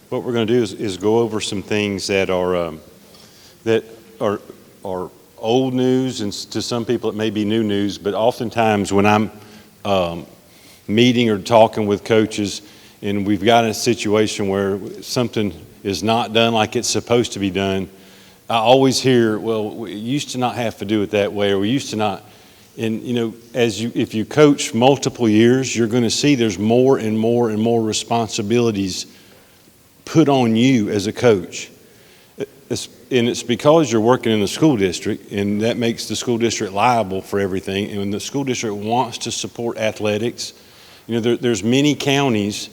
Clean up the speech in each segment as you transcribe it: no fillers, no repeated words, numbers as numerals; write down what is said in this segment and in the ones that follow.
What we're going to do is go over some things that are old news, and to some people it may be new news, but oftentimes when I'm meeting or talking with coaches and we've got a situation where something is not done like it's supposed to be done, I always hear, well, we used to not have to do it that way, or we used to not. And if you coach multiple years, you're going to see there's more and more and more responsibilities put on you as a coach. It's because you're working in the school district, and that makes the school district liable for everything. And when the school district wants to support athletics, there's many counties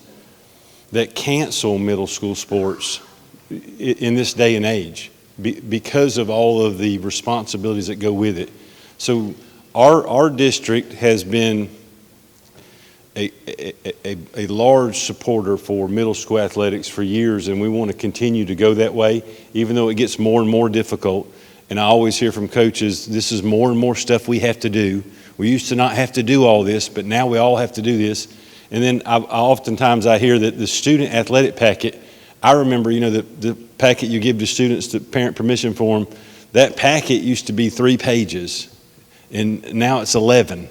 that cancel middle school sports in this day and age because of all of the responsibilities that go with it. So our district has been a large supporter for middle school athletics for years, and we want to continue to go that way, even though it gets more and more difficult. And I always hear from coaches, this is more and more stuff we have to do. We used to not have to do all this, but now we all have to do this. And then oftentimes I hear that the student athletic packet, I remember, the packet you give to students, the parent permission form, that packet used to be 3 pages, and now it's 11.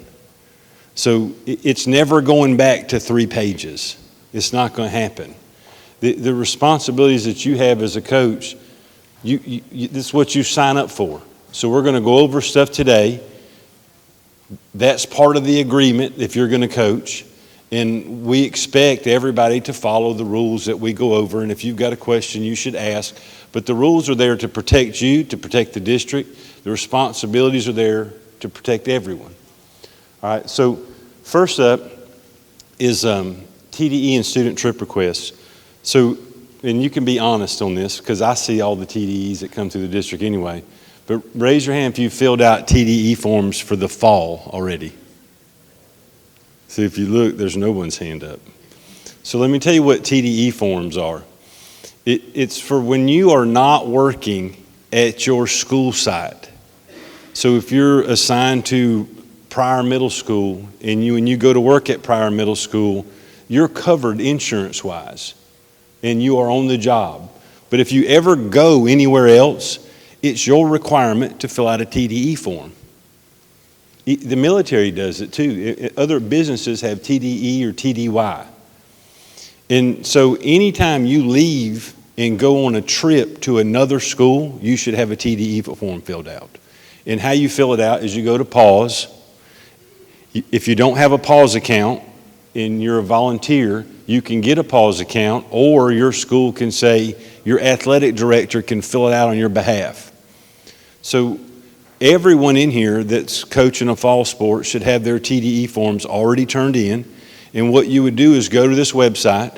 So it's never going back to 3 pages. It's not going to happen. The responsibilities that you have as a coach, this is what you sign up for. So we're going to go over stuff today. That's part of the agreement if you're going to coach. And we expect everybody to follow the rules that we go over. And if you've got a question, you should ask. But the rules are there to protect you, to protect the district. The responsibilities are there to protect everyone. All right, so first up is TDE and student trip requests. So, and you can be honest on this because I see all the TDEs that come through the district anyway. But raise your hand if you filled out TDE forms for the fall already. So if you look, there's no one's hand up. So let me tell you what TDE forms are. It's for when you are not working at your school site. So if you're assigned to Pryor Middle School and you go to work at Pryor Middle School, you're covered insurance-wise and you are on the job. But if you ever go anywhere else, it's your requirement to fill out a TDE form. The military does it too. Other businesses have TDE or TDY. And so anytime you leave and go on a trip to another school, you should have a TDE form filled out. And how you fill it out is you go to PAWS. If you don't have a PAWS account and you're a volunteer, you can get a PAWS account, or your school can say your athletic director can fill it out on your behalf. So everyone in here that's coaching a fall sport should have their TDE forms already turned in. And what you would do is go to this website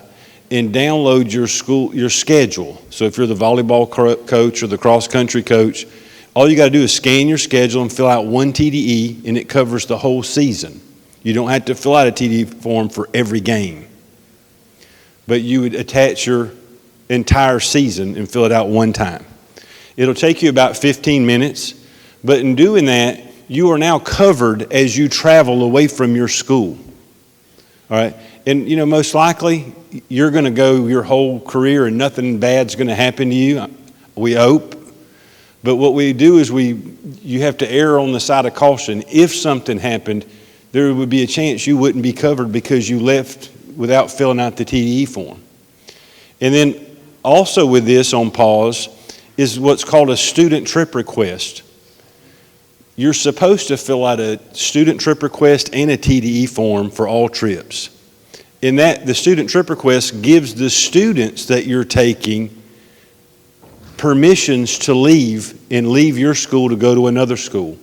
and download your schedule. So if you're the volleyball coach or the cross-country coach, all you got to do is scan your schedule and fill out one TDE, and it covers the whole season. You don't have to fill out a TDE form for every game. But you would attach your entire season and fill it out one time. It'll take you about 15 minutes, but in doing that, you are now covered as you travel away from your school. All right? And, most likely, you're going to go your whole career and nothing bad's going to happen to you. We hope. But what we do is you have to err on the side of caution. If something happened, there would be a chance you wouldn't be covered because you left without filling out the TDE form. And then also with this on PAWS is what's called a student trip request. You're supposed to fill out a student trip request and a TDE form for all trips. In that, the student trip request gives the students that you're taking permissions to leave your school to go to another school.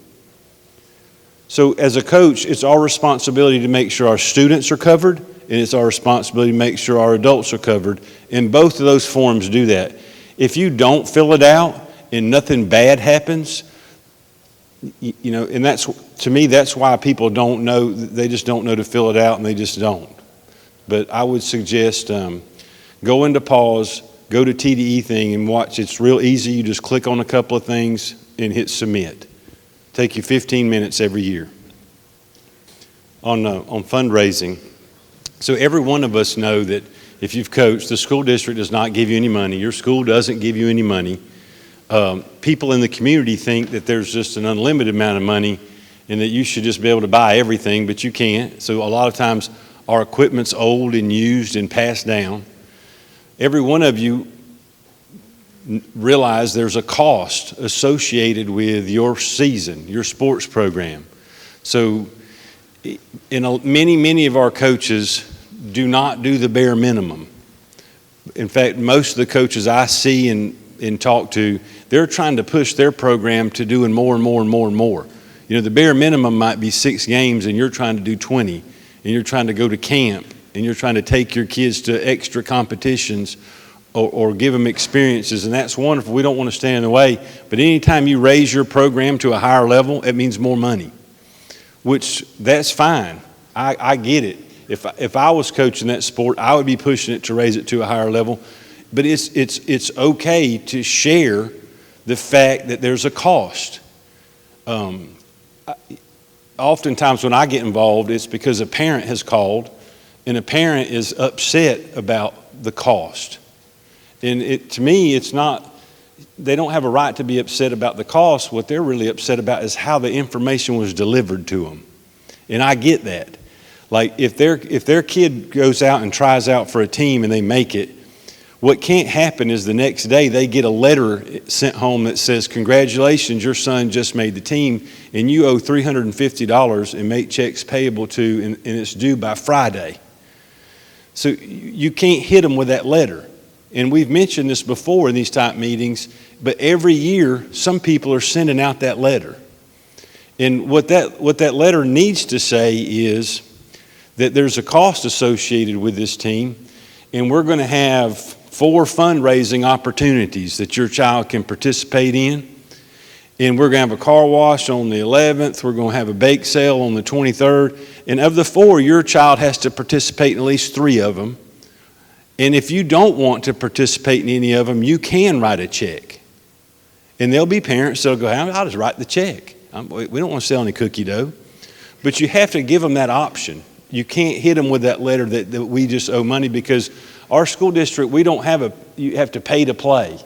So as a coach, it's our responsibility to make sure our students are covered, and it's our responsibility to make sure our adults are covered. And both of those forms do that. If you don't fill it out and nothing bad happens, and to me, that's why people don't know, they just don't know to fill it out, and they just don't. But I would suggest go into PAWS, go to TDE thing and watch. It's real easy. You just click on a couple of things and hit submit. Take you 15 minutes every year. On fundraising, so every one of us know that if you've coached, the school district does not give you any money. Your school doesn't give you any money. People in the community think that there's just an unlimited amount of money and that you should just be able to buy everything, but you can't. So a lot of times our equipment's old and used and passed down. Every one of you realize there's a cost associated with your season, your sports program. So many of our coaches do not do the bare minimum. In fact, most of the coaches I see and talk to, they're trying to push their program to doing more and more and more and more. You know, the bare minimum might be 6 games and you're trying to do 20, and you're trying to go to camp, and you're trying to take your kids to extra competitions or give them experiences, and that's wonderful. We don't want to stand in the way, but anytime you raise your program to a higher level, it means more money, which that's fine. I get it. If I was coaching that sport, I would be pushing it to raise it to a higher level, but it's okay to share the fact that there's a cost. Oftentimes when I get involved, it's because a parent has called, and a parent is upset about the cost. And to me, it's not, they don't have a right to be upset about the cost. What they're really upset about is how the information was delivered to them. And I get that. Like if their kid goes out and tries out for a team and they make it, what can't happen is the next day they get a letter sent home that says, congratulations, your son just made the team and you owe $350 and make checks payable to, and it's due by Friday. So you can't hit them with that letter. And we've mentioned this before in these type meetings, but every year some people are sending out that letter. And what that letter needs to say is that there's a cost associated with this team, and we're going to have 4 fundraising opportunities that your child can participate in. And we're going to have a car wash on the 11th. We're going to have a bake sale on the 23rd. And of the 4, your child has to participate in at least 3 of them. And if you don't want to participate in any of them, you can write a check. And there'll be parents that'll go, I'll just write the check. We don't want to sell any cookie dough. But you have to give them that option. You can't hit them with that letter that we just owe money, because our school district, we don't have you have to pay to play.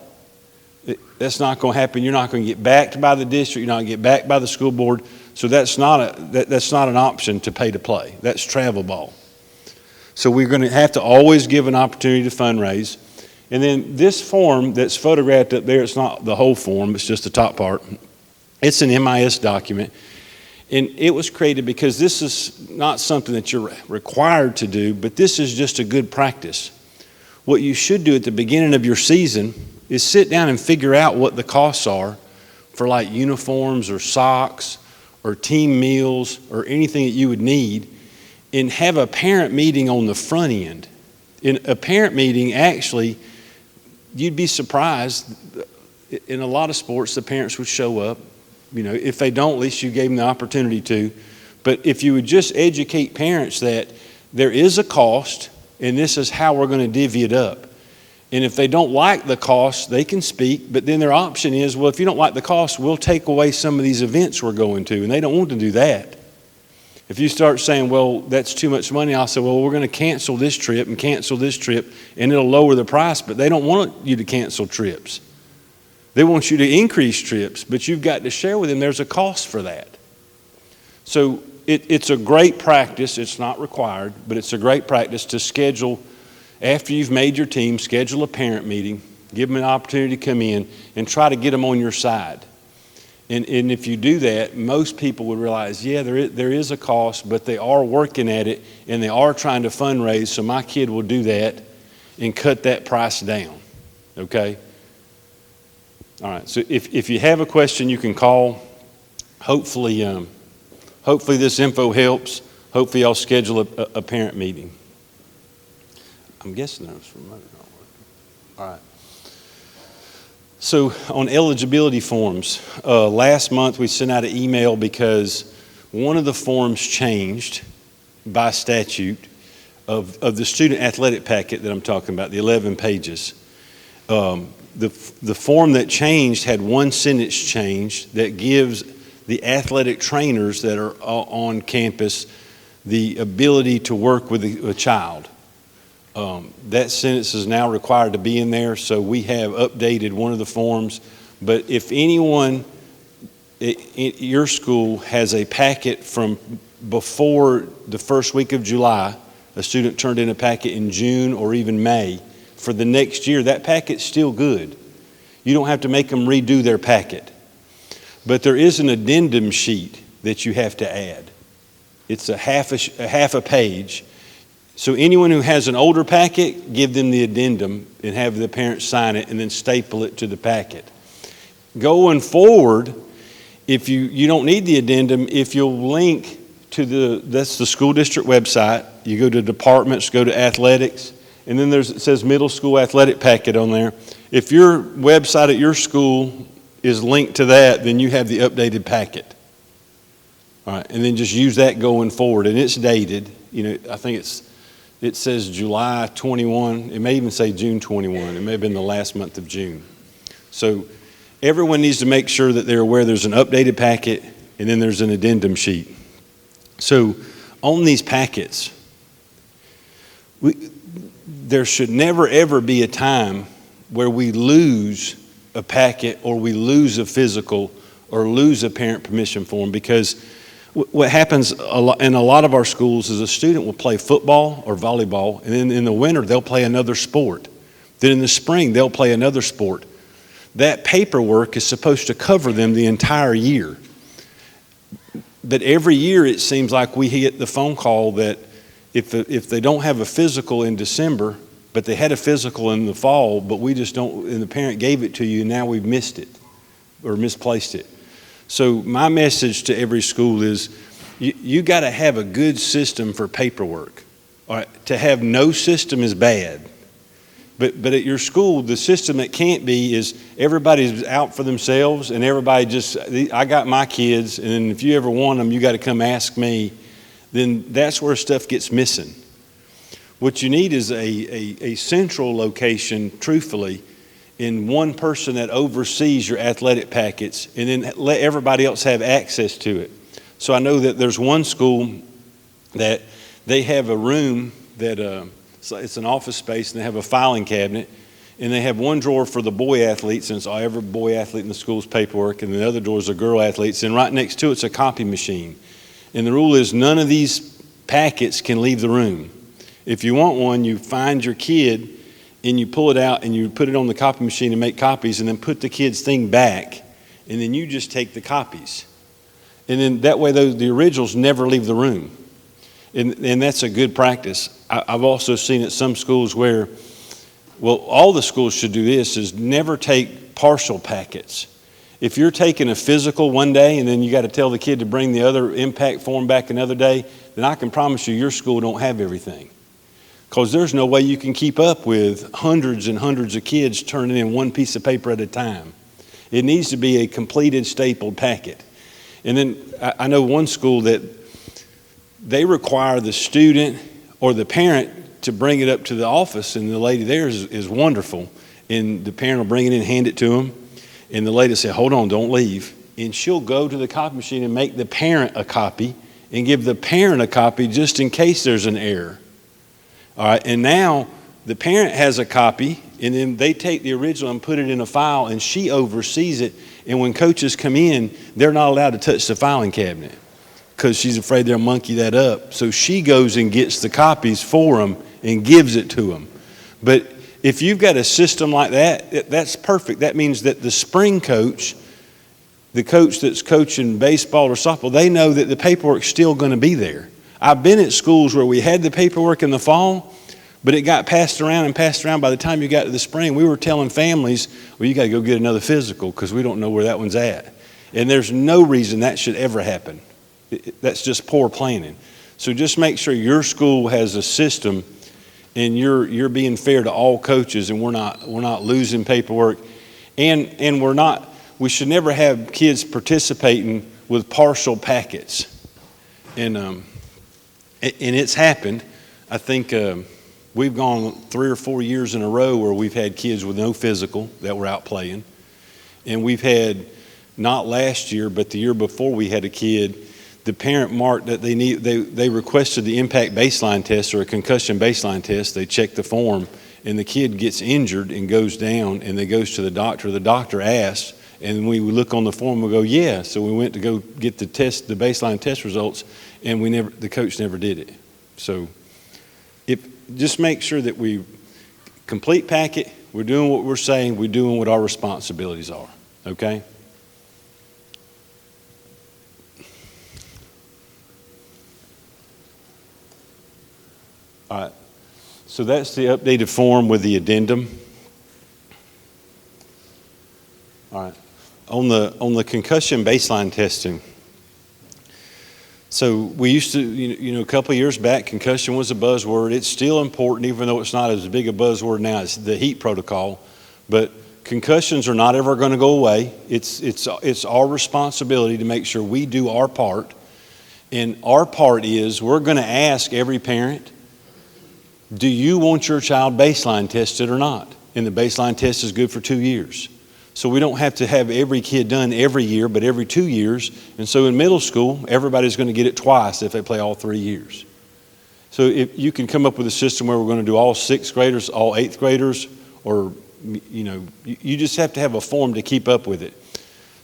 That's not going to happen. You're not going to get backed by the district. You're not going to get backed by the school board. So that's not an option to pay to play. That's travel ball. So we're going to have to always give an opportunity to fundraise. And then this form that's photographed up there, it's not the whole form, it's just the top part. It's an MIS document. And it was created because this is not something that you're required to do, but this is just a good practice. What you should do at the beginning of your season is sit down and figure out what the costs are for like uniforms or socks or team meals or anything that you would need, and have a parent meeting on the front end. In a parent meeting, actually, you'd be surprised. In a lot of sports, the parents would show up. You know, if they don't, at least you gave them the opportunity to. But if you would just educate parents that there is a cost, and this is how we're going to divvy it up. And if they don't like the cost, they can speak, but then their option is, well, if you don't like the cost, we'll take away some of these events we're going to, and they don't want to do that. If you start saying, well, that's too much money, I'll say, well, we're going to cancel this trip and cancel this trip, and it'll lower the price, but they don't want you to cancel trips. They want you to increase trips, but you've got to share with them there's a cost for that. So it's a great practice. It's not required, but it's a great practice to schedule, after you've made your team, schedule a parent meeting, give them an opportunity to come in, and try to get them on your side. And if you do that, most people would realize, yeah, there is a cost, but they are working at it, and they are trying to fundraise, so my kid will do that and cut that price down, okay? All right, so if you have a question, you can call. Hopefully this info helps. Hopefully I'll schedule a parent meeting. I'm guessing that was from money not working. All right. So on eligibility forms, last month we sent out an email because one of the forms changed by statute of the student athletic packet that I'm talking about, the 11 pages. The form that changed had one sentence change that gives the athletic trainers that are on campus the ability to work with a child. That sentence is now required to be in there, so we have updated one of the forms. But if anyone at your school has a packet from before the first week of July, a student turned in a packet in June or even May, for the next year, that packet's still good. You don't have to make them redo their packet. But there is an addendum sheet that you have to add. It's a half a page. So anyone who has an older packet, give them the addendum and have the parents sign it and then staple it to the packet. Going forward, if you don't need the addendum, if you'll link to that's the school district website, you go to departments, go to athletics, and then it says middle school athletic packet on there. If your website at your school is linked to that, then you have the updated packet. All right, and then just use that going forward, and it's dated. I think it says July 21. It may even say June 21. It may have been the last month of June. So everyone needs to make sure that they're aware there's an updated packet and then there's an addendum sheet. So on these packets, there should never ever be a time where we lose a packet or we lose a physical or lose a parent permission form, because what happens in a lot of our schools is a student will play football or volleyball, and then in the winter they'll play another sport. Then in the spring they'll play another sport. That paperwork is supposed to cover them the entire year. But every year it seems like we get the phone call that if they don't have a physical in December, but they had a physical in the fall, but we just don't, and the parent gave it to you, and now we've missed it or misplaced it. So my message to every school is you got to have a good system for paperwork. All right? To have no system is bad. But at your school, the system that can't be is everybody's out for themselves and everybody just, I got my kids, and if you ever want them, you got to come ask me. Then that's where stuff gets missing. What you need is a central location, truthfully, in one person that oversees your athletic packets, and then let everybody else have access to it. So I know that there's one school that they have a room that it's an office space, and they have a filing cabinet, and they have one drawer for the boy athletes, and it's every boy athlete in the school's paperwork, and the other doors are girl athletes, and right next to it's a copy machine. And the rule is none of these packets can leave the room. If you want one, you find your kid and you pull it out and you put it on the copy machine and make copies, and then put the kid's thing back, and then you just take the copies. And then that way the originals never leave the room. And that's a good practice. I've also seen at some schools where, all the schools should do this, is never take partial packets. If you're taking a physical one day and then you got to tell the kid to bring the other impact form back another day, then I can promise you your school don't have everything. Because there's no way you can keep up with hundreds and hundreds of kids turning in one piece of paper at a time. It needs to be a completed stapled packet. And then I know one school that they require the student or the parent to bring it up to the office, and the lady there is wonderful. And the parent will bring it in and hand it to them. And the lady will say, hold on, don't leave. And she'll go to the copy machine and make the parent a copy and give the parent a copy just in case there's an error. All right, and now the parent has a copy, and then they take the original and put it in a file, and she oversees it. And when coaches come in, they're not allowed to touch the filing cabinet because she's afraid they'll monkey that up. So she goes and gets the copies for them and gives it to them. But if you've got a system like that, that's perfect. That means that the spring coach, the coach that's coaching baseball or softball, they know that the paperwork's still going to be there. I've been at schools where we had the paperwork in the fall, but it got passed around and passed around. By the time you got to the spring, we were telling families, well, you got to go get another physical because we don't know where that one's at. And there's no reason that should ever happen. That's just poor planning. So just make sure your school has a system and you're being fair to all coaches, and we're not losing paperwork. And we should never have kids participating with partial packets. And it's happened. I think we've gone 3 or 4 years in a row where we've had kids with no physical that were out playing. And we've had, not last year, but the year before, we had a kid the parent marked that they requested the impact baseline test or a concussion baseline test. They check the form, and the kid gets injured and goes down, and they goes to the doctor. The doctor asks, and we look on the form, we go, yeah. So we went to go get the baseline test results, and the coach never did it. So just make sure that we complete packet, we're doing what we're saying, we're doing what our responsibilities are, okay? All right, so that's the updated form with the addendum. All right, on the concussion baseline testing, so we used to, a couple of years back, concussion was a buzzword. It's still important, even though it's not as big a buzzword now as the HEAT protocol, but concussions are not ever going to go away. It's our responsibility to make sure we do our part, and our part is we're going to ask every parent, do you want your child baseline tested or not? And the baseline test is good for 2 years. So we don't have to have every kid done every year, but every 2 years. And so in middle school, everybody's going to get it twice if they play all 3 years. So if you can come up with a system where we're going to do all 6th graders, all 8th graders, or, you just have to have a form to keep up with it.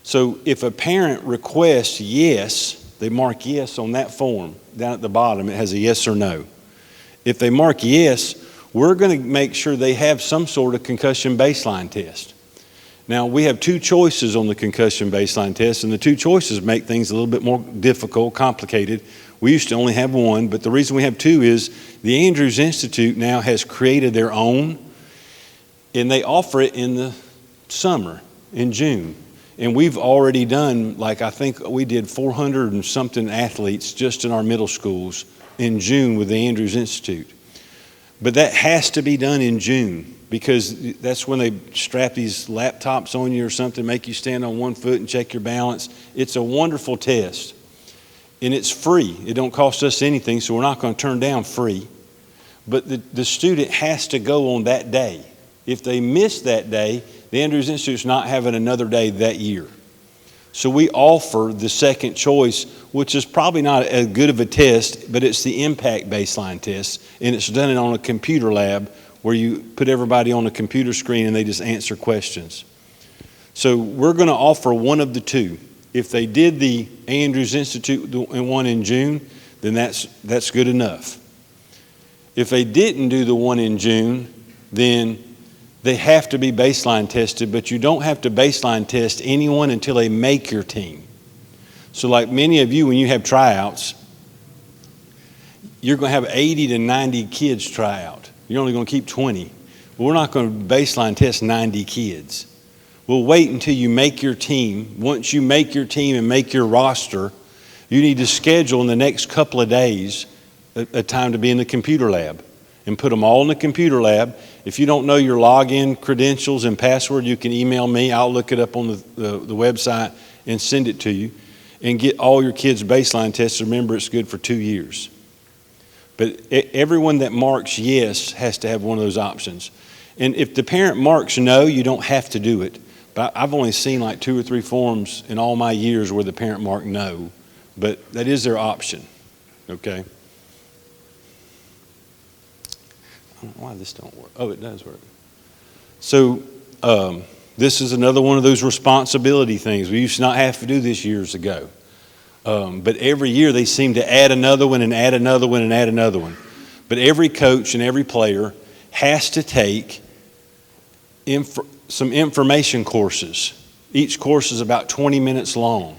So if a parent requests yes, they mark yes on that form. Down at the bottom, it has a yes or no. If they mark yes, we're going to make sure they have some sort of concussion baseline test. Now, we have 2 choices on the concussion baseline test, and the 2 choices make things a little bit more difficult, complicated. We used to only have 1, but the reason we have 2 is the Andrews Institute now has created their own, and they offer it in the summer, in June. And we've already done, I think we did 400 and something athletes just in our middle schools in June with the Andrews Institute. But that has to be done in June, because that's when they strap these laptops on you or something, make you stand on one foot and check your balance. It's a wonderful test, and it's free. It don't cost us anything, so we're not going to turn down free. But the student has to go on that day. If they miss that day, the Andrews Institute's not having another day that year. So we offer the second choice, which is probably not as good of a test, but it's the impact baseline test, and it's done on a computer lab where you put everybody on a computer screen and they just answer questions. So we're going to offer one of the 2. If they did the Andrews Institute one in June, then that's good enough. If they didn't do the one in June, then they have to be baseline tested, but you don't have to baseline test anyone until they make your team. So like many of you, when you have tryouts, you're going to have 80 to 90 kids try out. You're only going to keep 20. Well, we're not going to baseline test 90 kids. We'll wait until you make your team. Once you make your team and make your roster, you need to schedule in the next couple of days a time to be in the computer lab and put them all in the computer lab. If you don't know your login credentials and password, you can email me. I'll look it up on the website and send it to you, and get all your kids' baseline tests. Remember, it's good for 2 years. But everyone that marks yes has to have one of those options. And if the parent marks no, you don't have to do it. But I've only seen 2 or 3 forms in all my years where the parent marked no. But that is their option, okay? I don't know why this don't work. Oh, it does work. So this is another one of those responsibility things. We used to not have to do this years ago. But every year they seem to add another one and add another one and add another one. But every coach and every player has to take some information courses. Each course is about 20 minutes long.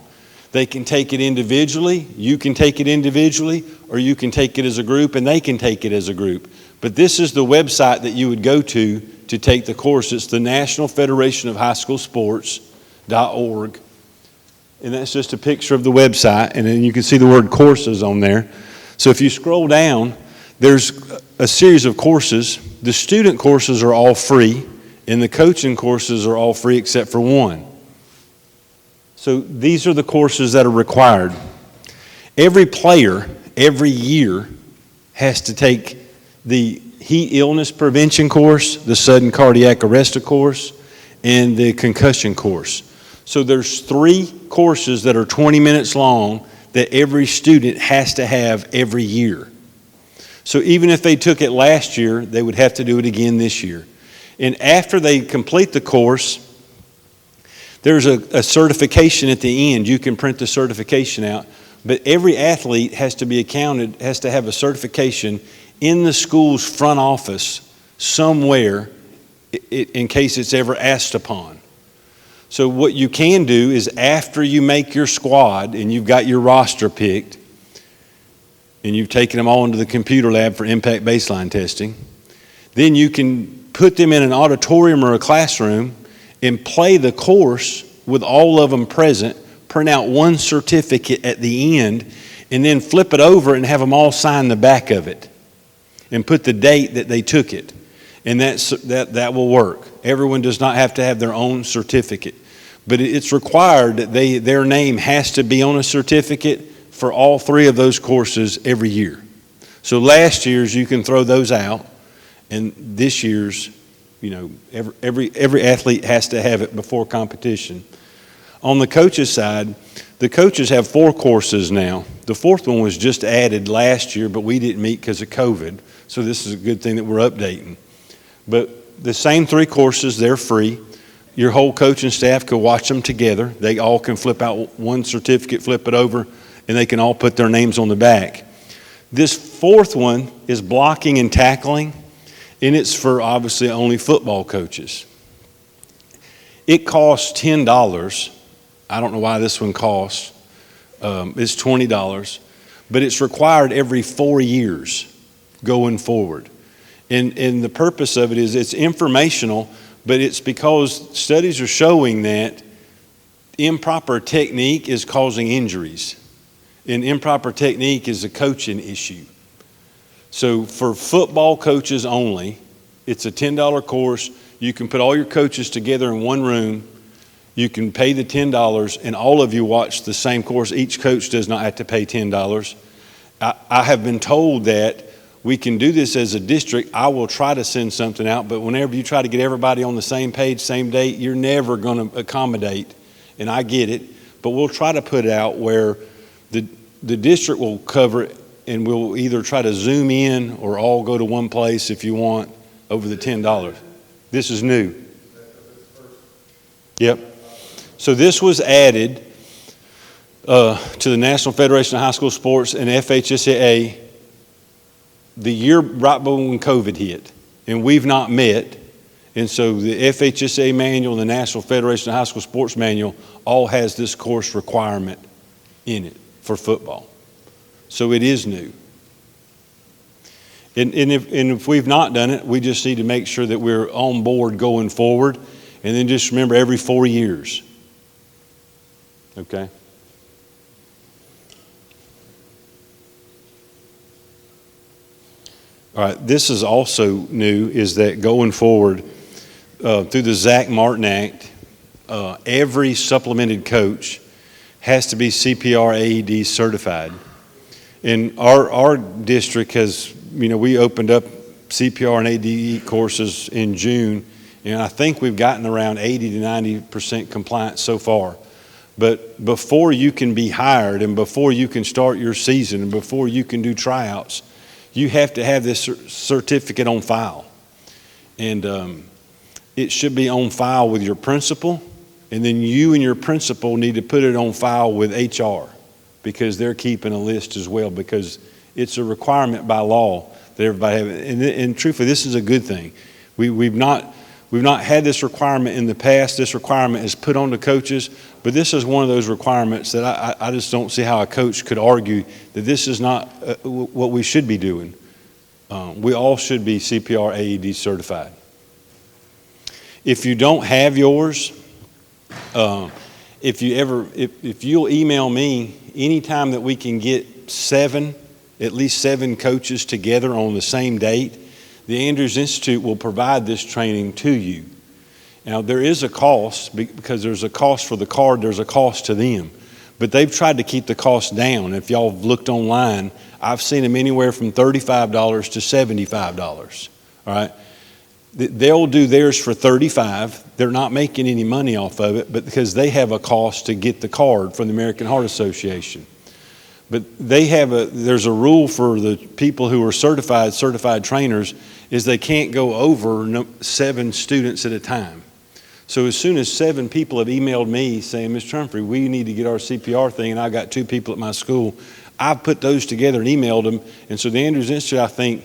They can take it individually, you can take it individually, or you can take it as a group and they can take it as a group. But this is the website that you would go to take the course. It's the National Federation of High School Sports.org. And that's just a picture of the website, and then you can see the word courses on there. So if you scroll down, there's a series of courses. The student courses are all free, and the coaching courses are all free except for one. So these are the courses that are required. Every player, every year, has to take the heat illness prevention course, the sudden cardiac arrest course, and the concussion course. So there's 3 courses that are 20 minutes long that every student has to have every year. So even if they took it last year, they would have to do it again this year. And after they complete the course, there's a certification at the end. You can print the certification out. But every athlete has to have a certification in the school's front office somewhere in case it's ever asked upon. So what you can do is after you make your squad and you've got your roster picked and you've taken them all into the computer lab for impact baseline testing, then you can put them in an auditorium or a classroom and play the course with all of them present, print out one certificate at the end, and then flip it over and have them all sign the back of it and put the date that they took it. And that will work. Everyone does not have to have their own certificate. But it's required that their name has to be on a certificate for all 3 of those courses every year. So last year's, you can throw those out. And this year's, every athlete has to have it before competition. On the coaches' side, the coaches have 4 courses now. The 4th one was just added last year, but we didn't meet because of COVID. So this is a good thing that we're updating. But the same 3 courses, they're free. Your whole coaching staff could watch them together. They all can flip out one certificate, flip it over, and they can all put their names on the back. This 4th one is blocking and tackling, and it's for obviously only football coaches. It costs $10. I don't know why this one costs. It's $20, but it's required every 4 years going forward. And the purpose of it is it's informational, but it's because studies are showing that improper technique is causing injuries. And improper technique is a coaching issue. So for football coaches only, it's a $10 course. You can put all your coaches together in one room. You can pay the $10, and all of you watch the same course. Each coach does not have to pay $10. I have been told that we can do this as a district. I will try to send something out, but whenever you try to get everybody on the same page, same date, you're never going to accommodate, and I get it. But we'll try to put it out where the district will cover it, and we'll either try to zoom in or all go to one place if you want over the $10. This is new. Yep. So this was added to the National Federation of High School Sports and FHSAA the year right when COVID hit, and we've not met. And so the FHSAA manual and the National Federation of High School Sports manual all has this course requirement in it for football. So it is new. And if we've not done it, we just need to make sure that we're on board going forward. And then just remember every 4 years. Okay? All right, this is also new, is that going forward, through the Zach Martin Act, every supplemented coach has to be CPR AED certified. And our district has, we opened up CPR and AED courses in June, and I think we've gotten around 80 to 90% compliance so far. But before you can be hired and before you can start your season and before you can do tryouts, you have to have this certificate on file. And it should be on file with your principal, and then you and your principal need to put it on file with HR because they're keeping a list as well, because it's a requirement by law that everybody have. And truthfully, this is a good thing. We've not had this requirement in the past. This requirement is put on the coaches, but this is one of those requirements that I just don't see how a coach could argue that this is not what we should be doing. We all should be CPR AED certified. If you don't have yours, if you'll email me anytime that we can get at least seven coaches together on the same date, the Andrews Institute will provide this training to you. Now, there is a cost, because there's a cost for the card, there's a cost to them. But they've tried to keep the cost down. If y'all have looked online, I've seen them anywhere from $35 to $75, all right? They'll do theirs for $35. They're not making any money off of it, but because they have a cost to get the card from the American Heart Association. But there's a rule for the people who are certified trainers, is they can't go over 7 students at a time. So as soon as 7 people have emailed me saying, Mr. Humphrey, we need to get our CPR thing, and I got 2 people at my school, I've put those together and emailed them. And so the Andrews Institute, I think,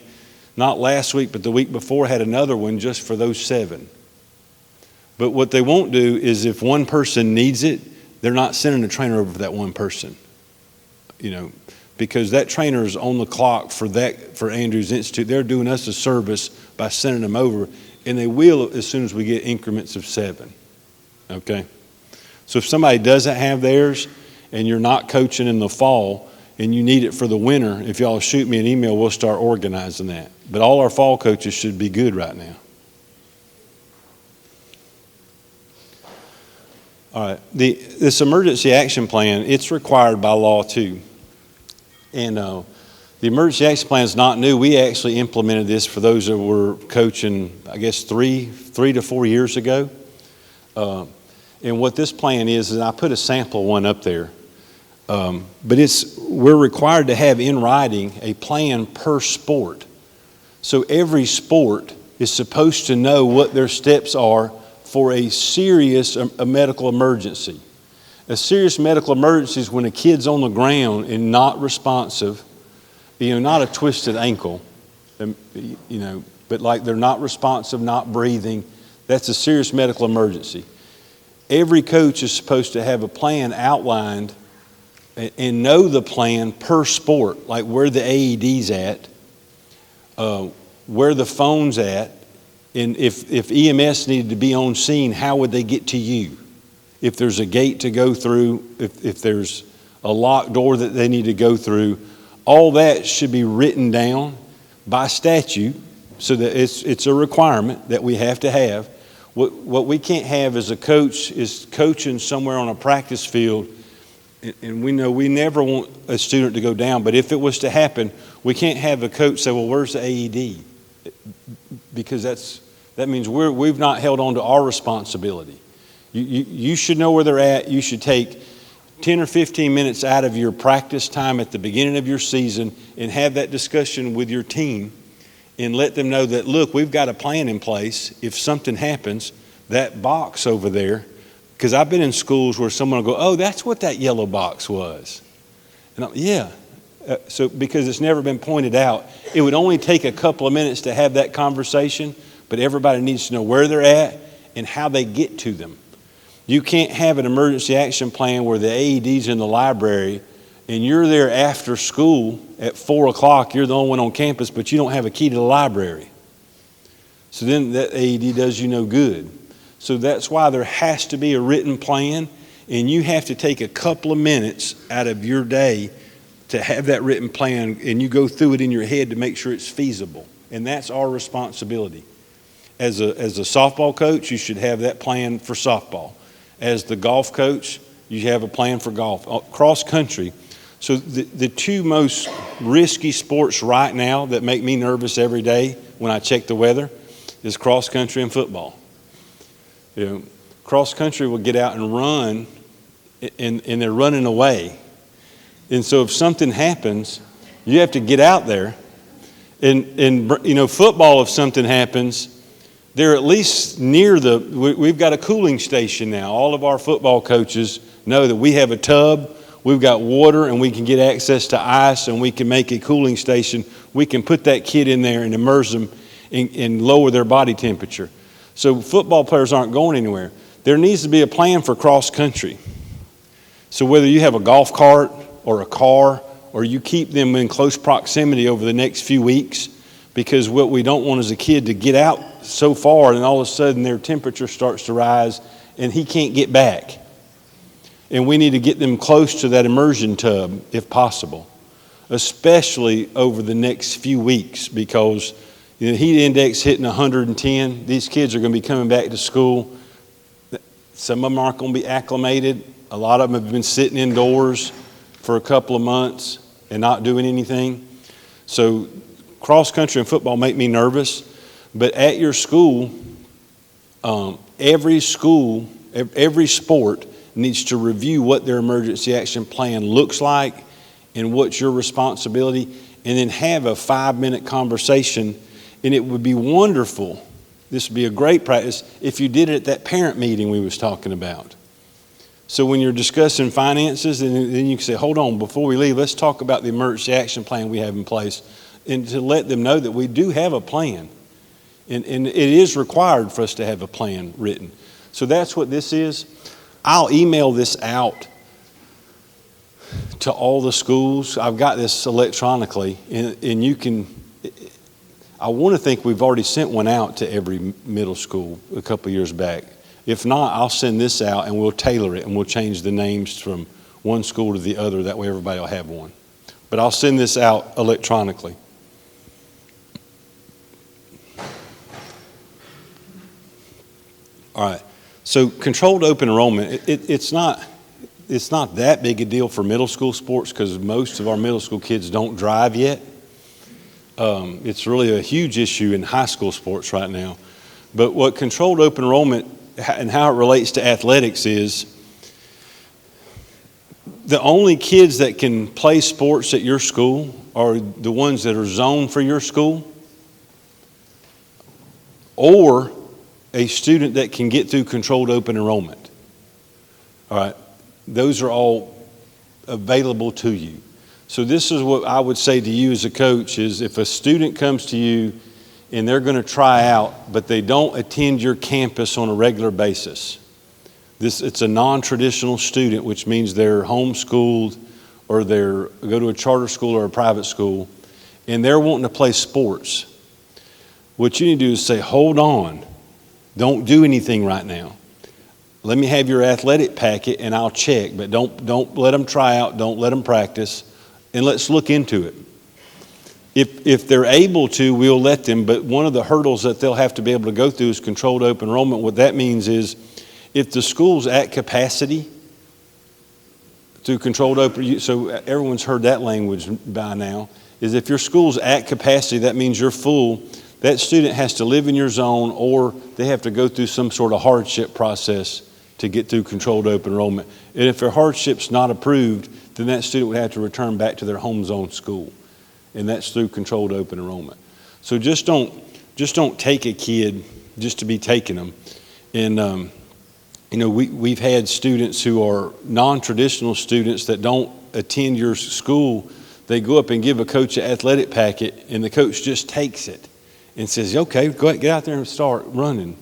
not last week, but the week before, had another one just for those 7. But what they won't do is, if one person needs it, they're not sending a trainer over for that one person. Because that trainer is on the clock for Andrews Institute. They're doing us a service by sending them over, and they will as soon as we get increments of 7. Okay? So if somebody doesn't have theirs and you're not coaching in the fall and you need it for the winter, if y'all shoot me an email, we'll start organizing that. But all our fall coaches should be good right now. All right. This emergency action plan, it's required by law too. And the emergency action plan is not new. We actually implemented this for those that were coaching, I guess, 3 to 4 years ago. And what this plan is I put a sample one up there. But we're required to have in writing a plan per sport. So every sport is supposed to know what their steps are for a serious medical emergency. A serious medical emergency is when a kid's on the ground and not responsive, not a twisted ankle, but like they're not responsive, not breathing. That's a serious medical emergency. Every coach is supposed to have a plan outlined and know the plan per sport, like where the AED's at, where the phone's at, and if EMS needed to be on scene, how would they get to you? If there's a gate to go through, if there's a locked door that they need to go through, all that should be written down by statute, so that it's a requirement that we have to have. What we can't have as a coach is coaching somewhere on a practice field, and we know we never want a student to go down, but if it was to happen, we can't have a coach say, well, where's the AED? Because that means we've not held on to our responsibility. You should know where they're at. You should take 10 or 15 minutes out of your practice time at the beginning of your season and have that discussion with your team and let them know that, look, we've got a plan in place. If something happens, that box over there, because I've been in schools where someone will go, oh, that's what that yellow box was. And yeah. So because it's never been pointed out, it would only take a couple of minutes to have that conversation, but everybody needs to know where they're at and how they get to them. You can't have an emergency action plan where the AED's in the library and you're there after school at 4 o'clock, you're the only one on campus, but you don't have a key to the library. So then that AED does you no good. So that's why there has to be a written plan, and you have to take a couple of minutes out of your day to have that written plan, and you go through it in your head to make sure it's feasible. And that's our responsibility. As a softball coach, you should have that plan for softball. As the golf coach, you have a plan for golf. Cross country. So the 2 most risky sports right now that make me nervous every day when I check the weather is cross country and football. Cross country will get out and run, and they're running away. And so if something happens, you have to get out there. And football, if something happens, they're at least near we've got a cooling station now. All of our football coaches know that we have a tub, we've got water, and we can get access to ice, and we can make a cooling station. We can put that kid in there and immerse them and lower their body temperature. So football players aren't going anywhere. There needs to be a plan for cross country. So whether you have a golf cart or a car, or you keep them in close proximity over the next few weeks, because what we don't want is a kid to get out so far and all of a sudden their temperature starts to rise and he can't get back. And we need to get them close to that immersion tub if possible, especially over the next few weeks, because heat index hitting 110, these kids are going to be coming back to school. Some of them aren't going to be acclimated. A lot of them have been sitting indoors for a couple of months and not doing anything. So cross country and football make me nervous. But at your school, every sport needs to review what their emergency action plan looks like and what's your responsibility, and then have a 5-minute conversation. And it would be wonderful, this would be a great practice, if you did it at that parent meeting we was talking about. So when you're discussing finances, and then you can say, hold on, before we leave, let's talk about the emergency action plan we have in place, and to let them know that we do have a plan. And it is required for us to have a plan written. So that's what this is. I'll email this out to all the schools. I've got this electronically, and you can, I want to think we've already sent one out to every middle school a couple years back. If not, I'll send this out and we'll tailor it and we'll change the names from one school to the other. That way everybody will have one. But I'll send this out electronically. All right. So controlled open enrollment, it's not that big a deal for middle school sports because most of our middle school kids don't drive yet. It's really a huge issue in high school sports right now. But what controlled open enrollment and how it relates to athletics is the only kids that can play sports at your school are the ones that are zoned for your school, or a student that can get through controlled open enrollment. All right, those are all available to you. So this is what I would say to you as a coach is if a student comes to you and they're going to try out, but they don't attend your campus on a regular basis. It's a non-traditional student, which means they're homeschooled or go to a charter school or a private school, and they're wanting to play sports. What you need to do is say, hold on, don't do anything right now. Let me have your athletic packet and I'll check, but don't let them try out, don't let them practice, and let's look into it. If they're able to, we'll let them, but one of the hurdles that they'll have to be able to go through is controlled open enrollment. What that means is if the school's at capacity through controlled open, so everyone's heard that language by now, is if your school's at capacity, that means you're full, that student has to live in your zone or they have to go through some sort of hardship process to get through controlled open enrollment. And if their hardship's not approved, then that student would have to return back to their home zone school. And that's through controlled open enrollment. So just don't take a kid just to be taking them. And we've had students who are non-traditional students that don't attend your school. They go up and give a coach an athletic packet, and the coach just takes it and says, "Okay, go ahead, get out there and start running."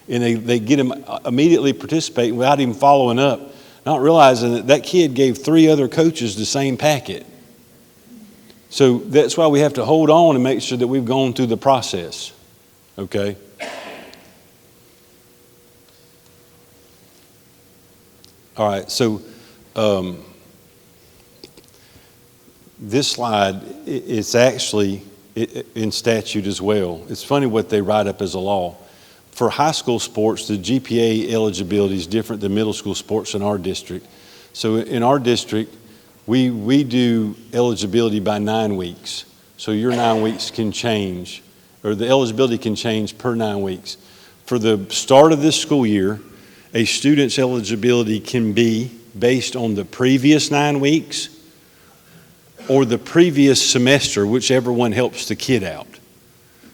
And they get them immediately participating without even following up, not realizing that kid gave 3 other coaches the same packet. So that's why we have to hold on and make sure that we've gone through the process, okay? All right, so this slide, it's actually in statute as well. It's funny what they write up as a law. For high school sports, the GPA eligibility is different than middle school sports in our district. So in our district, we do eligibility by 9 weeks. So your 9 weeks can change, or the eligibility can change per 9 weeks. For the start of this school year, a student's eligibility can be based on the previous 9 weeks or the previous semester, whichever one helps the kid out.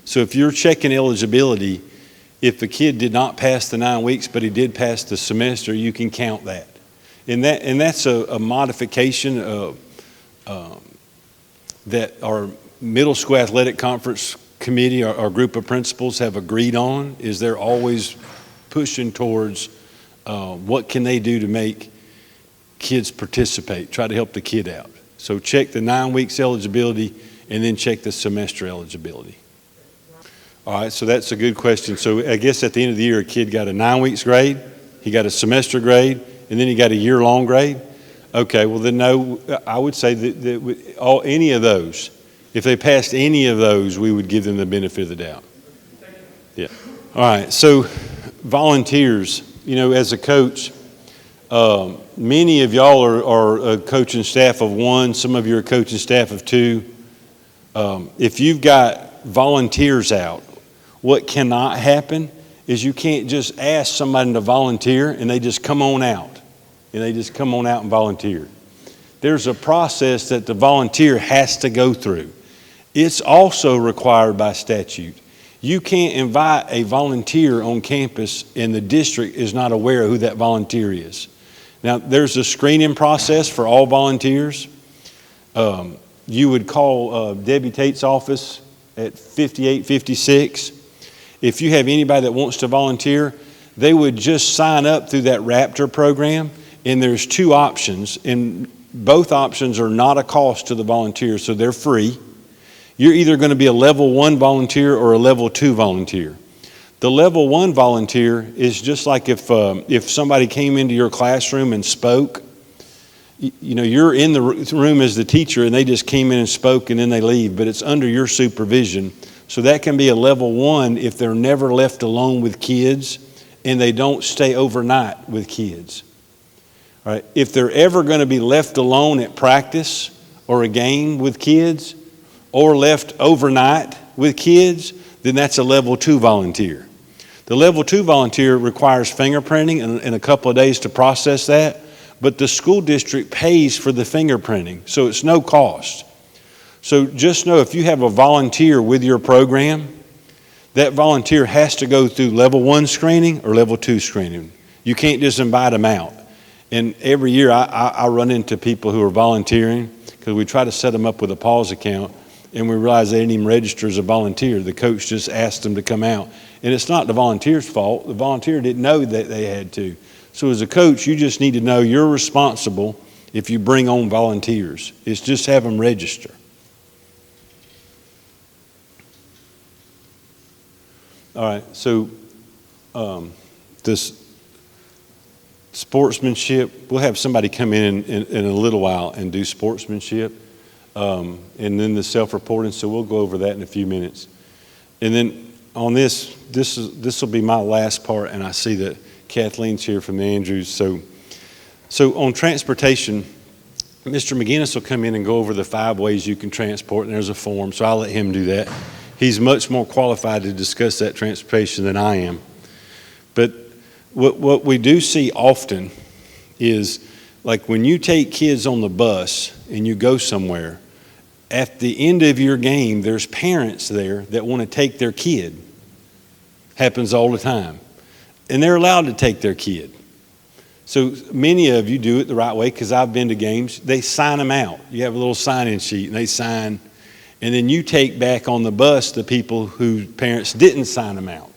So if you're checking eligibility, if the kid did not pass the 9 weeks, but he did pass the semester, you can count that. And that's a modification that our middle school athletic conference committee, our group of principals have agreed on, is they're always pushing towards what can they do to make kids participate, try to help the kid out. So check the 9 weeks eligibility and then check the semester eligibility. All right, so that's a good question. So I guess at the end of the year, a kid got a 9 weeks grade, he got a semester grade, and then he got a year-long grade. Okay, well then no, I would say that any of those, if they passed any of those, we would give them the benefit of the doubt. Yeah. All right, so volunteers, as a coach, many of y'all are a coaching staff of 1, some of you are coaching staff of 2. If you've got volunteers out, what cannot happen is you can't just ask somebody to volunteer and they just come on out. And they just come on out and volunteer. there's a process that the volunteer has to go through. It's also required by statute. You can't invite a volunteer on campus and the district is not aware of who that volunteer is. Now, there's a screening process for all volunteers. You would call Debbie Tate's office at 5856. If you have anybody that wants to volunteer, they would just sign up through that Raptor program, and there's two options, and both options are not a cost to the volunteer, so they're free. You're either going to be a level 1 volunteer or a level 2 volunteer. The level 1 volunteer is just like if somebody came into your classroom and spoke. You're in the room as the teacher and they just came in and spoke and then they leave, but it's under your supervision. So that can be a level 1 if they're never left alone with kids and they don't stay overnight with kids. All right. If they're ever going to be left alone at practice or a game with kids or left overnight with kids, then that's a level 2 volunteer. The level 2 volunteer requires fingerprinting and a couple of days to process that. But the school district pays for the fingerprinting, so it's no cost. So just know if you have a volunteer with your program, that volunteer has to go through level 1 screening or level 2 screening. You can't just invite them out. And every year I run into people who are volunteering because we try to set them up with a pause account and we realize they didn't even register as a volunteer. The coach just asked them to come out. And it's not the volunteer's fault. The volunteer didn't know that they had to. So as a coach, you just need to know you're responsible if you bring on volunteers. It's just have them register. All right, so this sportsmanship, we'll have somebody come in a little while and do sportsmanship, and then the self-reporting, so we'll go over that in a few minutes. And then on this will be my last part, and I see that Kathleen's here from the Andrews. So on transportation, Mr. McGinnis will come in and go over the 5 ways you can transport, and there's a form, so I'll let him do that. He's much more qualified to discuss that transportation than I am. But what we do see often is, like when you take kids on the bus and you go somewhere, at the end of your game, there's parents there that want to take their kid. Happens all the time. And they're allowed to take their kid. So many of you do it the right way because I've been to games. They sign them out. You have a little sign-in sheet and they sign. And then you take back on the bus the people whose parents didn't sign them out.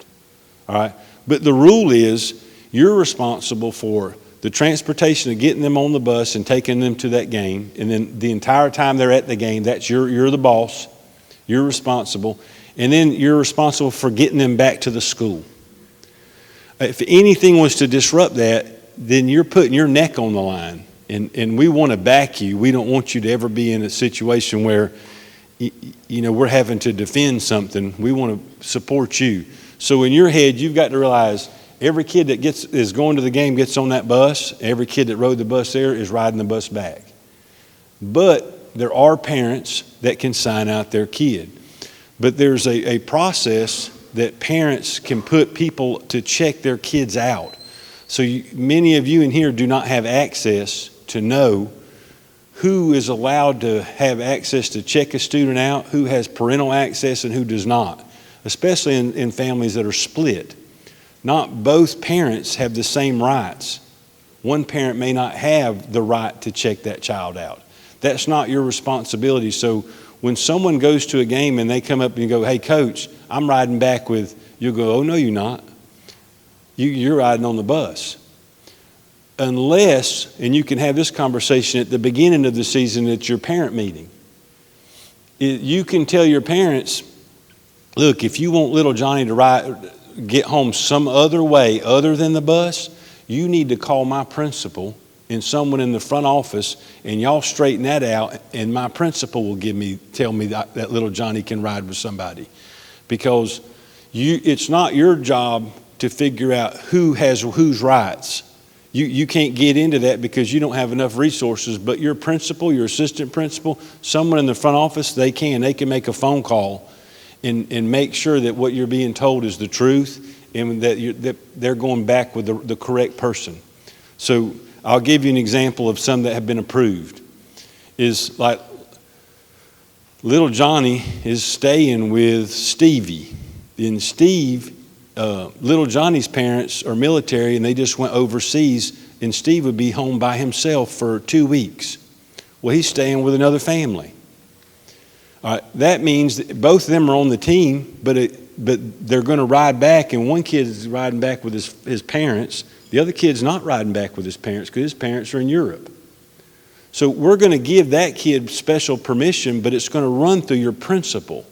All right? But the rule is you're responsible for the transportation of getting them on the bus and taking them to that game. And then the entire time they're at the game, you're the boss. You're responsible. And then you're responsible for getting them back to the school. If anything was to disrupt that, then you're putting your neck on the line. And we want to back you. We don't want you to ever be in a situation where, we're having to defend something. We want to support you. So in your head, you've got to realize every kid that is going to the game gets on that bus. Every kid that rode the bus there is riding the bus back. But there are parents that can sign out their kid. But there's a process that parents can put people to check their kids out. So many of you in here do not have access to know who is allowed to have access to check a student out, who has parental access and who does not, especially in families that are split. Not both parents have the same rights. One parent may not have the right to check that child out. That's not your responsibility. So when someone goes to a game and they come up and you go, "Hey, coach, I'm riding back with," you'll go, "Oh, no, you're not. You're riding on the bus." Unless, and you can have this conversation at the beginning of the season at your parent meeting. You can tell your parents, "Look, if you want little Johnny to get home some other way other than the bus, you need to call my principal and someone in the front office, and y'all straighten that out, and my principal will tell me that little Johnny can ride with somebody." Because it's not your job to figure out who has whose rights. You can't get into that because you don't have enough resources, but your principal, your assistant principal, someone in the front office, they can make a phone call and make sure that what you're being told is the truth and that they're going back with the correct person. So I'll give you an example of some that have been approved. is like little Johnny is staying with Stevie. And Steve, little Johnny's parents are military and they just went overseas, and Steve would be home by himself for 2 weeks. Well, he's staying with another family. All right, that means that both of them are on the team, but they're going to ride back, and one kid is riding back with his parents. The other kid's not riding back with his parents because his parents are in Europe. So we're going to give that kid special permission, but it's going to run through your principal.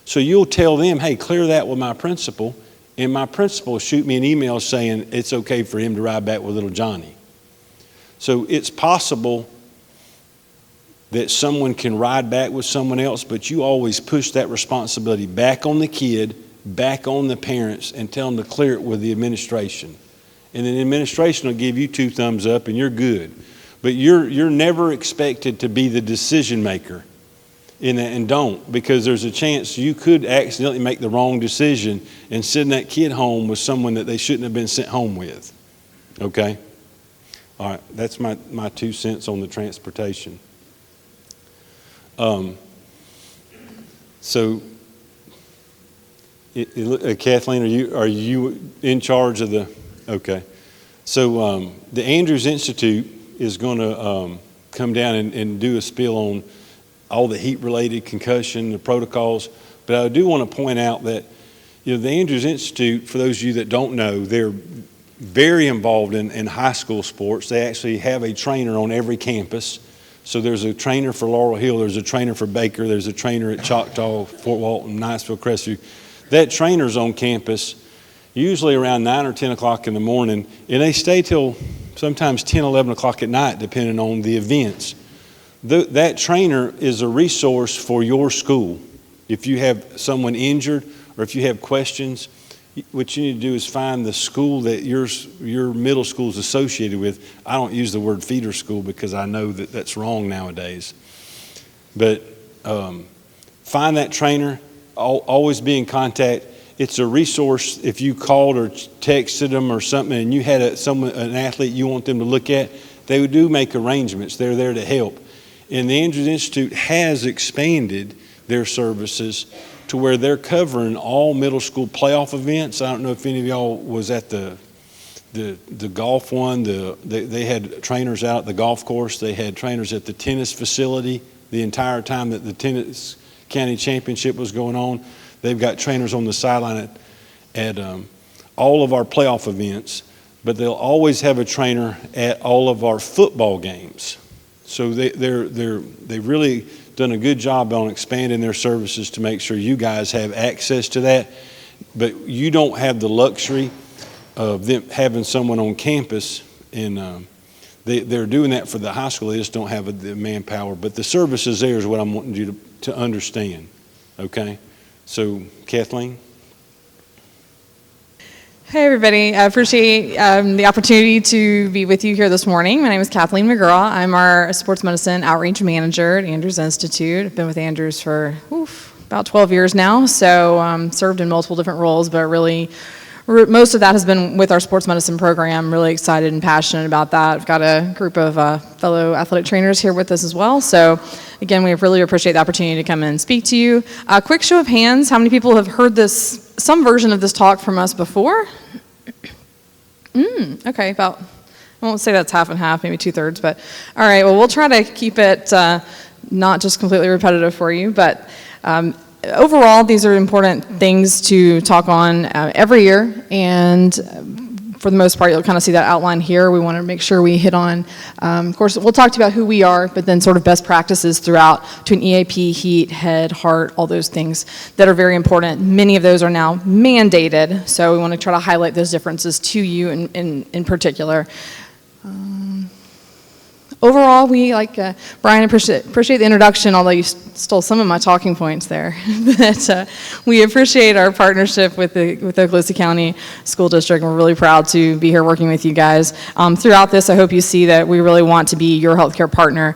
So you'll tell them, hey, clear that with my principal, and my principal will shoot me an email saying it's okay for him to ride back with little Johnny. So it's possible that someone can ride back with someone else, but you always push that responsibility back on the kid, back on the parents, and tell them to clear it with the administration. And then the administration will give you 2 thumbs up and you're good. But you're never expected to be the decision maker in that, and don't, because there's a chance you could accidentally make the wrong decision and send that kid home with someone that they shouldn't have been sent home with. Okay? All right, that's my 2 cents on the transportation. So, Kathleen, are you in charge of the? Okay. So the Andrews Institute is going to come down and do a spiel on all the heat-related concussion, the protocols. But I do want to point out that, you know, the Andrews Institute, for those of you that don't know, they're very involved in high school sports. They actually have a trainer on every campus. So there's a trainer for Laurel Hill, there's a trainer for Baker, there's a trainer at Choctaw, Fort Walton, Niceville, Crestview. That trainer's on campus usually around 9 or 10 o'clock in the morning, and they stay till sometimes 10, 11 o'clock at night, depending on the events. That trainer is a resource for your school. If you have someone injured or if you have questions, what you need to do is find the school that your middle school is associated with. I don't use the word feeder school because I know that that's wrong nowadays. But find that trainer, always be in contact. It's a resource. If you called or texted them or something and you had an athlete you want them to look at, they do make arrangements. They're there to help. And the Andrews Institute has expanded their services to where they're covering all middle school playoff events. I don't know if any of y'all was at the golf one. They had trainers out at the golf course. They had trainers at the tennis facility the entire time that the tennis county championship was going on. They've got trainers on the sideline at all of our playoff events, but they'll always have a trainer at all of our football games. So they've really done a good job on expanding their services to make sure you guys have access to that. But you don't have the luxury of them having someone on campus, and they're doing that for the high school. They just don't have the manpower. But the service is there is what I'm wanting you to understand. Okay? So, Kathleen? Hey everybody, I appreciate the opportunity to be with you here this morning. My name is Kathleen McGraw. I'm our sports medicine outreach manager at Andrews Institute. I've been with Andrews for about 12 years now, so served in multiple different roles, but really most of that has been with our sports medicine program. Really excited and passionate about that. I've got a group of fellow athletic trainers here with us as well. So again, we really appreciate the opportunity to come and speak to you. A quick show of hands, how many people have heard some version of this talk from us before? Okay, about, I won't say that's half and half, maybe 2/3, but all right, well, we'll try to keep it not just completely repetitive for you, but overall, these are important things to talk on every year, and for the most part, you'll kind of see that outline here. We want to make sure we hit on, of course, we'll talk to you about who we are, but then sort of best practices throughout to an EAP, heat, head, heart, all those things that are very important. Many of those are now mandated, so we want to try to highlight those differences to you in particular. Overall, we, like Brian, appreciate the introduction, although you stole some of my talking points there. But we appreciate our partnership with the Okaloosa County School District, and we're really proud to be here working with you guys. Throughout this, I hope you see that we really want to be your healthcare partner.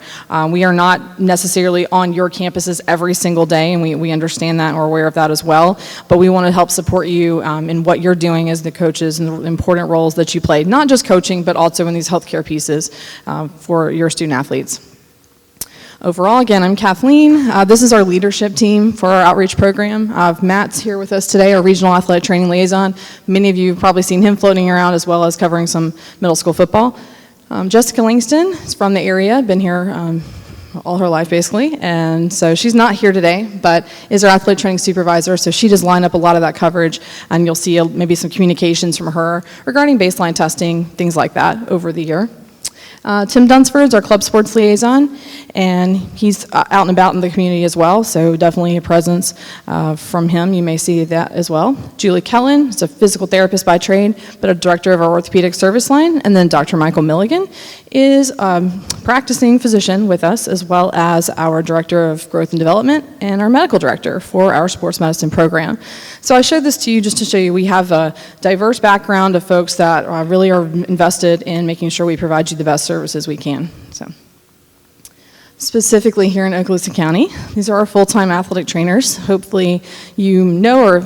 We are not necessarily on your campuses every single day, and we understand that and we're aware of that as well. But we want to help support you in what you're doing as the coaches and the important roles that you play, not just coaching, but also in these healthcare pieces for your student athletes. Overall, again, I'm Kathleen. This is our leadership team for our outreach program. Matt's here with us today, our regional athletic training liaison. Many of you have probably seen him floating around as well as covering some middle school football. Jessica Langston is from the area, been here all her life basically, and so she's not here today, but is our athletic training supervisor, so she does line up a lot of that coverage, and you'll see maybe some communications from her regarding baseline testing, things like that over the year. Tim Dunsford's our club sports liaison, and he's out and about in the community as well, so definitely a presence from him. You may see that as well. Julie Kellen is a physical therapist by trade, but a director of our orthopedic service line. And then Dr. Michael Milligan is a practicing physician with us, as well as our director of growth and development and our medical director for our sports medicine program. So I showed this to you just to show you we have a diverse background of folks that really are invested in making sure we provide you the best services we can. So, specifically here in Okaloosa County, these are our full-time athletic trainers. Hopefully you know or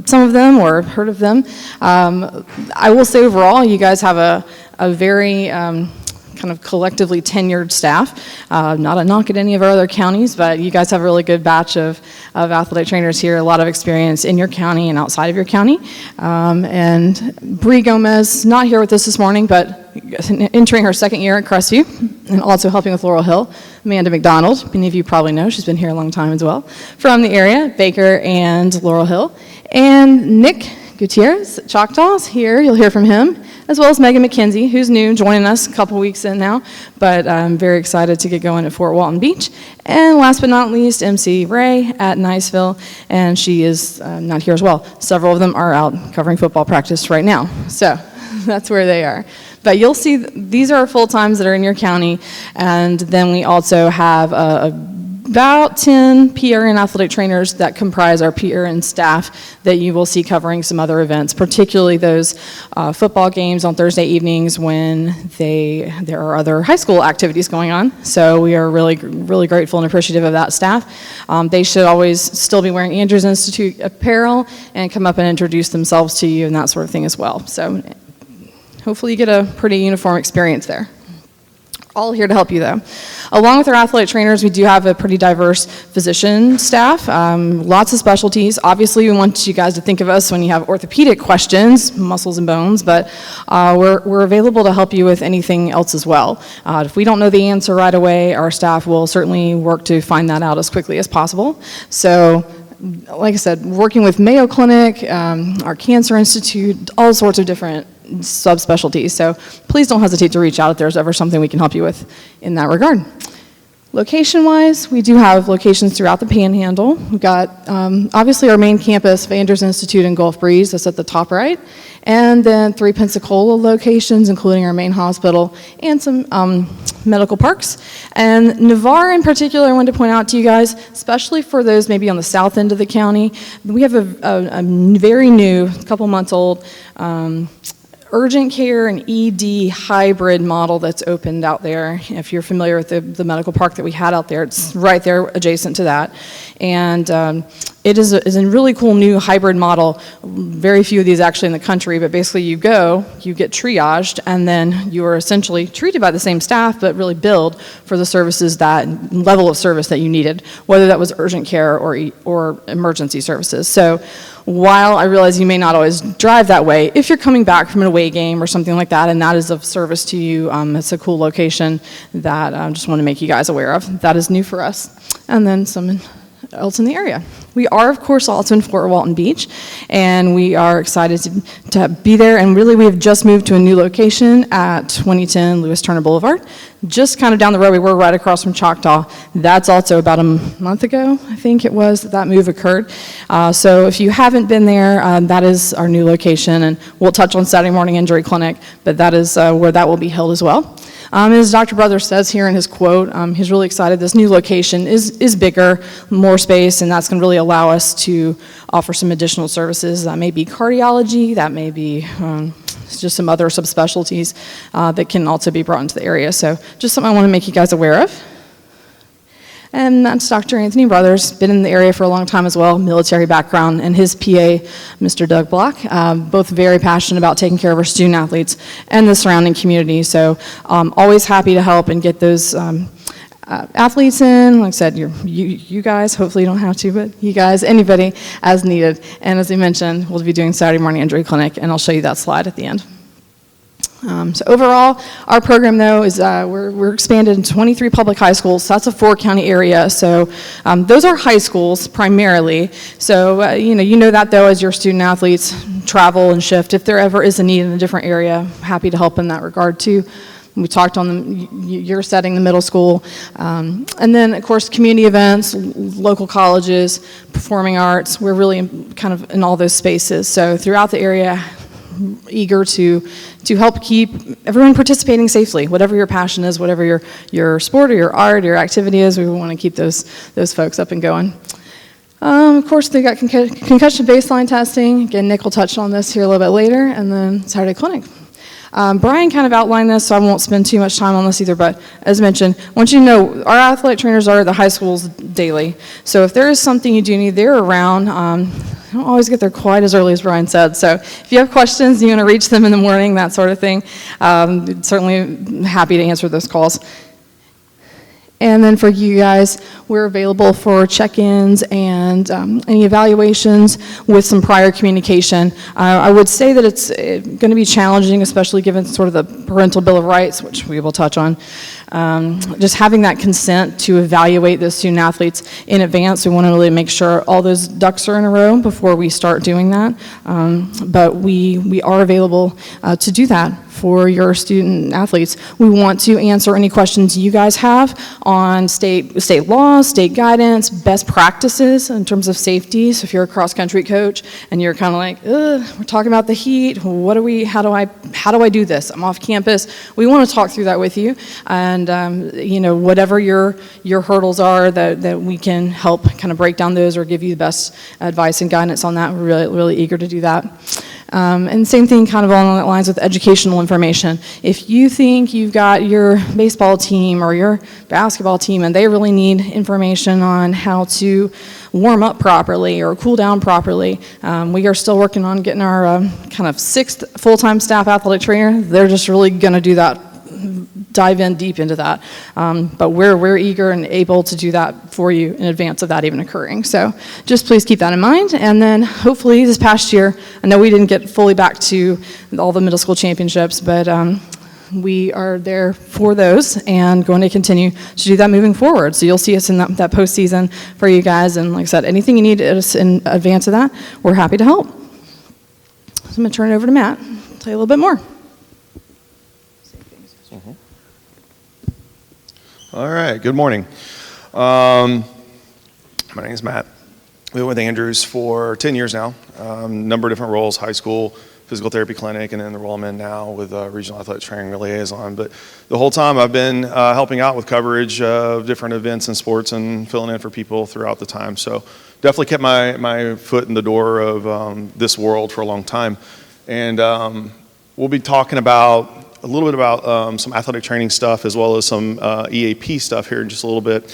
some of them or heard of them. I will say overall, you guys have a very kind of collectively tenured staff. Not a knock at any of our other counties, but you guys have a really good batch of athletic trainers here, a lot of experience in your county and outside of your county. And Bree Gomez, not here with us this morning, but entering her second year at Crestview and also helping with Laurel Hill. Amanda McDonald, many of you probably know, she's been here a long time as well, from the area, Baker and Laurel Hill. And Nick Gutierrez at Choctaw's here, you'll hear from him, as well as Megan McKenzie, who's new, joining us a couple weeks in now, but I'm very excited to get going at Fort Walton Beach. And last but not least, MC Ray at Niceville, and she is not here as well. Several of them are out covering football practice right now, so that's where they are. But you'll see these are our full-times that are in your county, and then we also have about 10 PRN athletic trainers that comprise our PRN staff that you will see covering some other events, particularly those football games on Thursday evenings when there are other high school activities going on. So we are really, really grateful and appreciative of that staff. They should always still be wearing Andrews Institute apparel and come up and introduce themselves to you and that sort of thing as well. So hopefully you get a pretty uniform experience there. All here to help you, though. Along with our athletic trainers, we do have a pretty diverse physician staff, lots of specialties. Obviously, we want you guys to think of us when you have orthopedic questions, muscles and bones, but we're available to help you with anything else as well. If we don't know the answer right away, our staff will certainly work to find that out as quickly as possible. So, like I said, working with Mayo Clinic, our Cancer Institute, all sorts of different subspecialties. So please don't hesitate to reach out if there's ever something we can help you with in that regard. Location-wise, we do have locations throughout the Panhandle. We've got obviously our main campus, Andrews Institute in Gulf Breeze, that's at the top right, and then 3 Pensacola locations, including our main hospital, and some medical parks. And Navarre in particular, I wanted to point out to you guys, especially for those maybe on the south end of the county, we have a very new, couple months old, urgent care and ED hybrid model that's opened out there. If you're familiar with the medical park that we had out there, it's right there adjacent to that. And it is a really cool new hybrid model. Very few of these actually in the country, but basically you get triaged, and then you are essentially treated by the same staff, but really billed for the services, that level of service that you needed, whether that was urgent care or emergency services. So while I realize you may not always drive that way, if you're coming back from an away game or something like that, and that is of service to you, it's a cool location that I just want to make you guys aware of. That is new for us. And then some else in the area. We are, of course, also in Fort Walton Beach, and we are excited to be there. And really, we have just moved to a new location at 2010 Lewis Turner Boulevard, just kind of down the road. We were right across from Choctaw. That's also about a month ago, I think it was, that move occurred. So if you haven't been there, that is our new location, and we'll touch on Saturday morning injury clinic, but that is where that will be held as well. As Dr. Brother says here in his quote, he's really excited. This new location is bigger, more space, and that's going to really allow us to offer some additional services. That may be cardiology, that may be just some other subspecialties that can also be brought into the area. So just something I want to make you guys aware of. And that's Dr. Anthony Brothers, been in the area for a long time as well, military background, and his PA, Mr. Doug Block, both very passionate about taking care of our student athletes and the surrounding community. So always happy to help and get those athletes in. Like I said, you guys, hopefully you don't have to, but you guys, anybody as needed. And as I mentioned, we'll be doing Saturday morning injury clinic, and I'll show you that slide at the end. So overall, our program, though, is we're expanded in 23 public high schools. So that's a 4-county area. So those are high schools primarily. So you know that, though, as your student athletes travel and shift. If there ever is a need in a different area, happy to help in that regard too. We talked on your setting, the middle school, and then of course community events, local colleges, performing arts. We're really kind of in all those spaces. So throughout the area, eager to help keep everyone participating safely. Whatever your passion is, whatever your sport or your art or your activity is, we want to keep those folks up and going. Of course, they got concussion baseline testing. Again, Nick will touch on this here a little bit later, and then Saturday clinic. Brian kind of outlined this, so I won't spend too much time on this either, but as mentioned, I want you to know our athletic trainers are at the high schools daily. So if there is something you do need, they're around. I don't always get there quite as early as Brian said, so if you have questions, you want to reach them in the morning, that sort of thing, certainly happy to answer those calls. And then for you guys, we're available for check-ins and any evaluations with some prior communication. I would say that it's going to be challenging, especially given sort of the parental bill of rights, which we will touch on. Just having that consent to evaluate those student athletes in advance. We want to really make sure all those ducks are in a row before we start doing that. But we are available to do that for your student athletes. We want to answer any questions you guys have on state laws, state guidance, best practices in terms of safety. So if you're a cross-country coach and you're kind of like, we're talking about the heat, how do I do this? I'm off campus. We want to talk through that with you, and whatever your hurdles are, that we can help kind of break down those or give you the best advice and guidance on that. We're really, really eager to do that. And same thing kind of along the lines with educational information. If you think you've got your baseball team or your basketball team and they really need information on how to warm up properly or cool down properly, we are still working on getting our kind of 6th full-time staff athletic trainer. They're just really going to do that, dive in deep into that. But we're eager and able to do that for you in advance of that even occurring. So just please keep that in mind. And then hopefully this past year, I know we didn't get fully back to all the middle school championships, but we are there for those and going to continue to do that moving forward. So you'll see us in that postseason for you guys. And like I said, anything you need us in advance of that, we're happy to help. So I'm going to turn it over to Matt, tell you a little bit more. All right, good morning. My name is Matt. We've been with Andrews for 10 years now, number of different roles, high school, physical therapy clinic, and then the role I'm in now with regional athletic training liaison. But the whole time I've been helping out with coverage of different events and sports and filling in for people throughout the time. So definitely kept my foot in the door of this world for a long time. And we'll be talking about a little bit about some athletic training stuff as well as some EAP stuff here in just a little bit.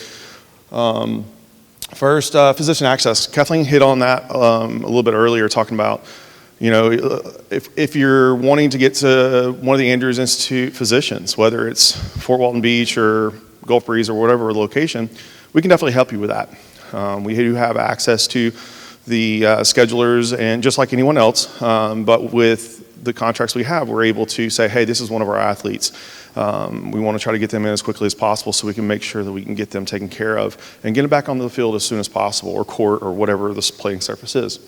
First, physician access. Kathleen hit on that a little bit earlier, talking about, if you're wanting to get to one of the Andrews Institute physicians, whether it's Fort Walton Beach or Gulf Breeze or whatever location, we can definitely help you with that. We do have access to the schedulers, and just like anyone else, but with the contracts we have, we're able to say, hey, this is one of our athletes. We want to try to get them in as quickly as possible so we can make sure that we can get them taken care of and get them back onto the field as soon as possible, or court, or whatever the playing surface is.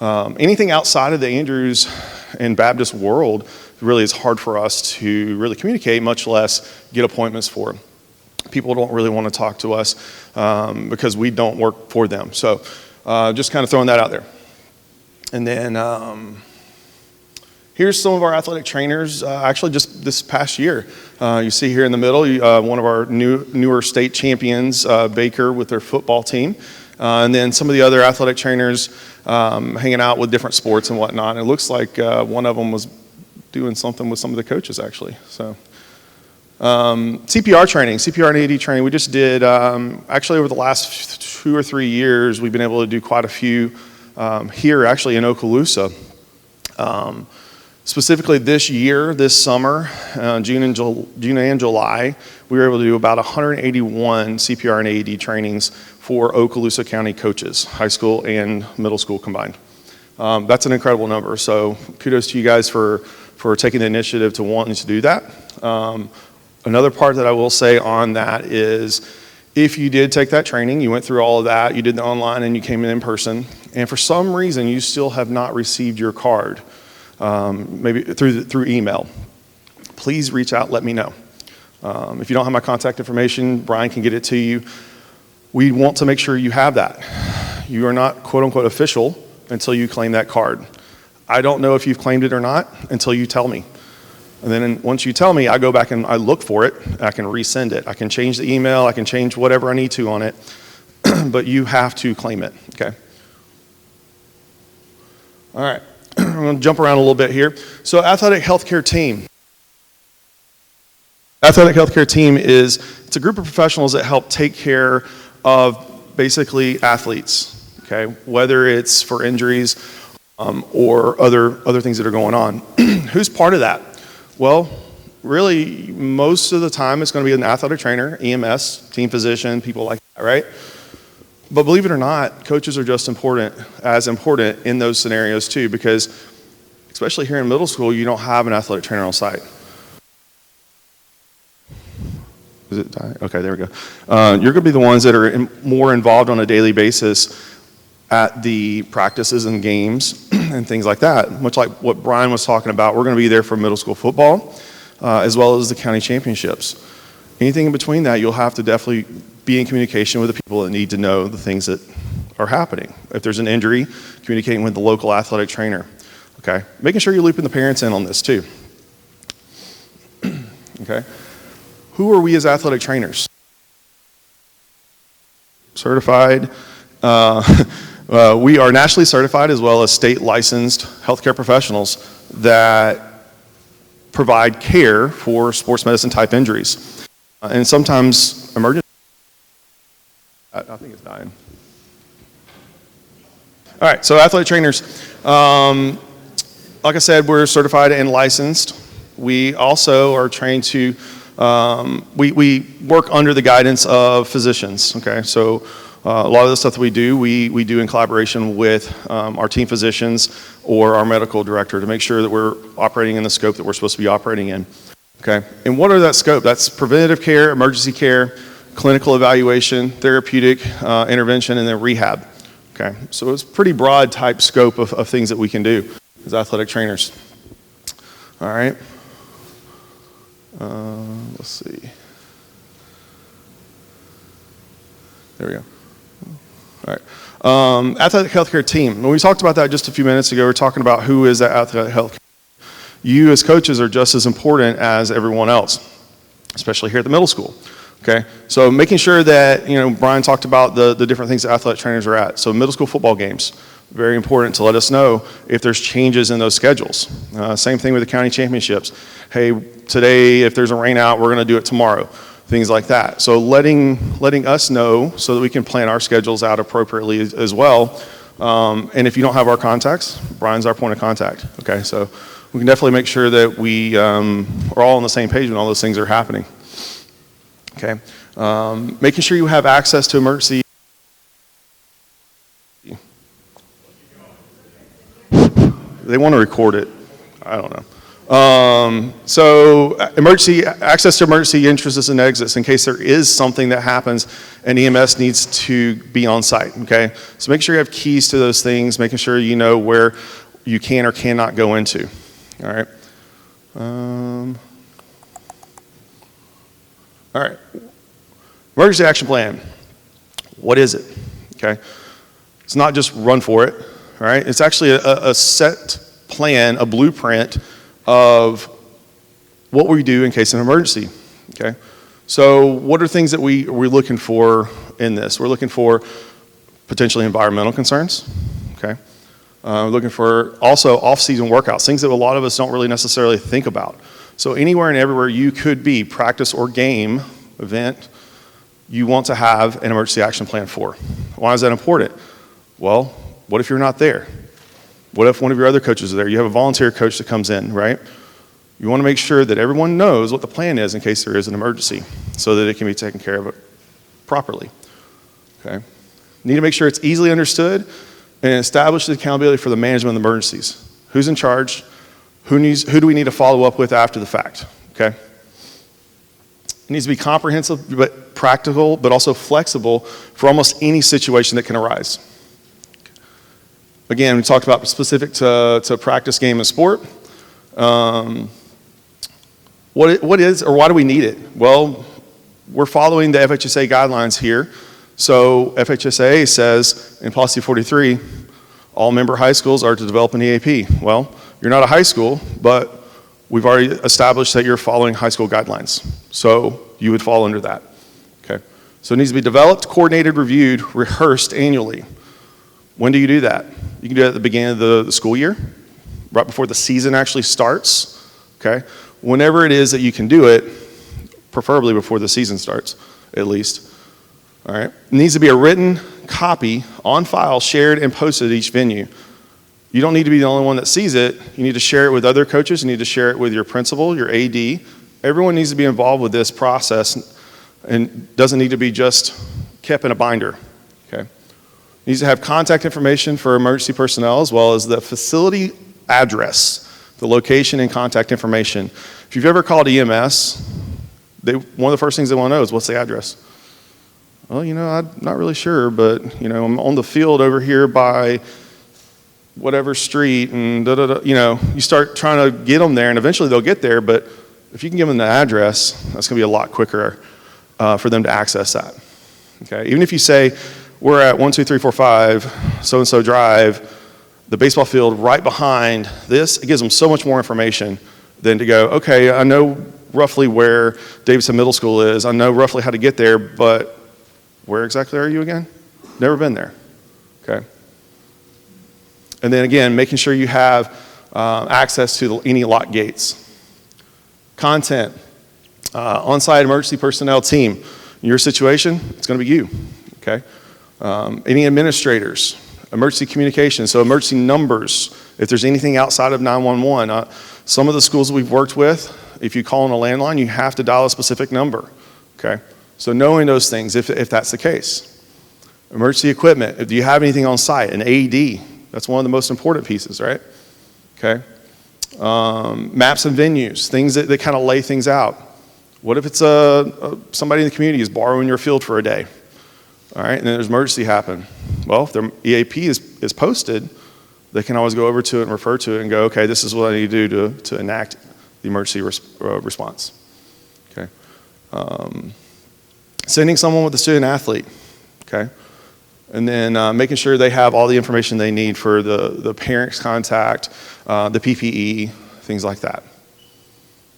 Anything outside of the Andrews and Baptist world really is hard for us to really communicate, much less get appointments for. People don't really want to talk to us because we don't work for them. So just kind of throwing that out there. And then here's some of our athletic trainers, actually just this past year. You see here in the middle, one of our newer state champions, Baker, with their football team. And then some of the other athletic trainers hanging out with different sports and whatnot. And it looks like one of them was doing something with some of the coaches, actually. So CPR training, CPR and AD training, we just did, actually over the last 2 or 3 years, we've been able to do quite a few here, actually in Okaloosa. Specifically this year, this summer, June and July, we were able to do about 181 CPR and AED trainings for Okaloosa County coaches, high school and middle school combined. That's an incredible number, so kudos to you guys for taking the initiative to wanting to do that. Another part that I will say on that is, if you did take that training, you went through all of that, you did the online and you came in person, and for some reason you still have not received your card, maybe through email, please reach out, let me know. If you don't have my contact information, Brian can get it to you. We want to make sure you have that. You are not quote unquote official until you claim that card. I don't know if you've claimed it or not until you tell me. And then once you tell me, I go back and I look for it, I can resend it. I can change the email, I can change whatever I need to on it, but you have to claim it, okay? All right, I'm gonna jump around a little bit here. So athletic healthcare team. Athletic healthcare team it's a group of professionals that help take care of basically athletes, okay? Whether it's for injuries or other things that are going on. Who's part of that? Well, really, most of the time it's going to be an athletic trainer, EMS, team physician, people like that, right? But believe it or not, coaches are just as important in those scenarios too, because especially here in middle school, you don't have an athletic trainer on site. Is it dying? Okay, there we go. You're going to be the ones that are more involved on a daily basis at the practices and games and things like that. Much like what Brian was talking about, we're going to be there for middle school football as well as the county championships. Anything in between that, you'll have to definitely be in communication with the people that need to know the things that are happening. If there's an injury, communicating with the local athletic trainer. Okay, making sure you're looping the parents in on this too. Okay, who are we as athletic trainers? Certified. We are nationally certified as well as state licensed healthcare professionals that provide care for sports medicine type injuries. And sometimes emergency. I think it's dying. All right, so athletic trainers. Like I said, we're certified and licensed. We also are trained to, we work under the guidance of physicians, okay? So a lot of the stuff that we do in collaboration with our team physicians or our medical director to make sure that we're operating in the scope that we're supposed to be operating in, okay? And what are that scope? That's preventative care, emergency care, clinical evaluation, therapeutic intervention, and then rehab, okay? So it's a pretty broad type scope of things that we can do as athletic trainers. All right. Let's see. There we go. All right. Athletic healthcare team. When we talked about that just a few minutes ago, we were talking about who is that athletic healthcare. You as coaches are just as important as everyone else, especially here at the middle school. Okay, so making sure that, Brian talked about the different things that athletic trainers are at. So middle school football games, very important to let us know if there's changes in those schedules. Same thing with the county championships. Hey, today if there's a rain out, we're going to do it tomorrow. Things like that. So letting us know so that we can plan our schedules out appropriately as well. And if you don't have our contacts, Brian's our point of contact. Okay, so we can definitely make sure that we are all on the same page when all those things are happening. Okay, making sure you have access to emergency. They want to record it. I don't know. So access to emergency entrances and exits in case there is something that happens and EMS needs to be on site, okay? So make sure you have keys to those things, making sure you know where you can or cannot go into, all right? All right, emergency action plan. What is it? Okay, it's not just run for it, all right? It's actually a set plan, a blueprint of what we do in case of an emergency, okay? So what are things that we're looking for in this? We're looking for potentially environmental concerns, okay? We're looking for also off-season workouts, things that a lot of us don't really necessarily think about. So anywhere and everywhere you could be, practice or game, event, you want to have an emergency action plan for. Why is that important? Well, what if you're not there? What if one of your other coaches is there? You have a volunteer coach that comes in, right? You want to make sure that everyone knows what the plan is in case there is an emergency so that it can be taken care of properly. Okay? Need to make sure it's easily understood and establish the accountability for the management of emergencies. Who's in charge? Who do we need to follow up with after the fact? Okay? It needs to be comprehensive but practical, but also flexible for almost any situation that can arise. Again, we talked about specific to practice, game, and sport. What is or why do we need it? Well, we're following the FHSA guidelines here. So FHSA says in policy 43, all member high schools are to develop an EAP. Well, you're not a high school, but we've already established that you're following high school guidelines. So you would fall under that. Okay. So it needs to be developed, coordinated, reviewed, rehearsed annually. When do you do that? You can do it at the beginning of the school year, right before the season actually starts. Okay. Whenever it is that you can do it, preferably before the season starts, at least. All right. It needs to be a written copy on file, shared and posted at each venue. You don't need to be the only one that sees it. You need to share it with other coaches. You need to share it with your principal, your AD. Everyone needs to be involved with this process and doesn't need to be just kept in a binder. Okay. Needs to have contact information for emergency personnel as well as the facility address, the location and contact information. If you've ever called EMS, one of the first things they want to know is what's the address? Well, I'm not really sure, but, I'm on the field over here by whatever street and da-da-da. You start trying to get them there and eventually they'll get there, but if you can give them the address, that's going to be a lot quicker for them to access that. Okay, even if you say, we're at 12345 so-and-so drive, the baseball field right behind this, it gives them so much more information than to go, okay, I know roughly where Davidson Middle School is, I know roughly how to get there, but where exactly are you again? Never been there. Okay. And then again, making sure you have access to any lock gates. Content, on-site emergency personnel team. In your situation, it's going to be you. Okay. Any administrators, emergency communication, so emergency numbers, if there's anything outside of 911. Some of the schools we've worked with, if you call on a landline, you have to dial a specific number, okay? So knowing those things, if that's the case. Emergency equipment, do you have anything on site? An AED, that's one of the most important pieces, right? Okay. Maps and venues, things that kind of lay things out. What if it's somebody in the community is borrowing your field for a day? All right, and then there's emergency happen. Well, if their EAP is posted, they can always go over to it and refer to it and go, okay, this is what I need to do to enact the emergency response. Okay. Sending someone with a student athlete. Okay. And then making sure they have all the information they need for the parents' contact, the PPE, things like that.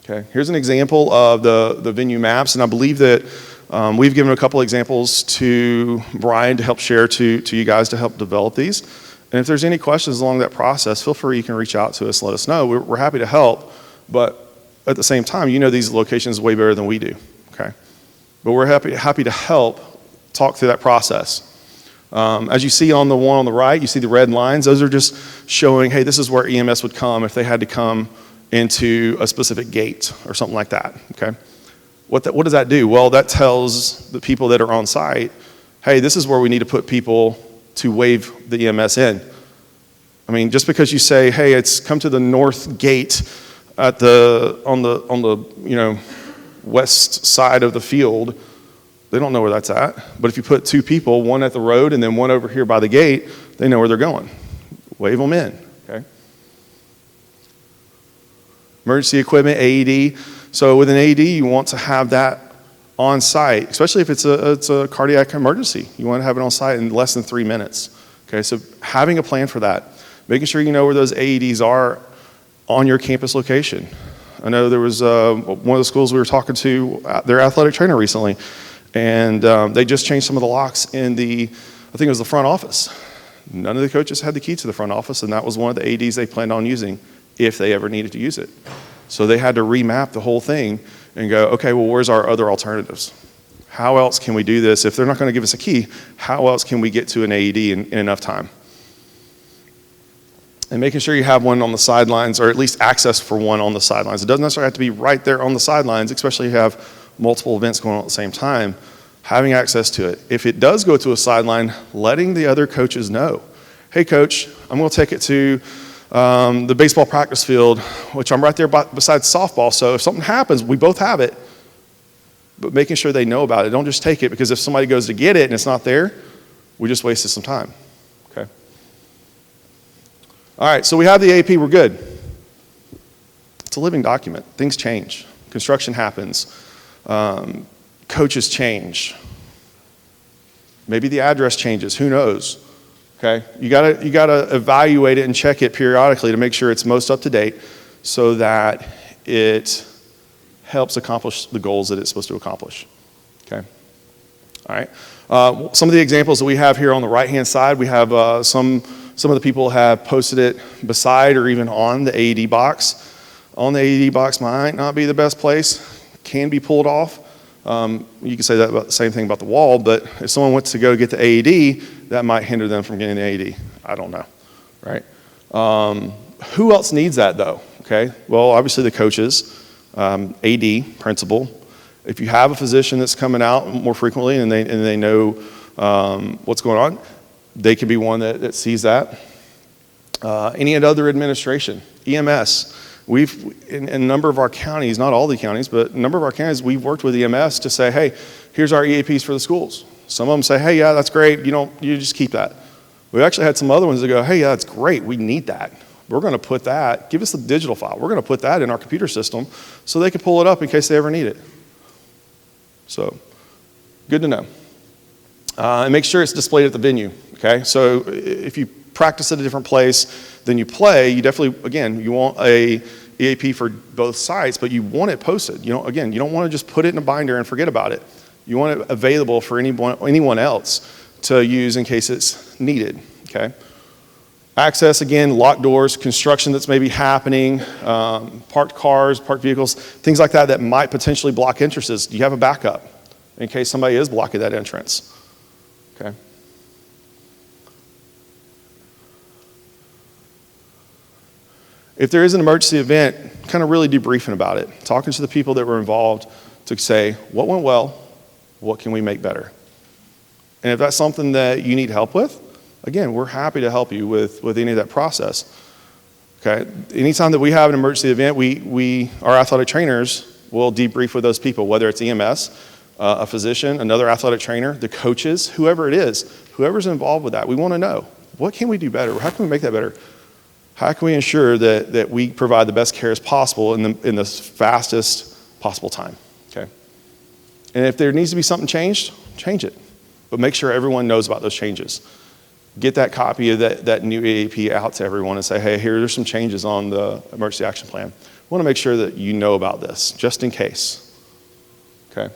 Okay. Here's an example of the venue maps, and I believe that we've given a couple examples to Brian to help share to you guys to help develop these. And if there's any questions along that process, feel free, you can reach out to us and let us know. We're happy to help, but at the same time, these locations way better than we do, okay? But we're happy to help talk through that process. As you see on the one on the right, you see the red lines. Those are just showing, hey, this is where EMS would come if they had to come into a specific gate or something like that, okay? What does that do? Well, that tells the people that are on site, hey, this is where we need to put people to wave the EMS in. I mean, just because you say, hey, it's come to the north gate on the west side of the field, they don't know where that's at. But if you put two people, one at the road and then one over here by the gate, they know where they're going. Wave them in, okay? Emergency equipment, AED. So with an AED, you want to have that on site, especially if it's a cardiac emergency. You want to have it on site in less than 3 minutes. Okay, so having a plan for that, making sure you know where those AEDs are on your campus location. I know there was one of the schools we were talking to, their athletic trainer recently, and they just changed some of the locks in I think it was the front office. None of the coaches had the key to the front office, and that was one of the AEDs they planned on using if they ever needed to use it. So they had to remap the whole thing and go, okay, well, where's our other alternatives? How else can we do this? If they're not going to give us a key, how else can we get to an AED in enough time? and making sure you have one on the sidelines, or at least access for one on the sidelines. It doesn't necessarily have to be right there on the sidelines, especially if you have multiple events going on at the same time. Having access to it. If it does go to a sideline, letting the other coaches know. Hey coach, I'm going to take it to the baseball practice field, which I'm right there beside softball, so if something happens, we both have it. But making sure they know about it. Don't just take it, because if somebody goes to get it and it's not there, we just wasted some time. Okay. All right, so we have the AP, we're good. It's a living document. Things change. Construction happens. Coaches change. Maybe the address changes, who knows? Okay, you gotta evaluate it and check it periodically to make sure it's most up to date, so that it helps accomplish the goals that it's supposed to accomplish. Okay, all right. Some of the examples that we have here on the right-hand side, we have some of the people have posted it beside or even on the AED box. On the AED box might not be the best place, can be pulled off. You can say that about the same thing about the wall, but if someone wants to go get the AED, that might hinder them from getting the AED. I don't know, right? Who else needs that though? Okay, well, obviously the coaches, AD, principal. If you have a physician that's coming out more frequently and they know what's going on, they could be one that sees that. Any other administration, EMS. We've, in a number of our counties, not all the counties, but a number of our counties, we've worked with EMS to say, hey, here's our EAPs for the schools. Some of them say, hey, yeah, that's great. You just keep that. We actually had some other ones that go, hey, yeah, that's great. We need that. We're going to put that, give us the digital file. We're going to put that in our computer system so they can pull it up in case they ever need it. So, good to know. And make sure it's displayed at the venue, okay? So if you practice at a different place than you play, you definitely, again, you want a EAP for both sites, but you want it posted. You don't want to just put it in a binder and forget about it. You want it available for anyone else to use in case it's needed, okay? Access, again, locked doors, construction that's maybe happening, parked cars, parked vehicles, things like that might potentially block entrances. Do you have a backup in case somebody is blocking that entrance? Okay. If there is an emergency event, kind of really debriefing about it, talking to the people that were involved to say, what went well, what can we make better? And if that's something that you need help with, again, we're happy to help you with any of that process. Okay, anytime that we have an emergency event, our athletic trainers will debrief with those people, whether it's EMS, a physician, another athletic trainer, the coaches, whoever it is, whoever's involved with that. We want to know, what can we do better? How can we make that better? How can we ensure that we provide the best care as possible in the fastest possible time? Okay, and if there needs to be something changed, change it, but make sure everyone knows about those changes. Get that copy of that new EAP out to everyone and say, hey, here are some changes on the emergency action plan. We want to make sure that you know about this, just in case. Okay?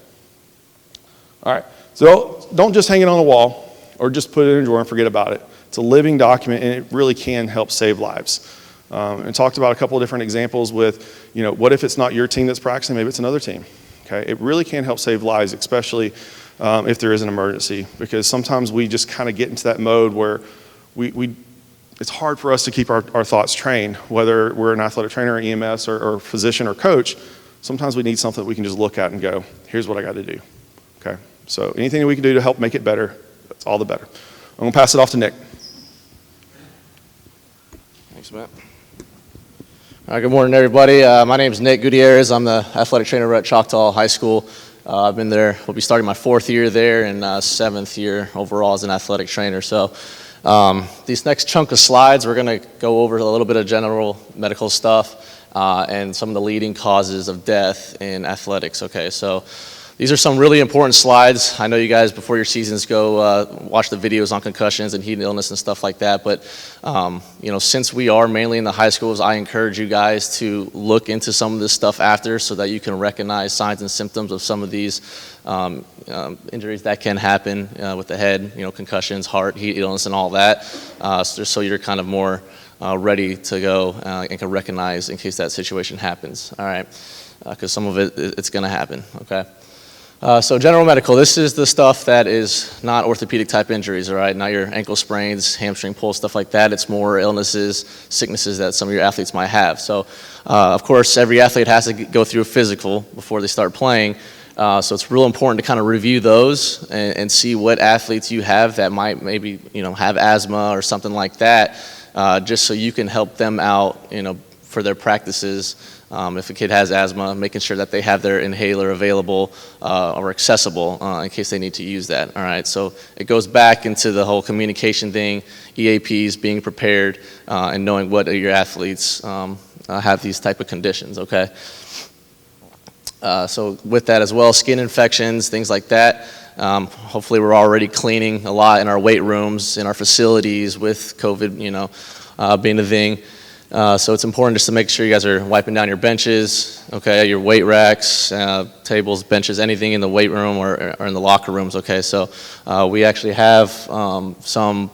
All right, so don't just hang it on the wall or just put it in a drawer and forget about it. It's a living document, and it really can help save lives. And talked about a couple of different examples with, what if it's not your team that's practicing, maybe it's another team. Okay, it really can help save lives, especially if there is an emergency, because sometimes we just kind of get into that mode where it's hard for us to keep our thoughts trained, whether we're an athletic trainer, EMS, or physician or coach. Sometimes we need something that we can just look at and go, here's what I got to do. Okay, so anything that we can do to help make it better, that's all the better. I'm going to pass it off to Nick. Thanks, Matt. All right, good morning, everybody. My name is Nick Gutierrez. I'm the athletic trainer at Choctaw High School. I've been there, we'll be starting my 4th year there and 7th year overall as an athletic trainer. So these next chunk of slides, we're going to go over a little bit of general medical stuff and some of the leading causes of death in athletics. Okay, so these are some really important slides. I know you guys, before your seasons, go watch the videos on concussions and heat illness and stuff like that. But, since we are mainly in the high schools, I encourage you guys to look into some of this stuff after so that you can recognize signs and symptoms of some of these injuries that can happen with the head, concussions, heart, heat illness, and all that, just so you're kind of more ready to go and can recognize in case that situation happens. All right, because some of it's going to happen, okay? So general medical, this is the stuff that is not orthopedic type injuries, all right? Not your ankle sprains, hamstring pulls, stuff like that. It's more illnesses, sicknesses that some of your athletes might have. So of course, every athlete has to go through a physical before they start playing. So it's real important to kind of review those and see what athletes you have that might maybe, have asthma or something like that, just so you can help them out, for their practices. If a kid has asthma, making sure that they have their inhaler available or accessible in case they need to use that. All right, so it goes back into the whole communication thing, EAPs, being prepared, and knowing what your athletes have these type of conditions. Okay. So with that as well, skin infections, things like that. Hopefully, we're already cleaning a lot in our weight rooms, in our facilities with COVID, being a thing. So it's important just to make sure you guys are wiping down your benches, okay, your weight racks, tables, benches, anything in the weight room or in the locker rooms, okay? So we actually have some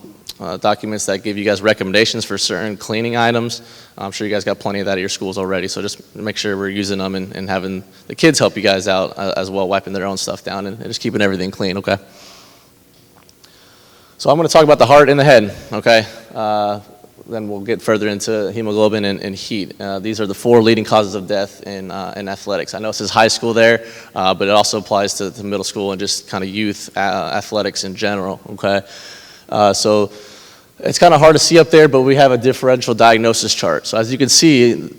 documents that give you guys recommendations for certain cleaning items. I'm sure you guys got plenty of that at your schools already, so just make sure we're using them and having the kids help you guys out as well, wiping their own stuff down and just keeping everything clean, okay? So I'm going to talk about the heart and the head, okay? Then we'll get further into hemoglobin and heat. These are the 4 leading causes of death in athletics. I know this is high school there, but it also applies to middle school and just kind of youth athletics in general, okay? So it's kind of hard to see up there, but we have a differential diagnosis chart. So as you can see,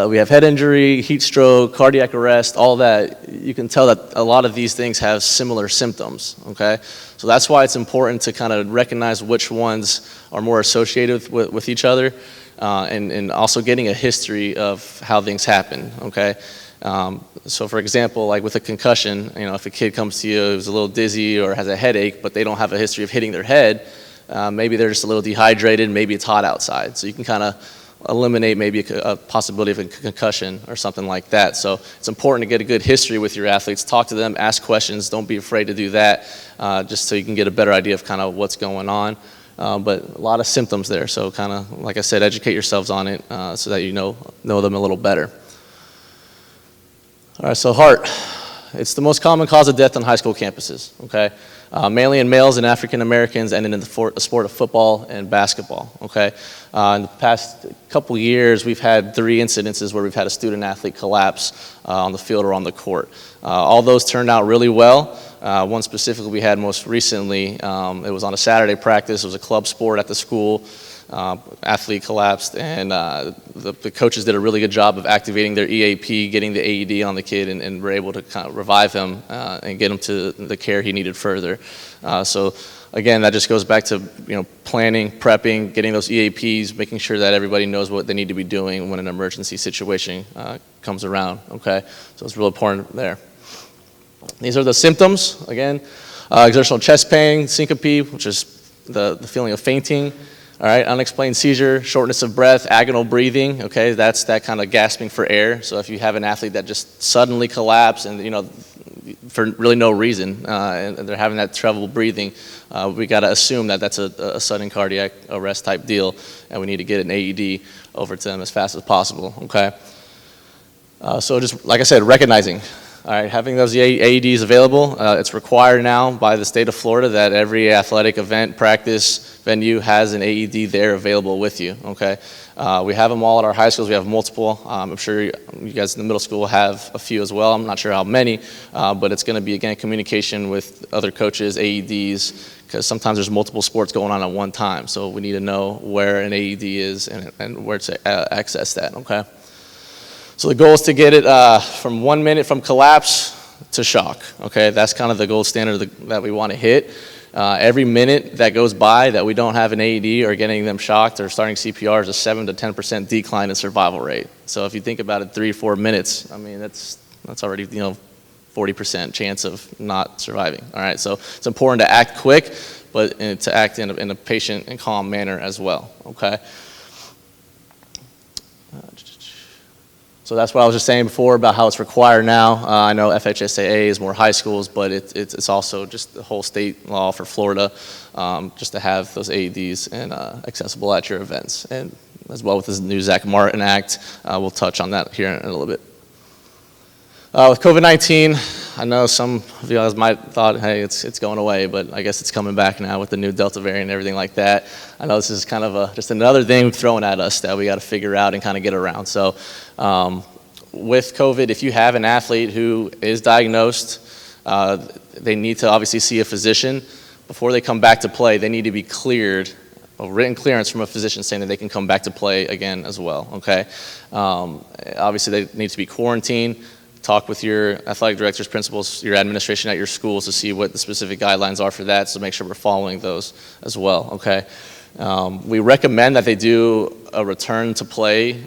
we have head injury, heat stroke, cardiac arrest, all that. You can tell that a lot of these things have similar symptoms, okay? So that's why it's important to kind of recognize which ones are more associated with each other, and also getting a history of how things happen, okay? So for example, like with a concussion, if a kid comes to you who's a little dizzy or has a headache, but they don't have a history of hitting their head, maybe they're just a little dehydrated, maybe it's hot outside. So you can kind of eliminate maybe a possibility of a concussion or something like that. So it's important to get a good history with your athletes, talk to them, ask questions, don't be afraid to do that, just so you can get a better idea of kind of what's going on. But a lot of symptoms there, so kind of, like I said, educate yourselves on it so that you know them a little better. All right, so heart. It's the most common cause of death on high school campuses, okay? Mainly in males and African Americans, and in the sport of football and basketball, okay? In the past couple years, we've had 3 incidences where we've had a student athlete collapse on the field or on the court. All those turned out really well. One specifically we had most recently, it was on a Saturday practice. It was a club sport at the school. Athlete collapsed, and the coaches did a really good job of activating their EAP, getting the AED on the kid, and were able to kind of revive him and get him to the care he needed further. So again, that just goes back to planning, prepping, getting those EAPs, making sure that everybody knows what they need to be doing when an emergency situation comes around. Okay, so it's real important there. These are the symptoms. Again, exertional chest pain, syncope, which is the feeling of fainting. All right, unexplained seizure, shortness of breath, agonal breathing, okay, that's that kind of gasping for air. So if you have an athlete that just suddenly collapsed and, for really no reason, and they're having that trouble breathing, we got to assume that that's a sudden cardiac arrest type deal, and we need to get an AED over to them as fast as possible, okay? So just, like I said, recognizing. All right, having those AEDs available, it's required now by the state of Florida that every athletic event, practice, venue has an AED there available with you, okay? We have them all at our high schools. We have multiple. I'm sure you guys in the middle school will have a few as well. I'm not sure how many, but it's going to be, again, communication with other coaches, AEDs, because sometimes there's multiple sports going on at one time. So we need to know where an AED is and where to access that, okay? So the goal is to get it from 1 minute from collapse to shock, okay? That's kind of the gold standard that we want to hit. Every minute that goes by that we don't have an AED or getting them shocked or starting CPR is a 7 to 10% decline in survival rate. So if you think about it, 3-4 minutes, I mean, that's already, 40% chance of not surviving, all right? So it's important to act quick, but to act in a patient and calm manner as well, okay? So that's what I was just saying before about how it's required now. I know FHSAA is more high schools, but it's also just the whole state law for Florida, just to have those AEDs and accessible at your events. And as well with this new Zach Martin Act, we'll touch on that here in a little bit. With COVID-19, I know some of you guys might thought, hey, it's going away, but I guess it's coming back now with the new Delta variant and everything like that. I know this is kind of just another thing thrown at us that we got to figure out and kind of get around. So with COVID, if you have an athlete who is diagnosed, they need to obviously see a physician. Before they come back to play, they need to be cleared, a written clearance from a physician saying that they can come back to play again as well, okay? Obviously, they need to be quarantined. Talk with your athletic directors, principals, your administration at your schools to see what the specific guidelines are for that, so make sure we're following those as well, okay? We recommend that they do a return to play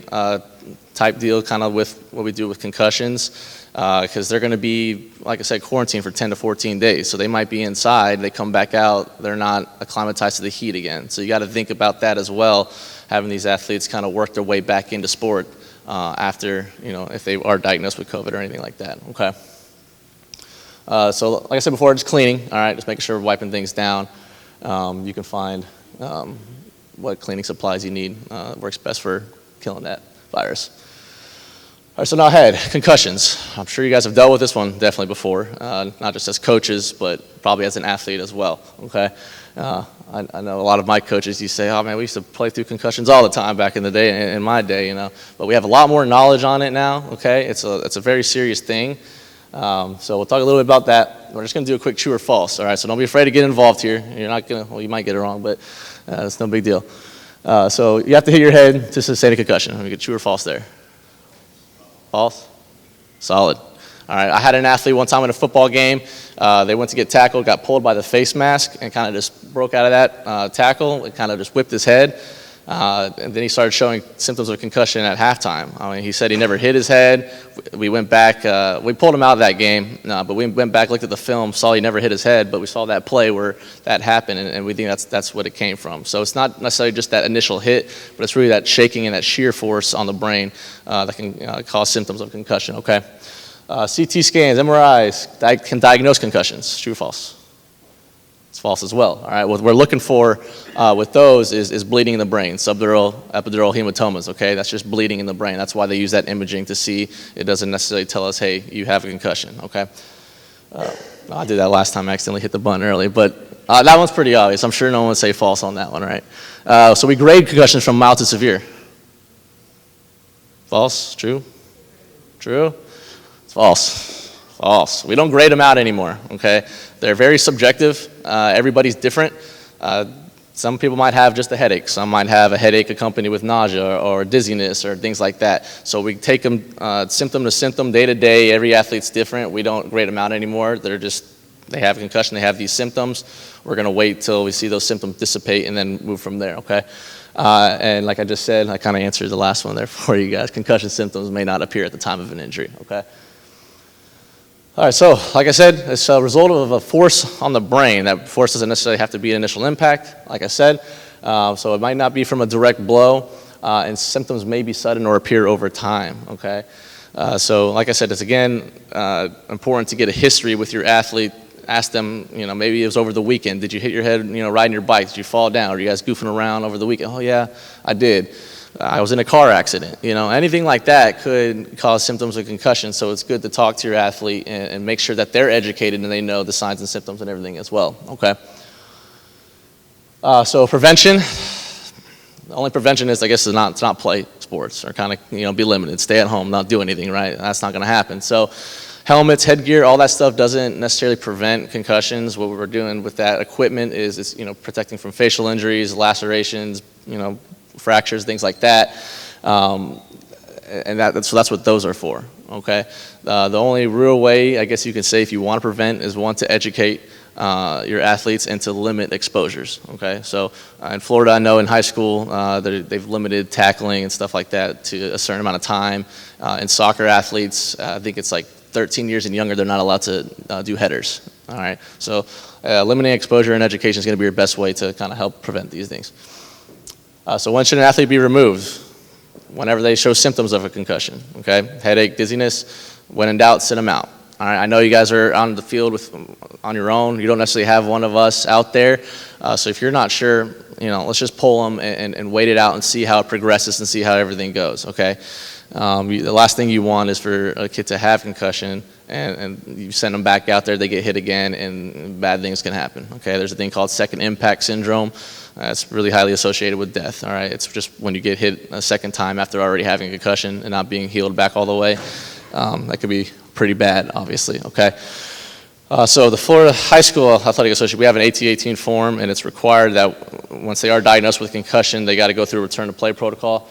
type deal, kind of with what we do with concussions, because they're going to be, like I said, quarantined for 10 to 14 days. So they might be inside, they come back out, they're not acclimatized to the heat again. So you got to think about that as well, having these athletes kind of work their way back into sport after, if they are diagnosed with COVID or anything like that, okay? So like I said before, just cleaning, all right, just making sure we're wiping things down. You can find what cleaning supplies you need. Works best for killing that virus. All right, so now ahead, concussions. I'm sure you guys have dealt with this one definitely before, not just as coaches, but probably as an athlete as well, okay? I know a lot of my coaches, you say, oh man, we used to play through concussions all the time back in the day, in my day, but we have a lot more knowledge on it now, okay? It's a very serious thing. So we'll talk a little bit about that. We're just gonna do a quick true or false, all right? So don't be afraid to get involved here. You're not gonna, well, you might get it wrong, but it's no big deal. So you have to hit your head to sustain a concussion. Let me get true or false there. False? Solid. All right, I had an athlete one time in a football game. They went to get tackled, got pulled by the face mask, and kind of just broke out of that tackle. It kind of just whipped his head. And then he started showing symptoms of concussion at halftime. I mean, he said he never hit his head. We went back, we pulled him out of that game, but we went back, looked at the film, saw he never hit his head, but we saw that play where that happened, and we think that's what it came from. So it's not necessarily just that initial hit, but it's really that shaking and that shear force on the brain that can cause symptoms of concussion, okay? CT scans, MRIs can diagnose concussions, true or false? It's false as well. All right, what we're looking for with those is bleeding in the brain, subdural, epidural hematomas, okay? That's just bleeding in the brain. That's why they use that imaging to see. It doesn't necessarily tell us, hey, you have a concussion, okay? I did that last time, I accidentally hit the button early, but that one's pretty obvious. I'm sure no one would say false on that one, right? So we grade concussions from mild to severe. False, true? True? It's false. False. We don't grade them out anymore, okay? They're very subjective. Everybody's different. Some people might have just a headache. Some might have a headache accompanied with nausea or dizziness or things like that. So we take them symptom to symptom, day to day. Every athlete's different. We don't grade them out anymore. They have a concussion, they have these symptoms. We're going to wait till we see those symptoms dissipate and then move from there, okay? And like I just said, I kind of answered the last one there for you guys. Concussion symptoms may not appear at the time of an injury, okay? All right, so like I said, it's a result of a force on the brain. That force doesn't necessarily have to be an initial impact, like I said. So it might not be from a direct blow, and symptoms may be sudden or appear over time, okay? So like I said, it's again important to get a history with your athlete. Ask them, maybe it was over the weekend. Did you hit your head, riding your bike? Did you fall down? Are you guys goofing around over the weekend? Oh yeah, I did. I was in a car accident, anything like that could cause symptoms of concussion, so it's good to talk to your athlete and make sure that they're educated and they know the signs and symptoms and everything as well, okay? So prevention, the only prevention is, I guess, to not play sports or kind of, be limited, stay at home, not do anything, right? That's not gonna happen. So helmets, headgear, all that stuff doesn't necessarily prevent concussions. What we're doing with that equipment is protecting from facial injuries, lacerations, fractures, things like that, and so that's what those are for, okay? The only real way, I guess you can say, if you want to prevent, is one, to educate your athletes and to limit exposures, okay? So in Florida, I know in high school, they've limited tackling and stuff like that to a certain amount of time. In soccer athletes, I think it's like 13 years and younger, they're not allowed to do headers, all right? So limiting exposure and education is going to be your best way to kind of help prevent these things. So when should an athlete be removed? Whenever they show symptoms of a concussion, okay? Headache, dizziness, when in doubt, sit them out. All right, I know you guys are on the field on your own. You don't necessarily have one of us out there. So if you're not sure, let's just pull them and wait it out and see how it progresses and see how everything goes, okay? The last thing you want is for a kid to have concussion and you send them back out there, they get hit again, and bad things can happen. Okay, there's a thing called second impact syndrome. It's really highly associated with death. All right, it's just when you get hit a second time after already having a concussion and not being healed back all the way. That could be pretty bad, obviously. Okay. So the Florida High School Athletic Association, we have an AT-18 form, and it's required that once they are diagnosed with concussion, they got to go through a return to play protocol.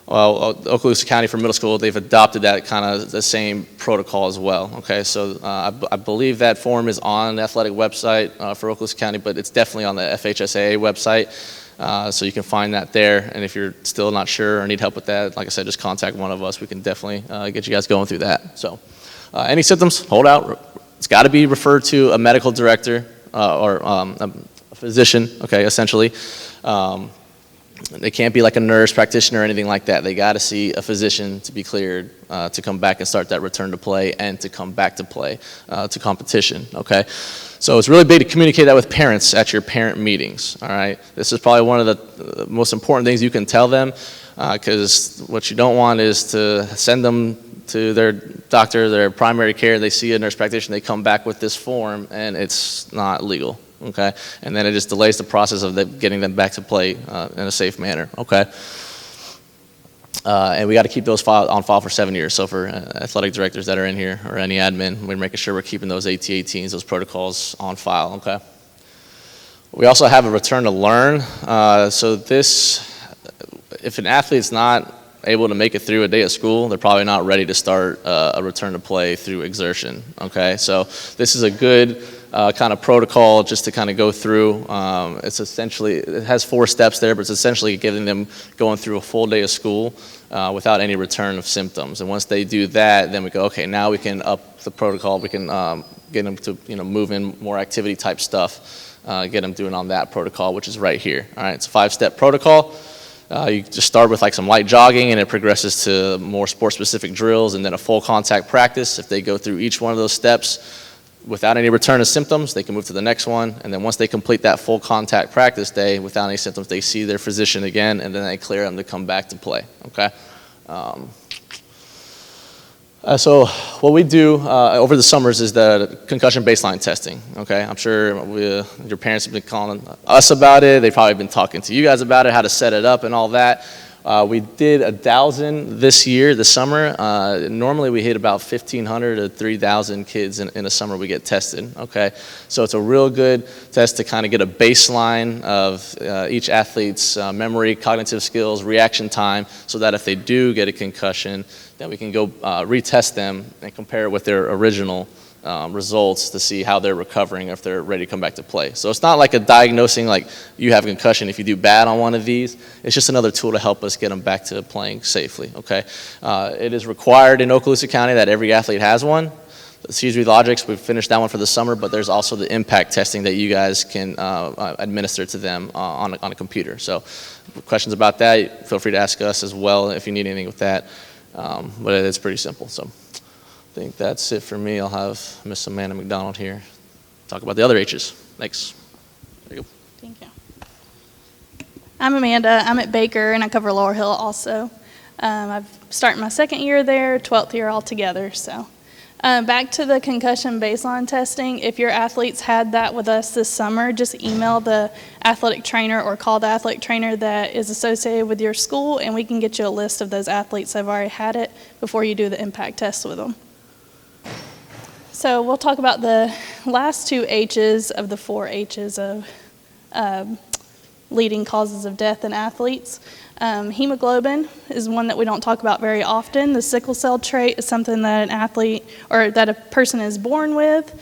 Well, Okaloosa County for middle school, they've adopted that kind of the same protocol as well. Okay, so I believe that form is on the athletic website for Okaloosa County, but it's definitely on the FHSAA website, so you can find that there. And if you're still not sure or need help with that, like I said, just contact one of us. We can definitely get you guys going through that. So, any symptoms? Hold out. It's got to be referred to a medical director or a physician. Okay, essentially. They can't be like a nurse practitioner or anything like that. They got to see a physician to be cleared to come back and start that return to play and to come back to play to competition, okay? So it's really big to communicate that with parents at your parent meetings, all right? This is probably one of the most important things you can tell them, because what you don't want is to send them to their doctor, their primary care, they see a nurse practitioner, they come back with this form and it's not legal. Okay, and then it just delays the process of getting them back to play in a safe manner. Okay, and we got to keep those on file for 7 years. So for athletic directors that are in here or any admin, we're making sure we're keeping those AT-18s, those protocols on file. Okay. We also have a return to learn. So this, if an athlete's not able to make it through a day of school, they're probably not ready to start a return to play through exertion. Okay, so this is a good kind of protocol just to kind of go through. It's essentially, it has 4 steps there, but it's essentially getting them going through a full day of school without any return of symptoms. And once they do that, then we go, okay, now we can up the protocol. We can get them to move in more activity type stuff, get them doing on that protocol, which is right here. All right, it's a 5-step protocol. You just start with like some light jogging, and it progresses to more sport-specific drills, and then a full contact practice. If they go through each one of those steps without any return of symptoms, they can move to the next one. And then once they complete that full contact practice day without any symptoms, they see their physician again, and then they clear them to come back to play. Okay. So what we do over the summers is the concussion baseline testing, okay? I'm sure your parents have been calling us about it. They've probably been talking to you guys about it, how to set it up and all that. We did 1,000 this year, this summer. Normally we hit about 1,500 to 3,000 kids in a summer we get tested, okay? So it's a real good test to kind of get a baseline of each athlete's memory, cognitive skills, reaction time, so that if they do get a concussion, then we can go retest them and compare it with their original results to see how they're recovering, if they're ready to come back to play. So it's not like a diagnosing like you have a concussion if you do bad on one of these. It's just another tool to help us get them back to playing safely, okay? It is required in Okaloosa County that every athlete has one. The CSB Logics, we've finished that one for the summer, but there's also the impact testing that you guys can administer to them on a computer. So questions about that, feel free to ask us as well if you need anything with that. But it's pretty simple. So I think that's it for me. I'll have Miss Amanda McDonald here talk about the other H's. Thanks. There you go. Thank you. I'm Amanda. I'm at Baker, and I cover Lower Hill also. I've started my 2nd year there, 12th year altogether. So back to the concussion baseline testing. If your athletes had that with us this summer, just email the athletic trainer or call the athletic trainer that is associated with your school, and we can get you a list of those athletes that have already had it before you do the impact test with them. So we'll talk about the last 2 H's of the 4 H's of leading causes of death in athletes. Hemoglobin is one that we don't talk about very often. The sickle cell trait is something that an athlete or that a person is born with.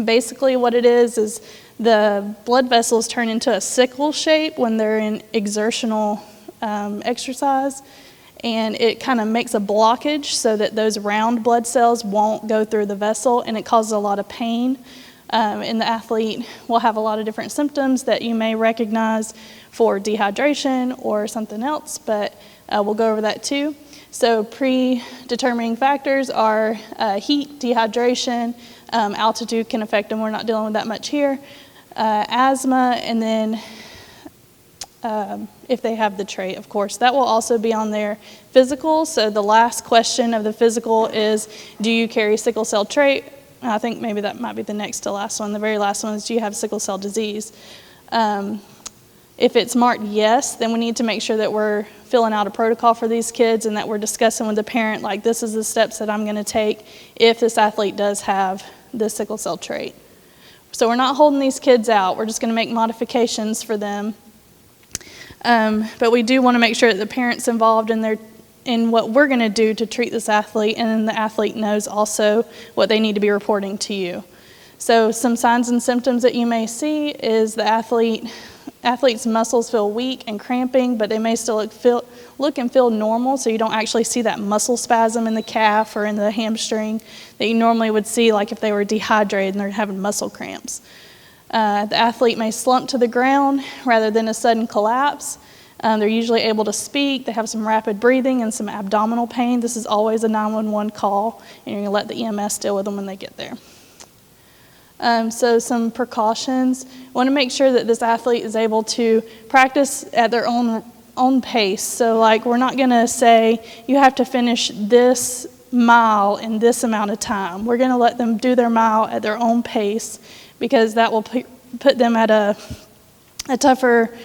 Basically what it is the blood vessels turn into a sickle shape when they're in exertional exercise, and it kind of makes a blockage so that those round blood cells won't go through the vessel, and it causes a lot of pain. And the athlete will have a lot of different symptoms that you may recognize for dehydration or something else, but we'll go over that too. So predetermining factors are heat, dehydration, altitude can affect them. We're not dealing with that much here. Asthma, and then if they have the trait, of course. That will also be on their physical. So the last question of the physical is, do you carry sickle cell trait? I think maybe that might be the next to last one. The very last one is, do you have sickle cell disease? If it's marked yes, then we need to make sure that we're filling out a protocol for these kids and that we're discussing with the parent, like, this is the steps that I'm going to take if this athlete does have the sickle cell trait. So we're not holding these kids out. We're just going to make modifications for them. But we do want to make sure that the parent's involved in what we're going to do to treat this athlete, and then the athlete knows also what they need to be reporting to you. So some signs and symptoms that you may see is the athlete's muscles feel weak and cramping, but they may still look and feel normal, so you don't actually see that muscle spasm in the calf or in the hamstring that you normally would see, like if they were dehydrated and they're having muscle cramps. The athlete may slump to the ground rather than a sudden collapse. They're usually able to speak. They have some rapid breathing and some abdominal pain. This is always a 911 call, and you're going to let the EMS deal with them when they get there. So some precautions. Want to make sure that this athlete is able to practice at their own pace. So, like, we're not going to say you have to finish this mile in this amount of time. We're going to let them do their mile at their own pace, because that will put them at a tougher,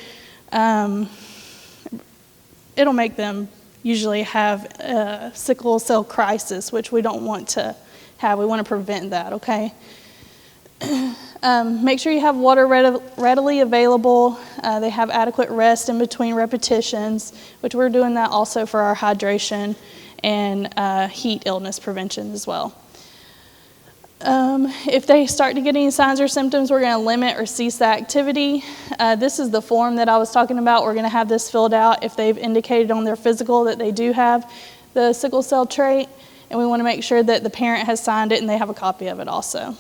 it'll make them usually have a sickle cell crisis, which we don't want to have. We want to prevent that, okay? Make sure you have water readily available. They have adequate rest in between repetitions, which we're doing that also for our hydration and heat illness prevention as well. If they start to get any signs or symptoms, we're going to limit or cease the activity. This is the form that I was talking about. We're going to have this filled out if they've indicated on their physical that they do have the sickle cell trait, and we want to make sure that the parent has signed it and they have a copy of it also.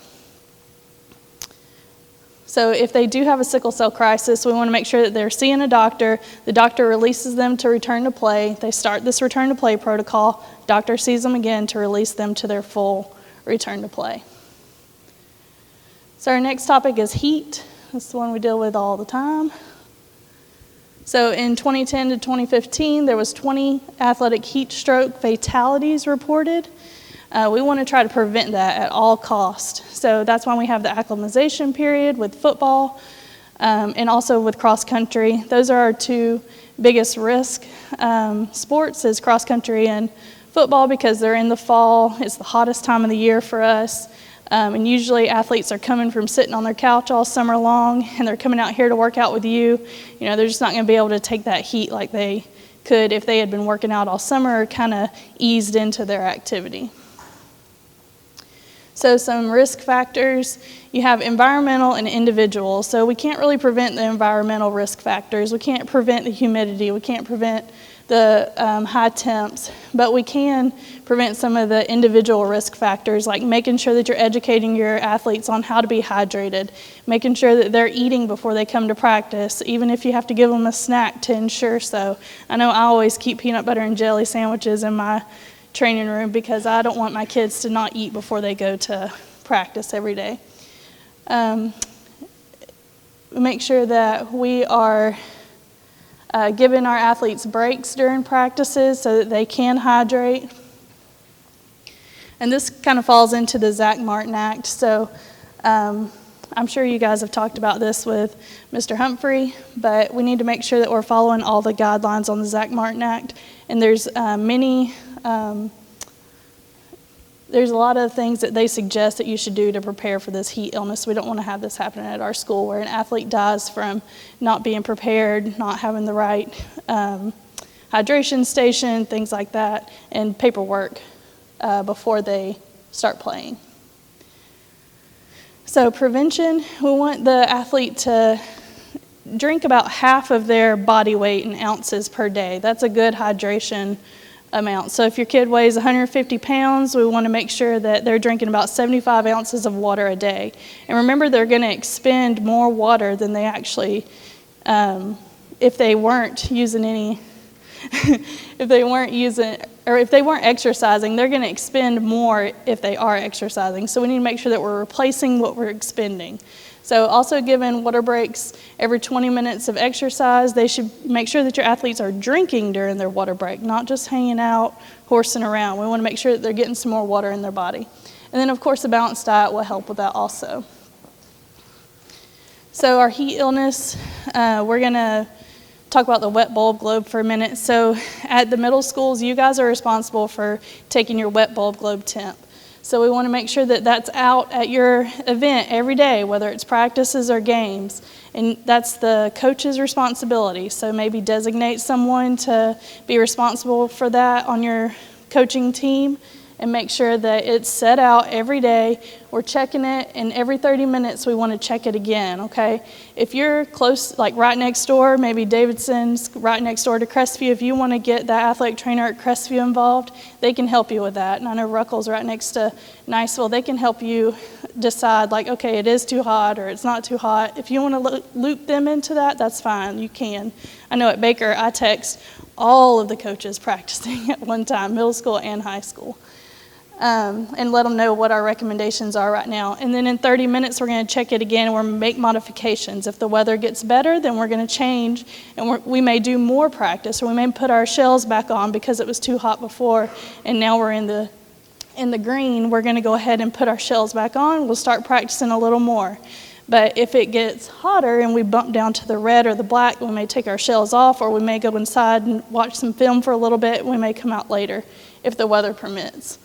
So if they do have a sickle cell crisis, we want to make sure that they're seeing a doctor. The doctor releases them to return to play. They start this return to play protocol. Doctor sees them again to release them to their full return to play. So our next topic is heat. This is the one we deal with all the time. So in 2010 to 2015, there was 20 athletic heat stroke fatalities reported. We want to try to prevent that at all costs. So that's why we have the acclimatization period with football and also with cross country. Those are our two biggest risk sports, is cross country and football, because they're in the fall. It's the hottest time of the year for us. And usually athletes are coming from sitting on their couch all summer long, and they're coming out here to work out with you. You know, they're just not going to be able to take that heat like they could if they had been working out all summer, kind of eased into their activity. So some risk factors, you have environmental and individual. So we can't really prevent the environmental risk factors. We can't prevent the humidity. We can't prevent the high temps, but we can prevent some of the individual risk factors, like making sure that you're educating your athletes on how to be hydrated, making sure that they're eating before they come to practice, even if you have to give them a snack to ensure so. I know I always keep peanut butter and jelly sandwiches in my training room because I don't want my kids to not eat before they go to practice every day. Make sure that we are giving our athletes breaks during practices so that they can hydrate. And this kind of falls into the Zach Martin Act. So I'm sure you guys have talked about this with Mr. Humphrey, but we need to make sure that we're following all the guidelines on the Zach Martin Act. And there's there's a lot of things that they suggest that you should do to prepare for this heat illness. We don't want to have this happen at our school where an athlete dies from not being prepared, not having the right hydration station, things like that, and paperwork before they start playing. So prevention, we want the athlete to drink about half of their body weight in ounces per day. That's a good hydration amount. So if your kid weighs 150 pounds, we want to make sure that they're drinking about 75 ounces of water a day. And remember, they're going to expend more water than they actually, if they weren't using any, if they weren't exercising, they're going to expend more if they are exercising. So we need to make sure that we're replacing what we're expending. So also given water breaks every 20 minutes of exercise, they should make sure that your athletes are drinking during their water break, not just hanging out, horsing around. We want to make sure that they're getting some more water in their body. And then of course a balanced diet will help with that also. So our heat illness, we're going to talk about the wet bulb globe for a minute. So at the middle schools, you guys are responsible for taking your wet bulb globe temp. So we want to make sure that that's out at your event every day, whether it's practices or games. And that's the coach's responsibility. So maybe designate someone to be responsible for that on your coaching team and make sure that it's set out every day. We're checking it, and every 30 minutes we want to check it again, okay? If you're close, like right next door, maybe Davidson's right next door to Crestview, if you want to get that athletic trainer at Crestview involved, they can help you with that. And I know Ruckle's right next to Niceville. They can help you decide, like, okay, it is too hot or it's not too hot. If you want to loop them into that, that's fine, you can. I know at Baker, I text all of the coaches practicing at one time, middle school and high school. And let them know what our recommendations are right now. And then in 30 minutes, we're going to check it again and we're going to make modifications. If the weather gets better, then we're going to change and we may do more practice, or we may put our shells back on because it was too hot before and now we're in the green. We're going to go ahead and put our shells back on. We'll start practicing a little more. But if it gets hotter and we bump down to the red or the black, we may take our shells off, or we may go inside and watch some film for a little bit. We may come out later if the weather permits.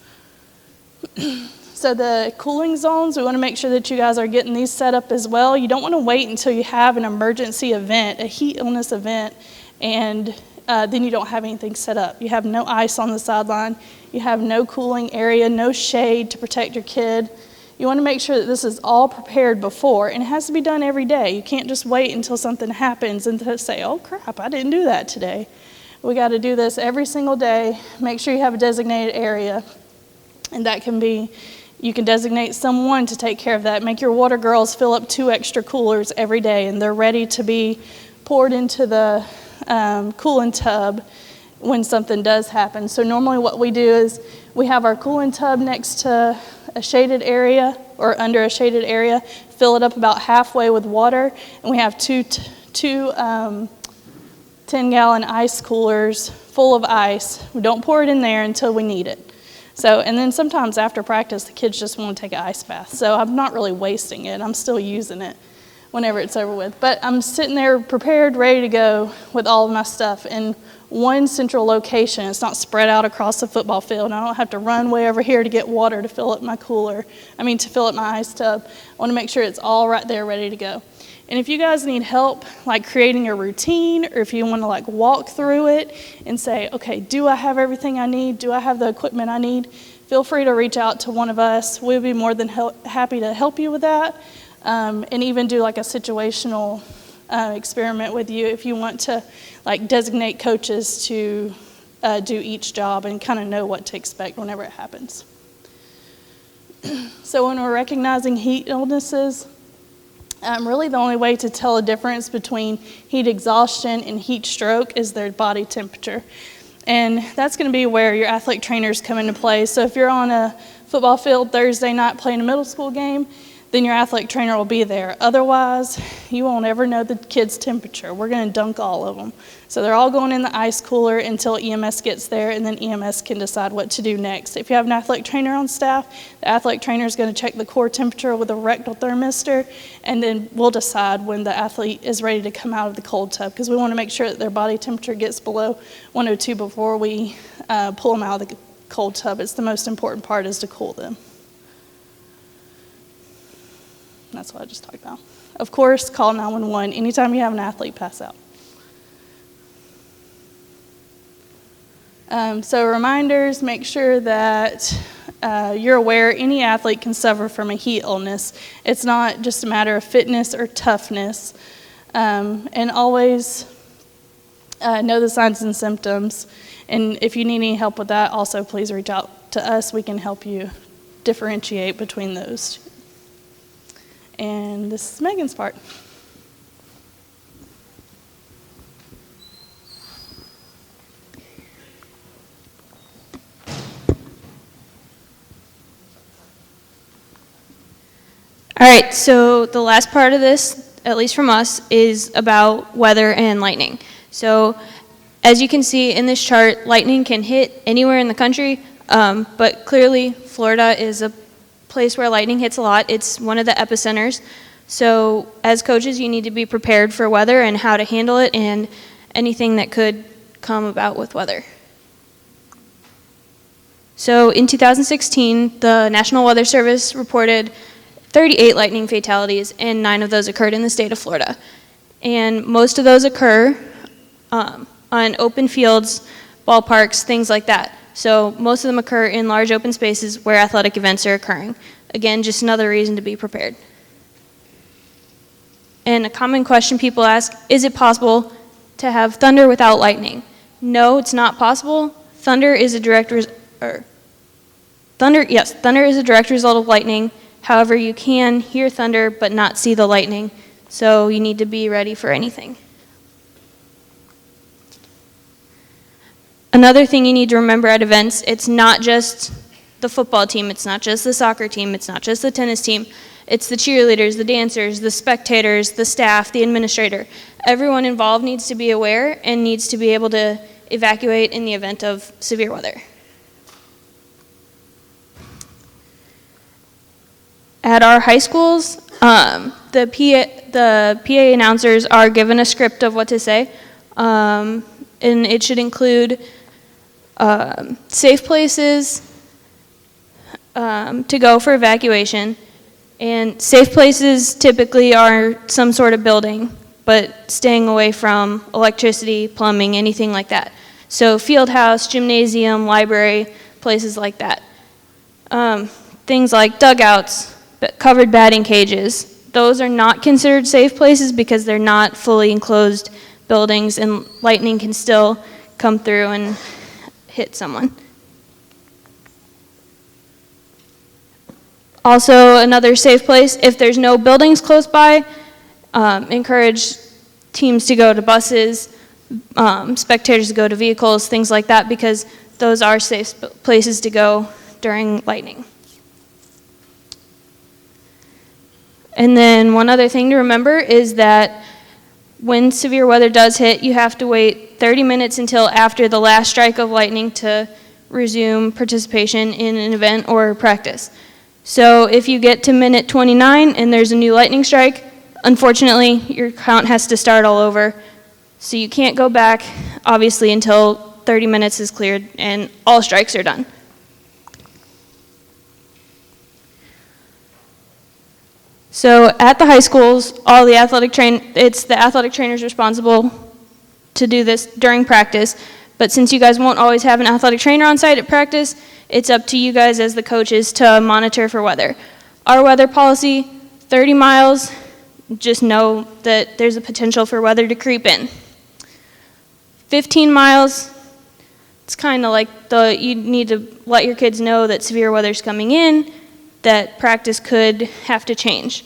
So the cooling zones, we want to make sure that you guys are getting these set up as well. You don't want to wait until you have an emergency event, a heat illness event, and then you don't have anything set up. You have no ice on the sideline. You have no cooling area, no shade to protect your kid. You want to make sure that this is all prepared before, and it has to be done every day. You can't just wait until something happens and say, oh crap, I didn't do that today. We got to do this every single day. Make sure you have a designated area. And that can be, you can designate someone to take care of that. Make your water girls fill up 2 extra coolers every day, and they're ready to be poured into the cooling tub when something does happen. So normally what we do is we have our cooling tub next to a shaded area or under a shaded area, fill it up about halfway with water, and we have two 10-gallon ice coolers full of ice. We don't pour it in there until we need it. So, and then sometimes after practice, the kids just want to take an ice bath. So I'm not really wasting it. I'm still using it whenever it's over with. But I'm sitting there prepared, ready to go with all of my stuff in one central location. It's not spread out across the football field. I don't have to run way over here to get water to fill up my to fill up my ice tub. I want to make sure it's all right there, ready to go. And if you guys need help, like creating a routine, or if you want to like walk through it and say, okay, do I have everything I need? Do I have the equipment I need? Feel free to reach out to one of us. We'll be more than happy to help you with that, and even do like a situational experiment with you if you want to like designate coaches to do each job and kind of know what to expect whenever it happens. So when we're recognizing heat illnesses, really the only way to tell a difference between heat exhaustion and heat stroke is their body temperature. And that's going to be where your athletic trainers come into play. So if you're on a football field Thursday night playing a middle school game, then your athletic trainer will be there. Otherwise, you won't ever know the kid's temperature. We're going to dunk all of them. So they're all going in the ice cooler until EMS gets there, and then EMS can decide what to do next. If you have an athletic trainer on staff, the athletic trainer is going to check the core temperature with a rectal thermistor, and then we'll decide when the athlete is ready to come out of the cold tub, because we want to make sure that their body temperature gets below 102 before we pull them out of the cold tub. It's the most important part, is to cool them. That's what I just talked about. Of course, call 911 anytime you have an athlete pass out. So reminders, make sure that you're aware any athlete can suffer from a heat illness. It's not just a matter of fitness or toughness. And always know the signs and symptoms. And if you need any help with that, also please reach out to us. We can help you differentiate between those. And this is Megan's part. All right, so So the last part of this, at least from us, is about weather and lightning. So as you can see in this chart, lightning can hit anywhere in the country, but clearly Florida is a place where lightning hits a lot. It's one of the epicenters. So as coaches, you need to be prepared for weather and how to handle it and anything that could come about with weather. So in 2016, the National Weather Service reported 38 lightning fatalities, and 9 of those occurred in the state of Florida. And most of those occur on open fields, ballparks, things like that. So most of them occur in large open spaces where athletic events are occurring. Again, just another reason to be prepared. And a common question people ask, is it possible to have thunder without lightning? No, it's not possible. Thunder is a direct result of lightning. However, you can hear thunder but not see the lightning, so you need to be ready for anything. Another thing you need to remember at events, it's not just the football team, it's not just the soccer team, it's not just the tennis team, it's the cheerleaders, the dancers, the spectators, the staff, the administrator. Everyone involved needs to be aware and needs to be able to evacuate in the event of severe weather. At our high schools, the PA announcers are given a script of what to say, and it should include safe places to go for evacuation. And safe places typically are some sort of building, but staying away from electricity, plumbing, anything like that. So field house, gymnasium, library, places like that. Things like dugouts, covered batting cages, those are not considered safe places because they're not fully enclosed buildings and lightning can still come through and hit someone. Also, another safe place, if there's no buildings close by, encourage teams to go to buses, spectators to go to vehicles, things like that, because those are safe places to go during lightning. And then one other thing to remember is that when severe weather does hit, you have to wait 30 minutes until after the last strike of lightning to resume participation in an event or practice. So if you get to minute 29 and there's a new lightning strike, unfortunately, your count has to start all over. So you can't go back, obviously, until 30 minutes is cleared and all strikes are done. So at the high schools, it's the athletic trainers responsible to do this during practice. But since you guys won't always have an athletic trainer on site at practice, it's up to you guys as the coaches to monitor for weather. Our weather policy, 30 miles, just know that there's a potential for weather to creep in. 15 miles, it's kind of like you need to let your kids know that severe weather's coming in, that practice could have to change.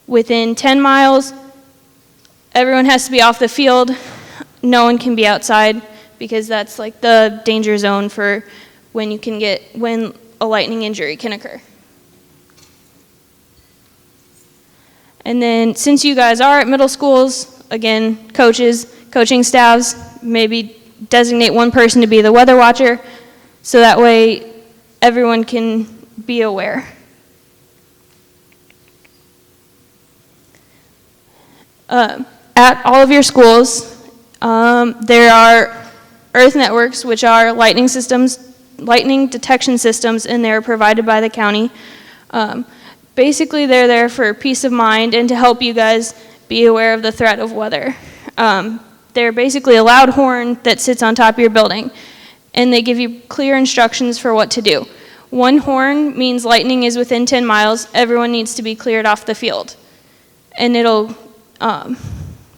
Within 10 miles, everyone has to be off the field. No one can be outside because that's like the danger zone for when a lightning injury can occur. And then since you guys are at middle schools, again, coaches, coaching staffs, maybe designate one person to be the weather watcher so that way everyone can be aware. At all of your schools, there are earth networks, which are lightning detection systems, and they're provided by the county. Basically, they're there for peace of mind and to help you guys be aware of the threat of weather. They're basically a loud horn that sits on top of your building, and they give you clear instructions for what to do. One horn means lightning is within 10 miles. Everyone needs to be cleared off the field. And it'll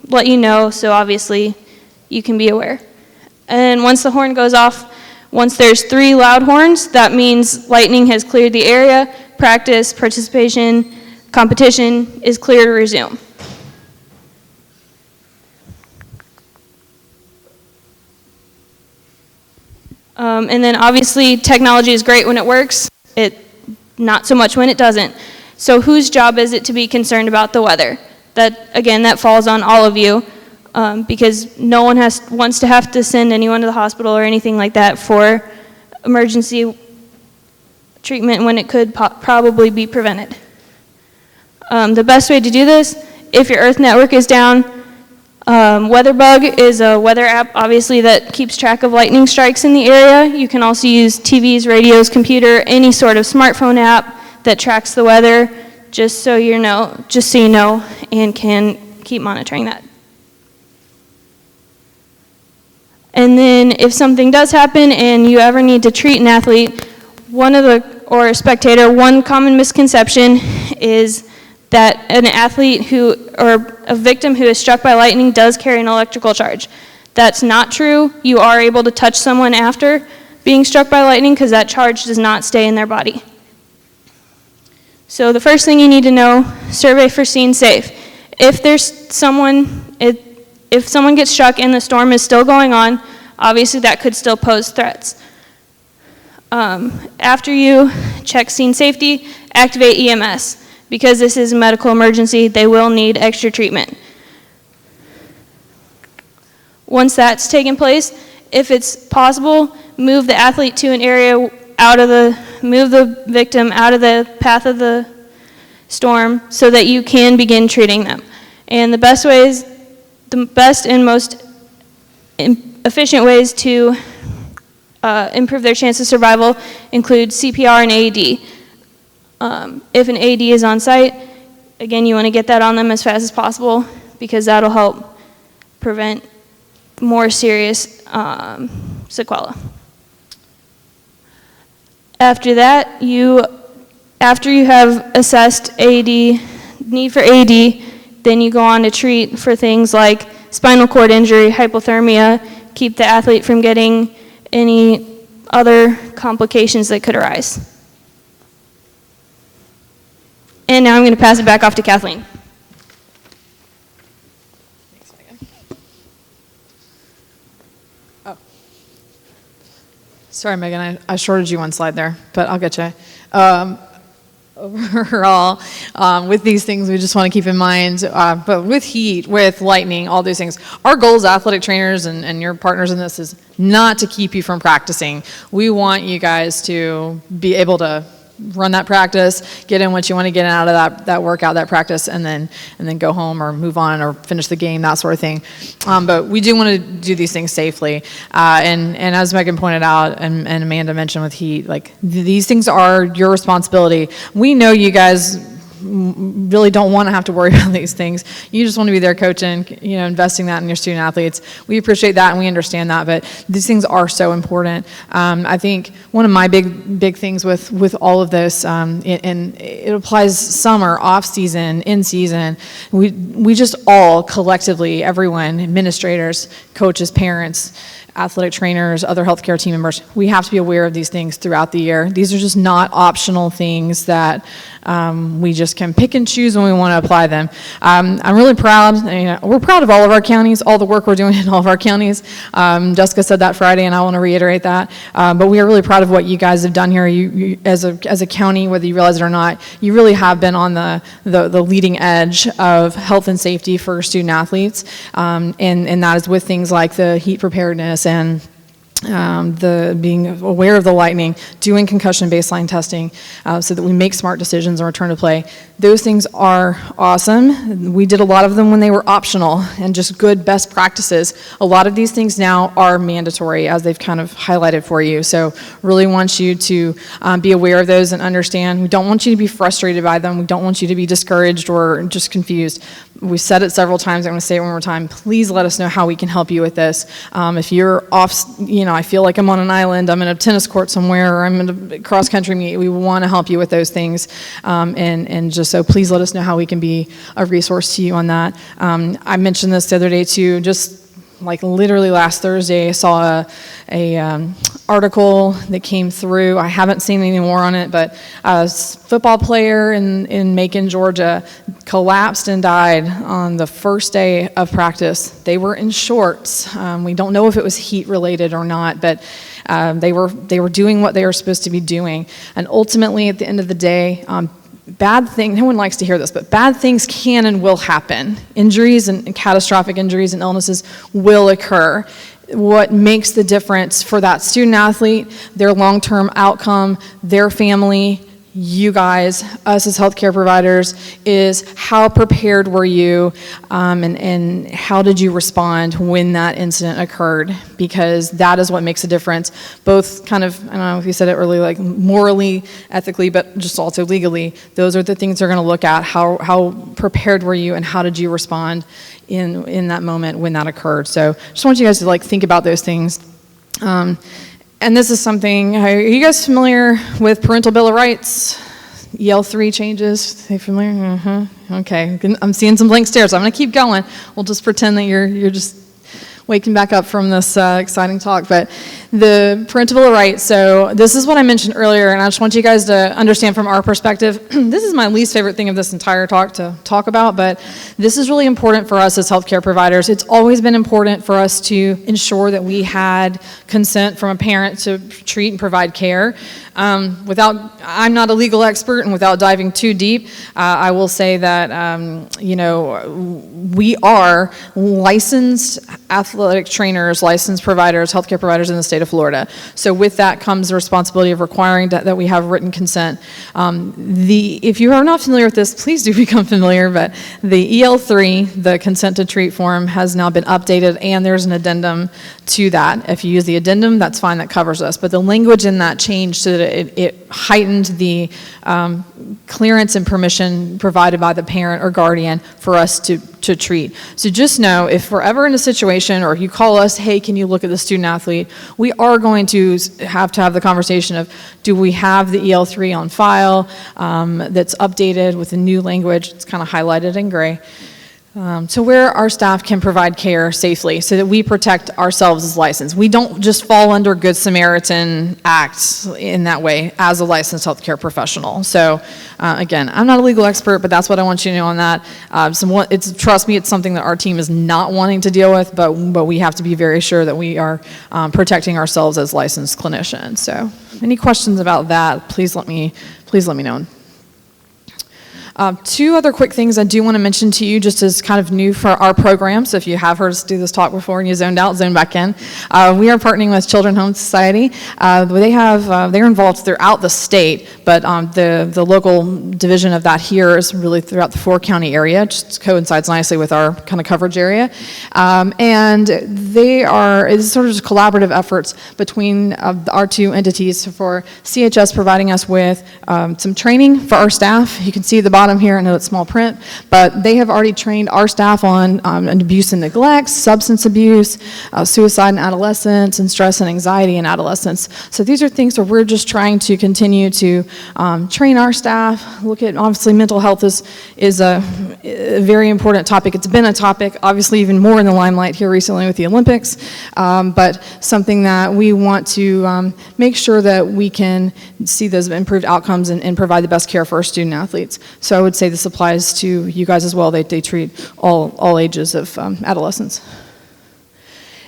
let you know, so obviously you can be aware. And once the horn goes off, once there's 3 loud horns, that means lightning has cleared the area, practice, participation, competition is clear to resume. And then obviously technology is great when it works, not so much when it doesn't. So whose job is it to be concerned about the weather? That, again, that falls on all of you, because no one wants to have to send anyone to the hospital or anything like that for emergency treatment when it could probably be prevented. The best way to do this, if your Earth network is down, WeatherBug is a weather app, obviously, that keeps track of lightning strikes in the area. You can also use TVs, radios, computer, any sort of smartphone app that tracks the weather, just so you know, and can keep monitoring that. And then if something does happen and you ever need to treat an athlete, or a spectator, one common misconception is that an athlete or a victim who is struck by lightning does carry an electrical charge. That's not true. You are able to touch someone after being struck by lightning because that charge does not stay in their body. So the first thing you need to know, survey for scene safe. If someone gets struck and the storm is still going on, obviously that could still pose threats. After you check scene safety, activate EMS. Because this is a medical emergency, they will need extra treatment. Once that's taken place, if it's possible, move the athlete to an area move the victim out of the path of the storm so that you can begin treating them. And the best and most efficient ways to improve their chance of survival include CPR and AED. If an AED is on site, again, you want to get that on them as fast as possible because that'll help prevent more serious sequelae. After that, after you have assessed need for AED, then you go on to treat for things like spinal cord injury, hypothermia, keep the athlete from getting any other complications that could arise. And now I'm going to pass it back off to Kathleen. Oh. Sorry, Megan, I shorted you one slide there, but I'll get you. Overall, with these things, we just want to keep in mind, but with heat, with lightning, all these things, our goal as athletic trainers and your partners in this is not to keep you from practicing. We want you guys to be able to run that practice, get in what you want to get out of that workout, that practice, and then go home or move on or finish the game, that sort of thing. But we do want to do these things safely. And as Megan pointed out and Amanda mentioned with heat, like these things are your responsibility. We know you guys really don't want to have to worry about these things. You just want to be there coaching, investing that in your student athletes. We appreciate that and we understand that, but these things are so important. I think one of my big things with all of this, and it applies summer, off season, in season, we just all collectively, everyone, administrators, coaches, parents, athletic trainers, other healthcare team members, we have to be aware of these things throughout the year. These are just not optional things that we just can pick and choose when we want to apply them. I'm really proud. We're proud of all of our counties, all the work we're doing in all of our counties. Jessica said that Friday, and I want to reiterate that. But we are really proud of what you guys have done here. You as a county, whether you realize it or not, you really have been on the leading edge of health and safety for student athletes, and that is with things like the heat preparedness and the being aware of the lightning, doing concussion baseline testing so that we make smart decisions and return to play. Those things are awesome. We did a lot of them when they were optional and just good best practices. A lot of these things now are mandatory, as they've kind of highlighted for you. So really want you to be aware of those and understand. We don't want you to be frustrated by them. We don't want you to be discouraged or just confused. We've said it several times. I'm going to say it one more time. Please let us know how we can help you with this. If you're off, I feel like I'm on an island, I'm in a tennis court somewhere, or I'm in a cross-country meet, we want to help you with those things. And just so please let us know how we can be a resource to you on that. I mentioned this the other day too, just like literally last Thursday, I saw a article that came through. I haven't seen any more on it, but a football player in Macon, Georgia, collapsed and died on the first day of practice. They were in shorts. We don't know if it was heat related or not, but they were doing what they were supposed to be doing. And ultimately, at the end of the day, no one likes to hear this, but bad things can and will happen. Injuries and catastrophic injuries and illnesses will occur. What makes the difference for that student athlete, their long-term outcome, their family, you guys, us as healthcare providers, is how prepared were you, and how did you respond when that incident occurred? Because that is what makes a difference, both kind of, I don't know if you said it earlier, like morally, ethically, but just also legally. Those are the things they're going to look at. How prepared were you, and how did you respond in that moment when that occurred? So just want you guys to like think about those things. And this is something, are you guys familiar with Parental Bill of Rights? EL3 changes, are you familiar? Okay, I'm seeing some blank stares, so I'm gonna keep going. We'll just pretend that you're just waking back up from this exciting talk. But the Parental Bill of Rights, so this is what I mentioned earlier, and I just want you guys to understand from our perspective. This is my least favorite thing of this entire talk to talk about, but this is really important for us as healthcare providers. It's always been important for us to ensure that we had consent from a parent to treat and provide care. I'm not a legal expert, and without diving too deep, I will say that, we are licensed athletic trainers, licensed providers, healthcare providers in the state of Florida. So with that comes the responsibility of requiring that we have written consent. If you are not familiar with this, please do become familiar, but the EL3, the consent to treat form, has now been updated, and there's an addendum to that. If you use the addendum, that's fine, that covers us. But the language in that changed so that it heightened the clearance and permission provided by the parent or guardian for us to treat. So just know, if we're ever in a situation, or if you call us, hey, can you look at the student athlete, we are going to have the conversation of, do we have the EL3 on file that's updated with the new language? It's kind of highlighted in gray. So where our staff can provide care safely so that we protect ourselves as licensed. We don't just fall under Good Samaritan Act in that way as a licensed healthcare professional. So again, I'm not a legal expert, but that's what I want you to know on that. Trust me, it's something that our team is not wanting to deal with, but we have to be very sure that we are protecting ourselves as licensed clinicians. So any questions about that, please let me know. Two other quick things I do want to mention to you, just as kind of new for our program. So if you have heard us do this talk before and you zoned out, zone back in. We are partnering with Children's Home Society. They're involved throughout the state, but the local division of that here is really throughout the 4-county area. Just coincides nicely with our kind of coverage area. And it's sort of just collaborative efforts between our two entities, for CHS providing us with some training for our staff. You can see the bottom here, I know it's small print, but they have already trained our staff on abuse and neglect, substance abuse, suicide in adolescence, and stress and anxiety in adolescence. So these are things where we're just trying to continue to train our staff. Look at, obviously, mental health is a very important topic. It's been a topic, obviously, even more in the limelight here recently with the Olympics, but something that we want to make sure that we can see those improved outcomes and provide the best care for our student athletes. So I would say this applies to you guys as well. They treat all ages of adolescents.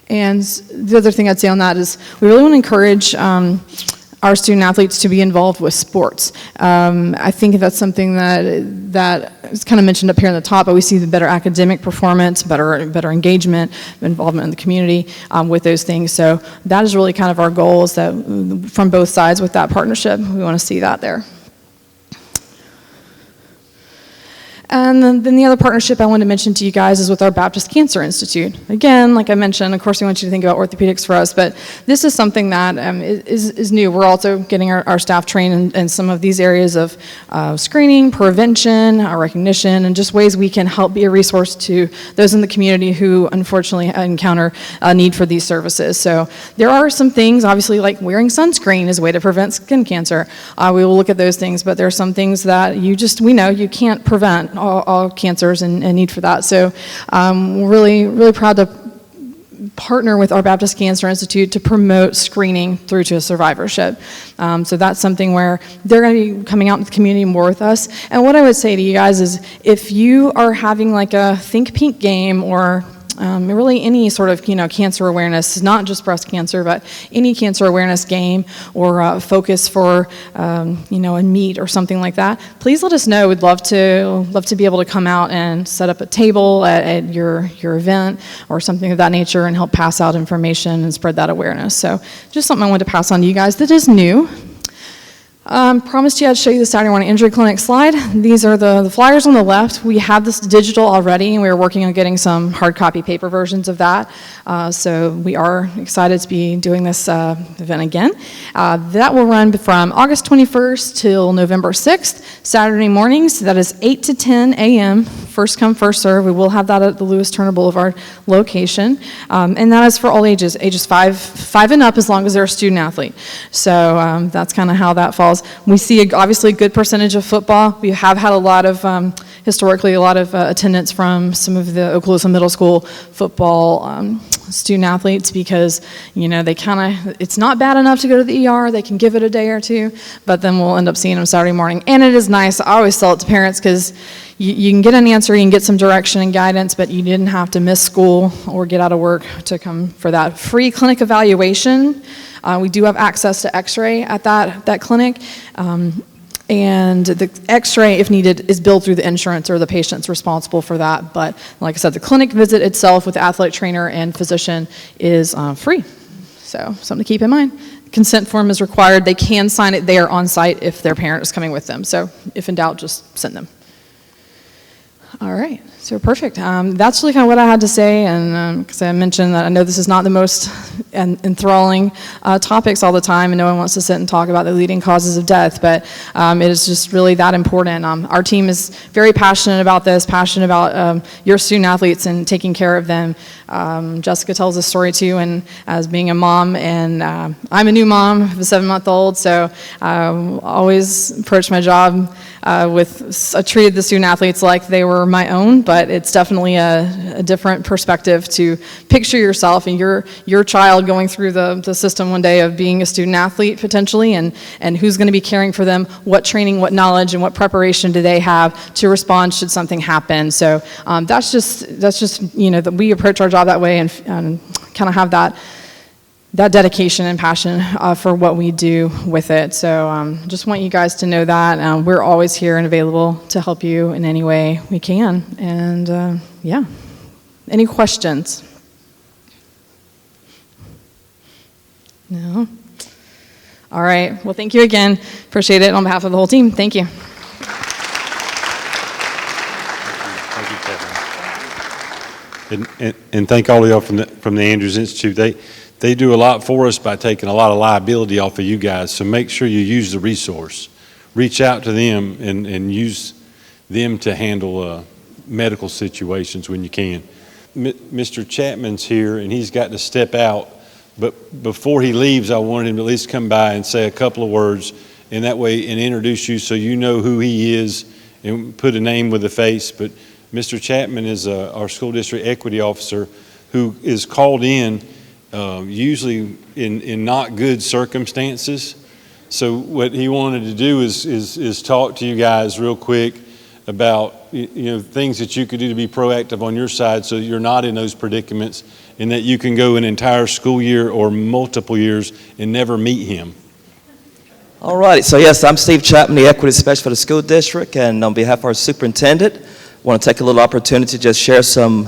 And the other thing I'd say on that is we really want to encourage our student athletes to be involved with sports. I think that's something that is kind of mentioned up here on the top, but we see the better academic performance, better engagement, involvement in the community with those things. So that is really kind of our goal, is that from both sides with that partnership, we want to see that there. And then the other partnership I wanted to mention to you guys is with our Baptist Cancer Institute. Again, like I mentioned, of course we want you to think about orthopedics for us, but this is something that is new. We're also getting our staff trained in some of these areas of screening, prevention, recognition, and just ways we can help be a resource to those in the community who unfortunately encounter a need for these services. So there are some things, obviously, like wearing sunscreen is a way to prevent skin cancer. We will look at those things, but there are some things that we know you can't prevent all cancers and need for that. So we're really proud to partner with our Baptist Cancer Institute to promote screening through to survivorship. So that's something where they're going to be coming out into the community more with us. And what I would say to you guys is, if you are having like a Think Pink game or really any sort of, cancer awareness, not just breast cancer, but any cancer awareness game or focus for, a meet or something like that, please let us know. We'd love to be able to come out and set up a table at your event or something of that nature and help pass out information and spread that awareness. So just something I wanted to pass on to you guys that is new. Promised you I'd show you the Saturday morning injury clinic slide. These are the flyers on the left. We have this digital already, and we are working on getting some hard copy paper versions of that. So we are excited to be doing this event again. That will run from August 21st till November 6th, Saturday mornings. That is 8 to 10 a.m., first come, first serve. We will have that at the Lewis Turner Boulevard location. And that is for all ages 5 and up, as long as they're a student athlete. So that's kind of how that falls. We see obviously a good percentage of football. We have had a lot of, historically, a lot of attendance from some of the Okaloosa Middle School football student athletes because, it's not bad enough to go to the ER. They can give it a day or two, but then we'll end up seeing them Saturday morning. And it is nice. I always tell it to parents because you can get an answer, you can get some direction and guidance, but you didn't have to miss school or get out of work to come for that free clinic evaluation. We do have access to x-ray at that clinic. And the x-ray, if needed, is billed through the insurance or the patient's responsible for that. But like I said, the clinic visit itself with the athletic trainer and physician is free. So something to keep in mind. Consent form is required. They can sign it there on site if their parent is coming with them. So if in doubt, just send them. All right, so perfect. That's really kind of what I had to say, and because I mentioned that I know this is not the most enthralling topics all the time, and no one wants to sit and talk about the leading causes of death, but it is just really that important. Our team is very passionate about this, passionate about your student athletes and taking care of them. Jessica tells this story too, and as being a mom, and I'm a new mom of a 7-month-old, so I always approach my job I treated the student athletes like they were my own, but it's definitely a different perspective to picture yourself and your child going through the system one day of being a student athlete potentially, and who's going to be caring for them, what training, what knowledge, and what preparation do they have to respond should something happen. So that's just that we approach our job that way and kind of have that dedication and passion for what we do with it. So just want you guys to know that. We're always here and available to help you in any way we can. And yeah, any questions? No? All right, well, thank you again. Appreciate it on behalf of the whole team. Thank you. Thank you, Kathleen. And thank all of y'all from the Andrews Institute. They do a lot for us by taking a lot of liability off of you guys, so make sure you use the resource. Reach out to them and use them to handle medical situations when you can. Mr. Chapman's here, and he's got to step out, but before he leaves, I wanted him to at least come by and say a couple of words, and that way, and introduce you so you know who he is, and put a name with a face. But Mr. Chapman is our school district equity officer who is called in usually in not good circumstances. So what he wanted to do is talk to you guys real quick about things that you could do to be proactive on your side so that you're not in those predicaments and that you can go an entire school year or multiple years and never meet him. All right, so yes, I'm Steve Chapman, the Equity Specialist for the school district, and on behalf of our superintendent, I want to take a little opportunity to just share some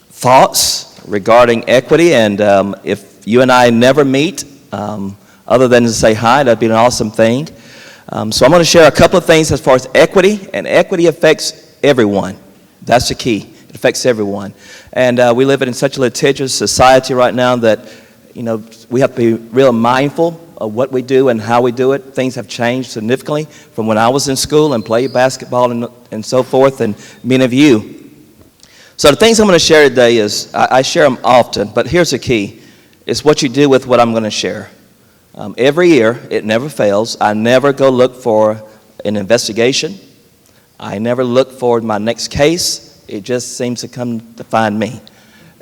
thoughts regarding equity, and if you and I never meet, other than to say hi, that'd be an awesome thing. So I'm going to share a couple of things as far as equity, and equity affects everyone. That's the key. It affects everyone. And we live in such a litigious society right now that, we have to be real mindful of what we do and how we do it. Things have changed significantly from when I was in school and played basketball and so forth, and many of you. So the things I'm going to share today is, I share them often, but here's the key. It's what you do with what I'm going to share. Every year, it never fails. I never go look for an investigation. I never look for my next case. It just seems to come to find me.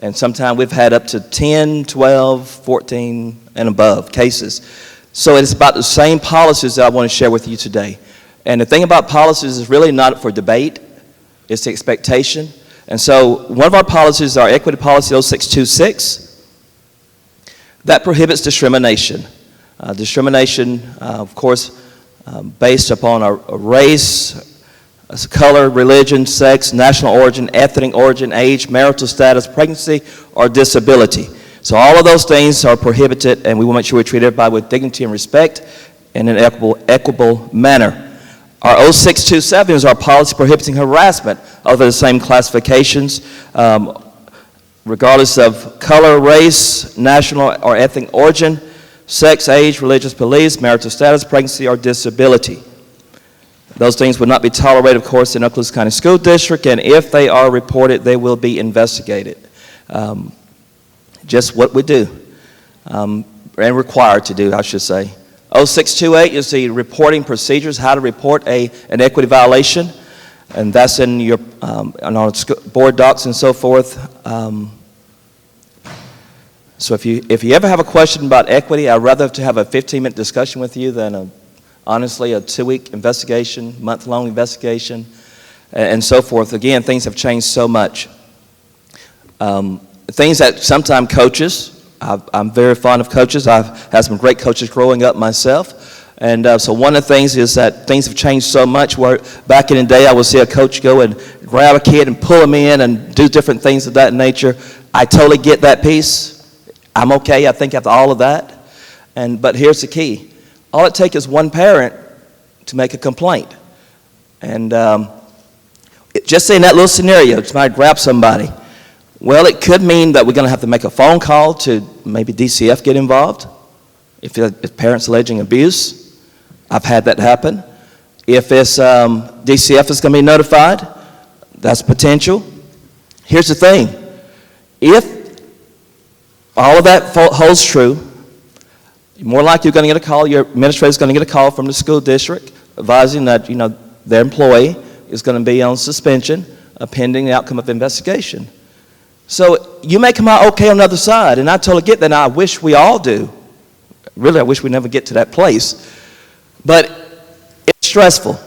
And sometimes we've had up to 10, 12, 14, and above cases. So it's about the same policies that I want to share with you today. And the thing about policies is really not for debate. It's the expectation. And so one of our policies is our equity policy 0626 that prohibits discrimination. Discrimination, of course, based upon a race, color, religion, sex, national origin, ethnic origin, age, marital status, pregnancy, or disability. So all of those things are prohibited, and we will make sure we treat everybody with dignity and respect in an equitable manner. Our 0627 is our policy prohibiting harassment of the same classifications, regardless of color, race, national or ethnic origin, sex, age, religious beliefs, marital status, pregnancy, or disability. Those things would not be tolerated, of course, in Okaloosa County School District, and if they are reported, they will be investigated. Just what we do, and required to do, I should say. 0628 is the reporting procedures, how to report an equity violation, and that's in your on our board docs and so forth. So if you ever have a question about equity, I'd rather to have a 15-minute discussion with you than honestly a 2-week investigation, month-long investigation, and so forth. Again, things have changed so much. Things that sometimes coaches, I'm very fond of coaches. I've had some great coaches growing up myself. And so one of the things is that things have changed so much where back in the day I would see a coach go and grab a kid and pull him in and do different things of that nature. I totally get that piece. I'm okay, I think, after all of that. But here's the key. All it takes is one parent to make a complaint. And just say in that little scenario, somebody grab somebody. Well, it could mean that we're going to have to make a phone call to maybe DCF get involved. If parents alleging abuse, I've had that happen. If it's DCF is going to be notified, that's potential. Here's the thing. If all of that holds true, more likely you're going to get a call, your administrator is going to get a call from the school district advising that, their employee is going to be on suspension pending the outcome of the investigation. So you may come out okay on the other side, and I totally get that, and I wish we all do. Really, I wish we never get to that place. But it's stressful.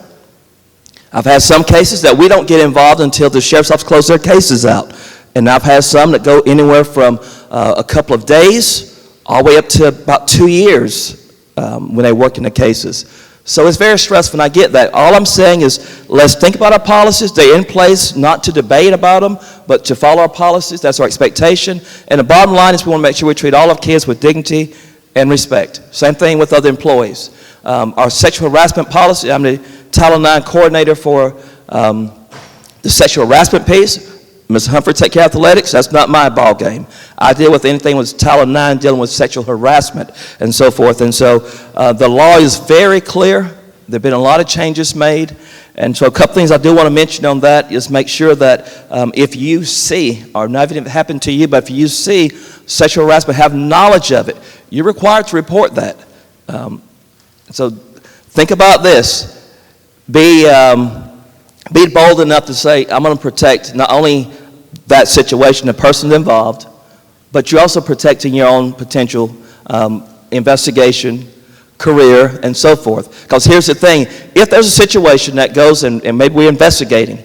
I've had some cases that we don't get involved until the sheriff's office closes their cases out. And I've had some that go anywhere from a couple of days all the way up to about 2 years when they work in the cases. So it's very stressful, and I get that. All I'm saying is let's think about our policies. They're in place not to debate about them, but to follow our policies. That's our expectation. And the bottom line is we want to make sure we treat all of kids with dignity and respect. Same thing with other employees. Our sexual harassment policy, I'm the Title IX coordinator for the sexual harassment piece. Ms. Humphrey take care of athletics. That's not my ball game. I deal with anything with Title IX, dealing with sexual harassment and so forth. And so the law is very clear. There have been a lot of changes made. And so a couple things I do want to mention on that is make sure that if you see, or not even if it happened to you, but if you see sexual harassment, have knowledge of it, you're required to report that. So think about this. Be bold enough to say, I'm going to protect not only that situation, the person involved, but you're also protecting your own potential investigation, career, and so forth. Because here's the thing, if there's a situation that goes and maybe we're investigating,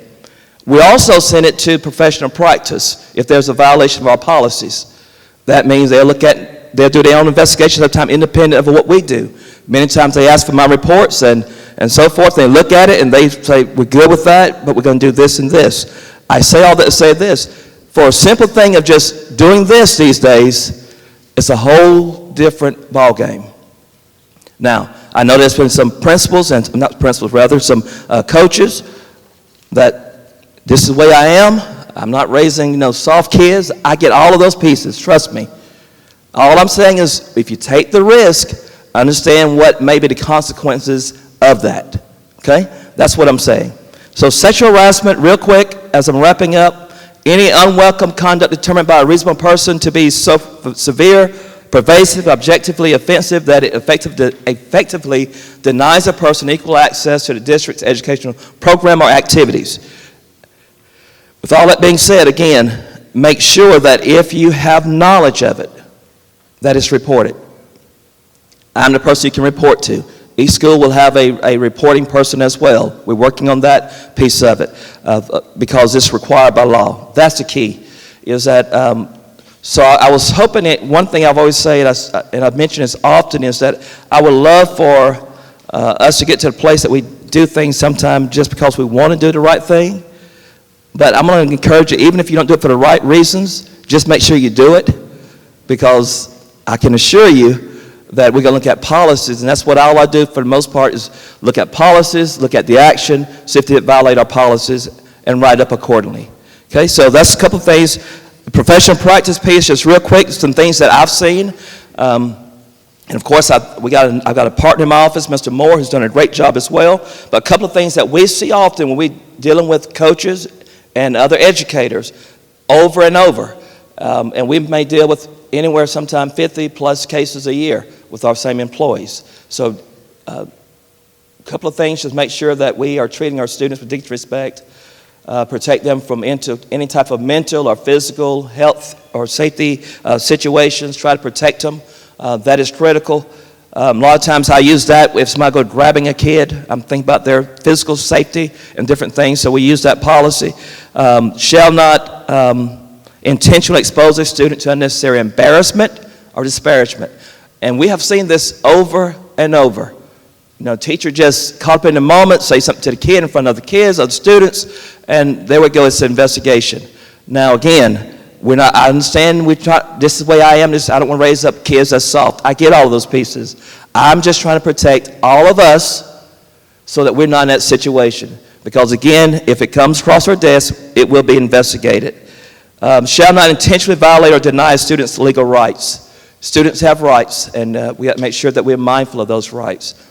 we also send it to professional practice if there's a violation of our policies. That means they'll do their own investigation at the time independent of what we do. Many times they ask for my reports and so forth. They look at it and they say, we're good with that, but we're going to do this and this. I say all that to say this. For a simple thing of just doing this these days, it's a whole different ball game. Now, I know there's been some principals, and not principals, rather, some coaches that this is the way I am. I'm not raising, soft kids. I get all of those pieces, trust me. All I'm saying is if you take the risk, understand what may be the consequences of that, okay? That's what I'm saying. So sexual harassment, real quick, as I'm wrapping up, any unwelcome conduct determined by a reasonable person to be so severe, pervasive, objectively offensive, that it effectively denies a person equal access to the district's educational program or activities. With all that being said, again, make sure that if you have knowledge of it, that it's reported. I'm the person you can report to. Each school will have a reporting person as well. We're working on that piece of it because it's required by law. That's the key, is that, so I was hoping that one thing I've always said, and I've mentioned this often, is that I would love for us to get to the place that we do things sometimes just because we want to do the right thing. But I'm going to encourage you, even if you don't do it for the right reasons, just make sure you do it, because I can assure you that we're going to look at policies, and that's what all I do for the most part is look at policies, look at the action, see if they violate our policies, and write up accordingly. Okay, so that's a couple of things. The professional practice piece, just real quick, some things that I've seen. And of course, I've got a partner in my office, Mr. Moore, who's done a great job as well. But a couple of things that we see often when we're dealing with coaches and other educators over and over. And we may deal with anywhere, sometimes 50 plus cases a year with our same employees. So a couple of things, just make sure that we are treating our students with dignity, respect, protect them from any type of mental or physical health or safety situations, try to protect them. That is critical. A lot of times I use that if somebody goes grabbing a kid, I'm thinking about their physical safety and different things, so we use that policy. Shall not intentionally expose a student to unnecessary embarrassment or disparagement. And we have seen this over and over. You know, teacher just caught up in the moment, say something to the kid in front of the kids, other students, and there we go, it's an investigation. Now again, I understand this is the way I am, I don't want to raise up kids that's soft. I get all of those pieces. I'm just trying to protect all of us so that we're not in that situation. Because again, if it comes across our desk, it will be investigated. Shall not intentionally violate or deny a student's legal rights. Students have rights, and we have to make sure that we're mindful of those rights.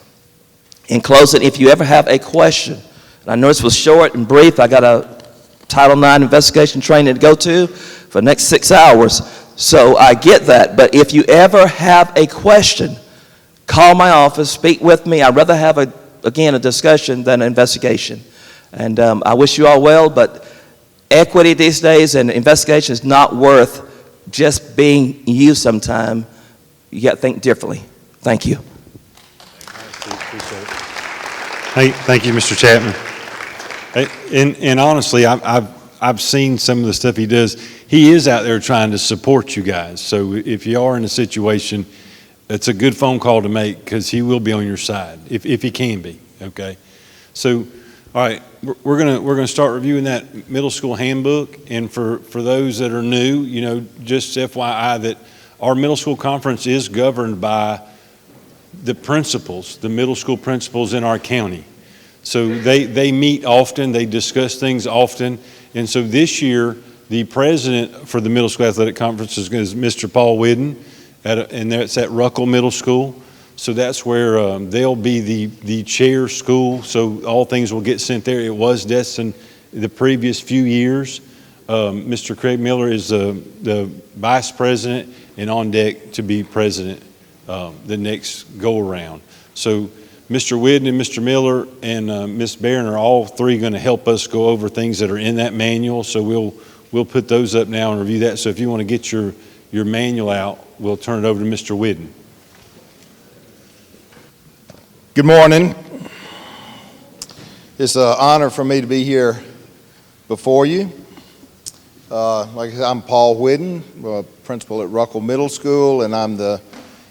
In closing, if you ever have a question, and I know this was short and brief, I got a Title IX investigation training to go to for the next 6 hours, so I get that. But if you ever have a question, call my office, speak with me. I'd rather have, a discussion than an investigation. And I wish you all well, but equity these days and investigation is not worth just being used sometime. You got to think differently. Thank you. Hey, thank you, Mr. Chapman. And honestly, I've seen some of the stuff he does. He is out there trying to support you guys. So if you are in a situation, it's a good phone call to make, because he will be on your side if he can be. Okay. So, all right, we're gonna start reviewing that middle school handbook. And for those that are new, you know, just FYI that our middle school conference is governed by the principals, the middle school principals in our county. So they meet often, they discuss things often. And so this year, the president for the Middle School Athletic Conference is Mr. Paul Whidden, and that's at Ruckle Middle School. So that's where they'll be the chair school, so all things will get sent there. It was destined the previous few years. Mr. Craig Miller is the vice president and on deck to be president the next go-around. So Mr. Whidden and Mr. Miller and Ms. Barron are all three going to help us go over things that are in that manual. So we'll put those up now and review that. So if you want to get your manual out, we'll turn it over to Mr. Whidden. Good morning. It's an honor for me to be here before you. Like I said, I'm Paul Whidden, principal at Ruckle Middle School, and I'm the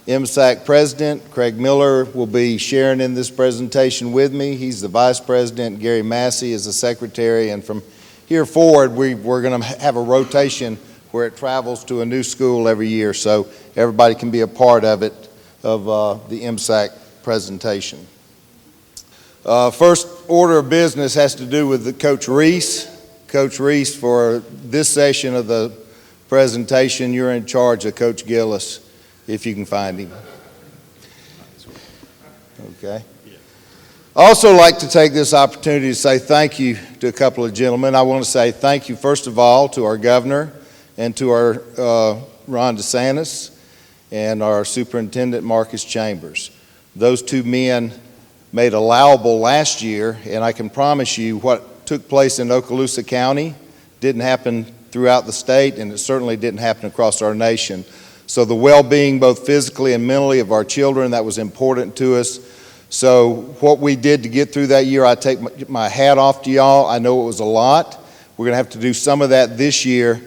MSAC president. Craig Miller will be sharing in this presentation with me. He's the vice president. Gary Massey is the secretary. And from here forward, we're going to have a rotation where it travels to a new school every year, so everybody can be a part of it, of the MSAC presentation. First order of business has to do with Coach Reese. Coach Reese, for this session of the presentation, you're in charge of Coach Gillis, if you can find him. Okay. I also like to take this opportunity to say thank you to a couple of gentlemen. I want to say thank you, first of all, to our governor and to our Ron DeSantis and our superintendent, Marcus Chambers. Those two men made allowable last year, and I can promise you what took place in Okaloosa County didn't happen throughout the state, and it certainly didn't happen across our nation. So the well-being, both physically and mentally, of our children, that was important to us. So what we did to get through that year, I take my hat off to y'all. I know it was a lot. We're going to have to do some of that this year,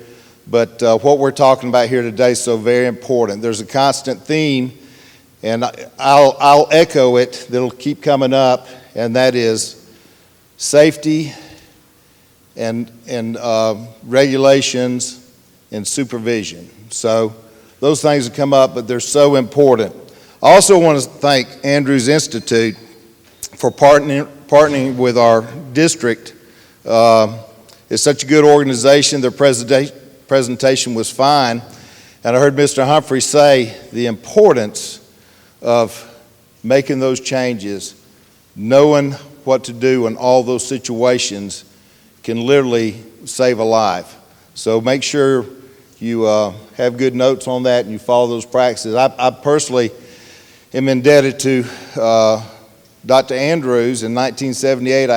but what we're talking about here today is so very important. There's a constant theme, and I'll echo it, that'll keep coming up, and that is safety and regulations and supervision. So those things have come up, but they're so important. I also want to thank Andrews Institute for partnering with our district. It's such a good organization. Their presentation was fine. And I heard Mr. Humphrey say the importance of making those changes, knowing what to do in all those situations can literally save a life. So make sure you have good notes on that and you follow those practices. I personally am indebted to Dr. Andrews. In 1978,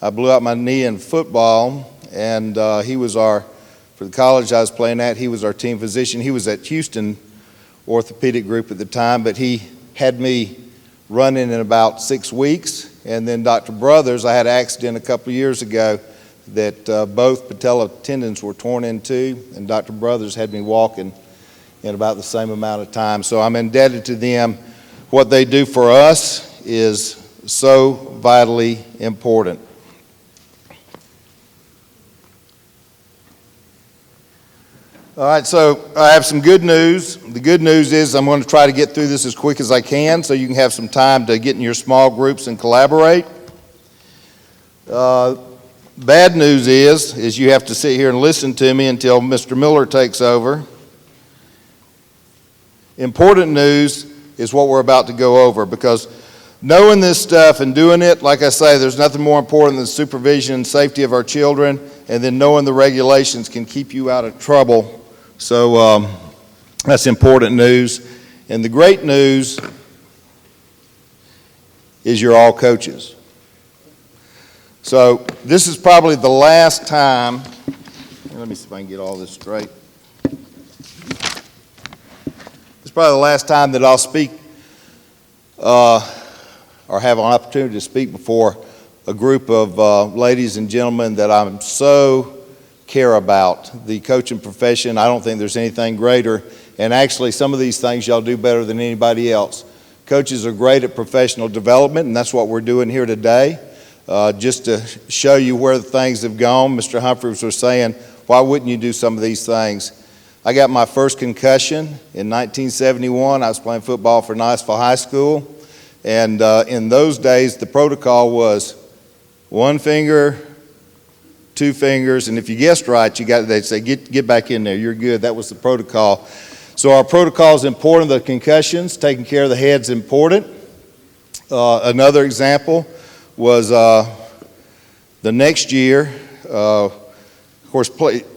I blew out my knee in football, and he was for the college I was playing at, he was our team physician. He was at Houston Orthopedic Group at the time, but he had me running in about 6 weeks. And then Dr. Brothers, I had an accident a couple of years ago that both patella tendons were torn in two, and Dr. Brothers had me walking in about the same amount of time. So I'm indebted to them. What they do for us is so vitally important. All right, so I have some good news. The good news is I'm going to try to get through this as quick as I can so you can have some time to get in your small groups and collaborate. Bad news is you have to sit here and listen to me until Mr. Miller takes over. Important news is what we're about to go over, because knowing this stuff and doing it, like I say, there's nothing more important than supervision and safety of our children, and then knowing the regulations can keep you out of trouble. So that's important news. And the great news is you're all coaches. So this is probably the last time, let me see if I can get all this straight. It's probably the last time that I'll speak or have an opportunity to speak before a group of ladies and gentlemen that I'm so care about. The coaching profession, I don't think there's anything greater. And actually, some of these things y'all do better than anybody else. Coaches are great at professional development, and that's what we're doing here today. Just to show you where the things have gone, Mr. Humphreys was saying, why wouldn't you do some of these things? I got my first concussion in 1971. I was playing football for Niceville High School. And in those days, the protocol was one finger, two fingers, and if you guessed right, they'd say, get back in there, you're good. That was the protocol. So our protocol is important. The concussions, taking care of the head is important. Another example was the next year, of course,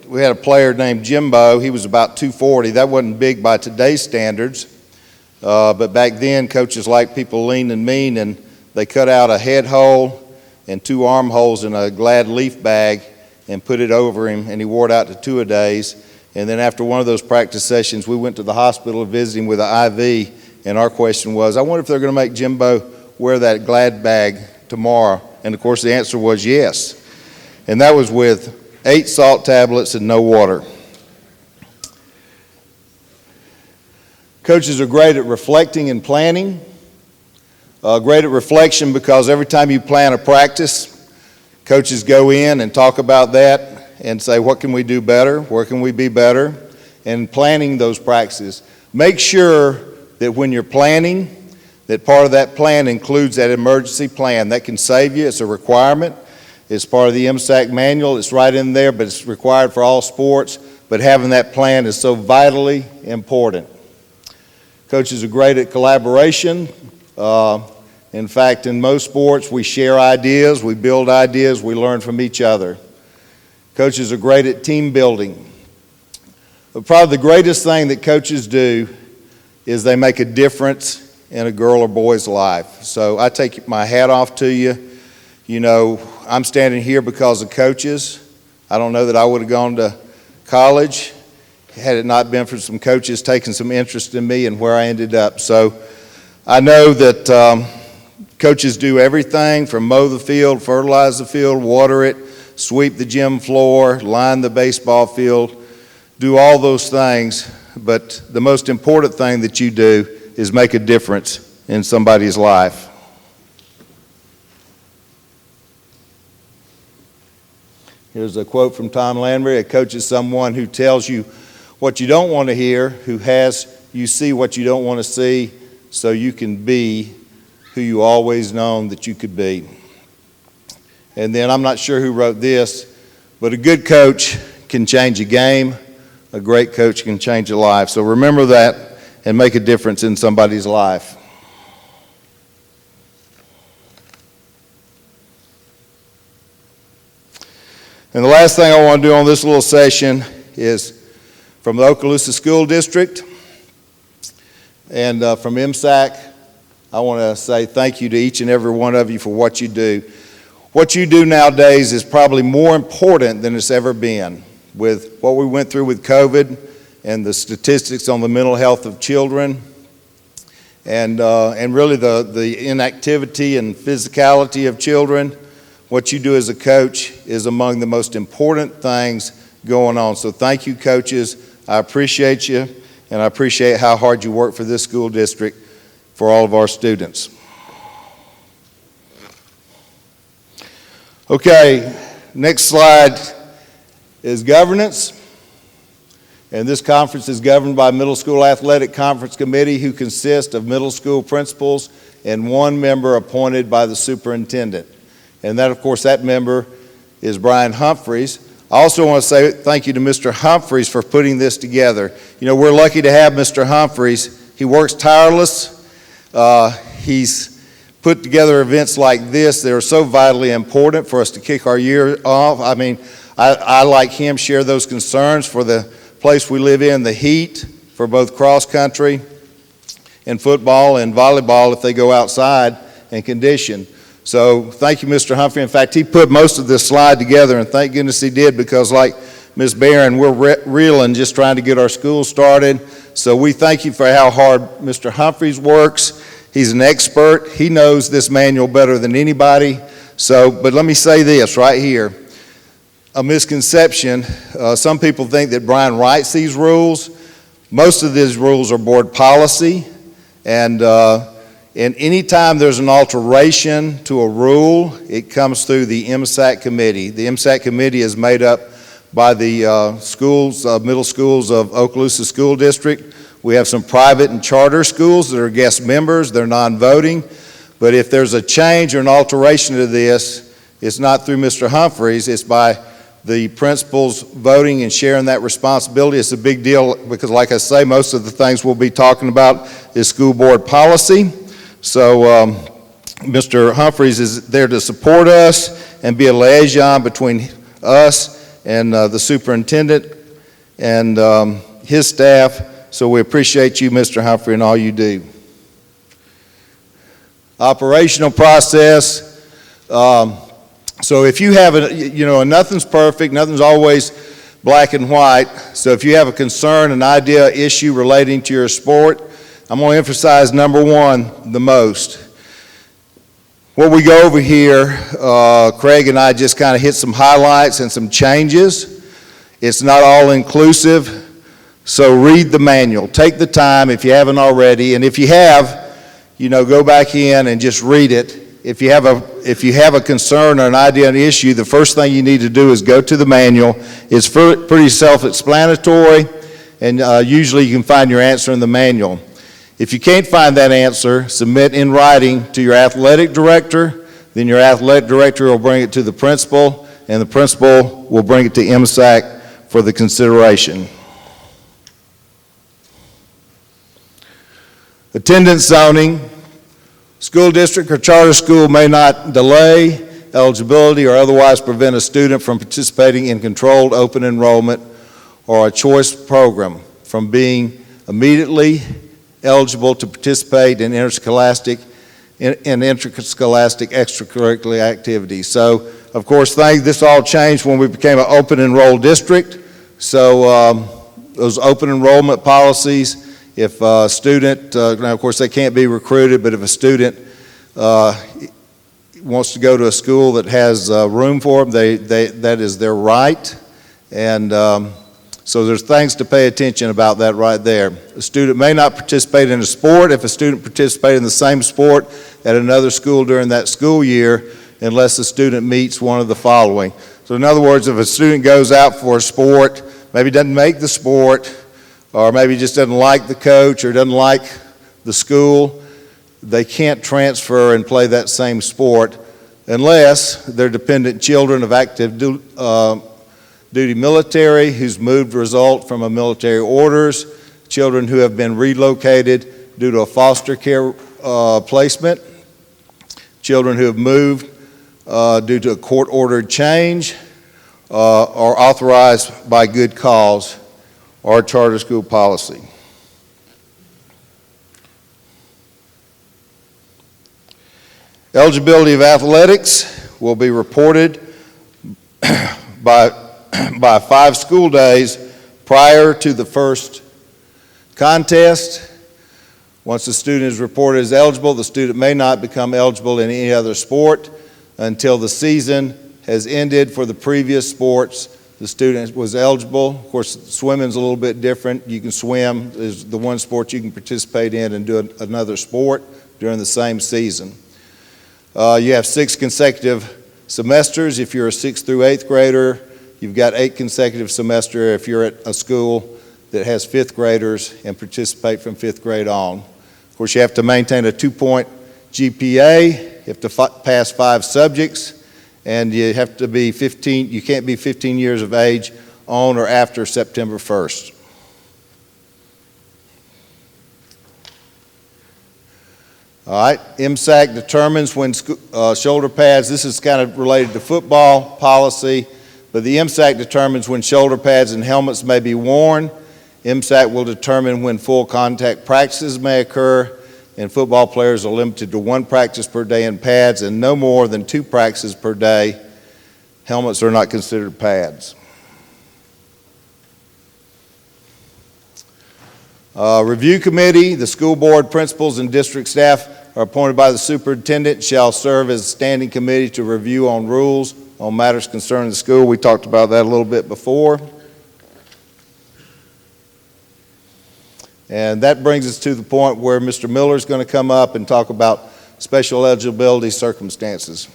we had a player named Jimbo. He was about 240. That wasn't big by today's standards. But back then, coaches liked people lean and mean, and they cut out a head hole and two arm holes in a Glad leaf bag and put it over him, and he wore it out to 2 a days. And then after one of those practice sessions, we went to the hospital to visit him with an IV, and our question was, I wonder if they're going to make Jimbo wear that Glad bag tomorrow. And of course, the answer was yes. And that was with 8 salt tablets and no water. Coaches are great at reflecting and planning. Great at reflection because every time you plan a practice, coaches go in and talk about that and say, what can we do better? Where can we be better? And planning those practices. Make sure that when you're planning, that part of that plan includes that emergency plan. That can save you. It's a requirement. It's part of the MSAC manual. It's right in there, but it's required for all sports. But having that plan is so vitally important. Coaches are great at collaboration. In fact, in most sports, we share ideas, we build ideas, we learn from each other. Coaches are great at team building. But probably the greatest thing that coaches do is they make a difference in a girl or boy's life. So I take my hat off to you. You know, I'm standing here because of coaches. I don't know that I would have gone to college had it not been for some coaches taking some interest in me and where I ended up. So I know that Coaches do everything from mow the field, fertilize the field, water it, sweep the gym floor, line the baseball field, do all those things. But the most important thing that you do is make a difference in somebody's life. Here's a quote from Tom Landry: "A coach is someone who tells you what you don't want to hear, who has you see what you don't want to see, so you can be who you always known that you could be." And then I'm not sure who wrote this, but a good coach can change a game. A great coach can change a life. So remember that and make a difference in somebody's life. And the last thing I want to do on this little session is from the Okaloosa School District and from MSAC, I want to say thank you to each and every one of you for what you do. What you do nowadays is probably more important than it's ever been. With what we went through with COVID and the statistics on the mental health of children and really the inactivity and physicality of children, what you do as a coach is among the most important things going on. So thank you, coaches. I appreciate you, and I appreciate how hard you work for this school district for all of our students. Okay, next slide is governance. And this conference is governed by Middle School Athletic Conference Committee, who consists of middle school principals and one member appointed by the superintendent. And that, of course, that member is Brian Humphreys. I also want to say thank you to Mr. Humphreys for putting this together. You know, we're lucky to have Mr. Humphreys. He works tireless. He's put together events like this that are so vitally important for us to kick our year off. I mean, I like him, share those concerns for the place we live in, the heat, for both cross country and football and volleyball if they go outside and condition. So thank you, Mr. Humphrey. In fact, he put most of this slide together, and thank goodness he did, because like Ms. Barron, we're reeling just trying to get our school started. So we thank you for how hard Mr. Humphreys works. He's an expert. He knows this manual better than anybody. So, but let me say this right here. A misconception. Some people think that Brian writes these rules. Most of these rules are board policy, and any time there's an alteration to a rule, it comes through the MSAC committee. The MSAC committee is made up by the schools, middle schools of Okaloosa School District. We have some private and charter schools that are guest members. They're non-voting. But if there's a change or an alteration to this, it's not through Mr. Humphreys. It's by the principals voting and sharing that responsibility. It's a big deal because, like I say, most of the things we'll be talking about is school board policy. So Mr. Humphreys is there to support us and be a liaison between us and the superintendent and his staff. So we appreciate you, Mr. Humphrey, and all you do. Operational process. So if you have, and nothing's perfect, nothing's always black and white. So if you have a concern, an idea, issue relating to your sport, I'm going to emphasize number one the most. What we go over here, Craig and I just kind of hit some highlights and some changes. It's not all inclusive. So read the manual. Take the time if you haven't already. And if you have, go back in and just read it. If you have a concern or an idea, an issue, the first thing you need to do is go to the manual. It's pretty self-explanatory, and usually you can find your answer in the manual. If you can't find that answer, submit in writing to your athletic director. Then your athletic director will bring it to the principal, and the principal will bring it to MSAC for the consideration. Attendance zoning. School district or charter school may not delay eligibility or otherwise prevent a student from participating in controlled open enrollment or a choice program from being immediately eligible to participate in interscholastic extracurricular activities. So, of course, this all changed when we became an open enrolled district. So those open enrollment policies, if a student, now of course they can't be recruited, but if a student wants to go to a school that has room for them, that is their right. And so there's things to pay attention about that right there. A student may not participate in a sport if a student participated in the same sport at another school during that school year, unless the student meets one of the following. So in other words, if a student goes out for a sport, maybe doesn't make the sport, or maybe just doesn't like the coach or doesn't like the school, they can't transfer and play that same sport unless they're dependent children of active duty military whose moved result from a military orders, children who have been relocated due to a foster care placement, children who have moved due to a court-ordered change, or authorized by good cause or charter school policy. Eligibility of athletics will be reported by 5 school days prior to the first contest. Once the student is reported as eligible, the student may not become eligible in any other sport until the season has ended for the previous sports the student was eligible. Of course, swimming is a little bit different. You can swim is the one sport you can participate in and do another sport during the same season. You have 6 consecutive semesters. If you're a 6th through 8th grader, you've got 8 consecutive semesters if you're at a school that has 5th graders and participate from 5th grade on. Of course, you have to maintain a 2-point GPA. You have to pass 5 subjects, and you have to be 15. You can't be 15 years of age on or after September 1st. All right, MSAC determines when shoulder pads, this is kind of related to football policy, but the MSAC determines when shoulder pads and helmets may be worn. MSAC will determine when full contact practices may occur, and football players are limited to 1 practice per day in pads and no more than 2 practices per day. Helmets are not considered pads. Review committee, the school board, principals, and district staff are appointed by the superintendent, shall serve as a standing committee to review on rules on matters concerning the school. We talked about that a little bit before. And that brings us to the point where Mr. Miller is going to come up and talk about special eligibility circumstances.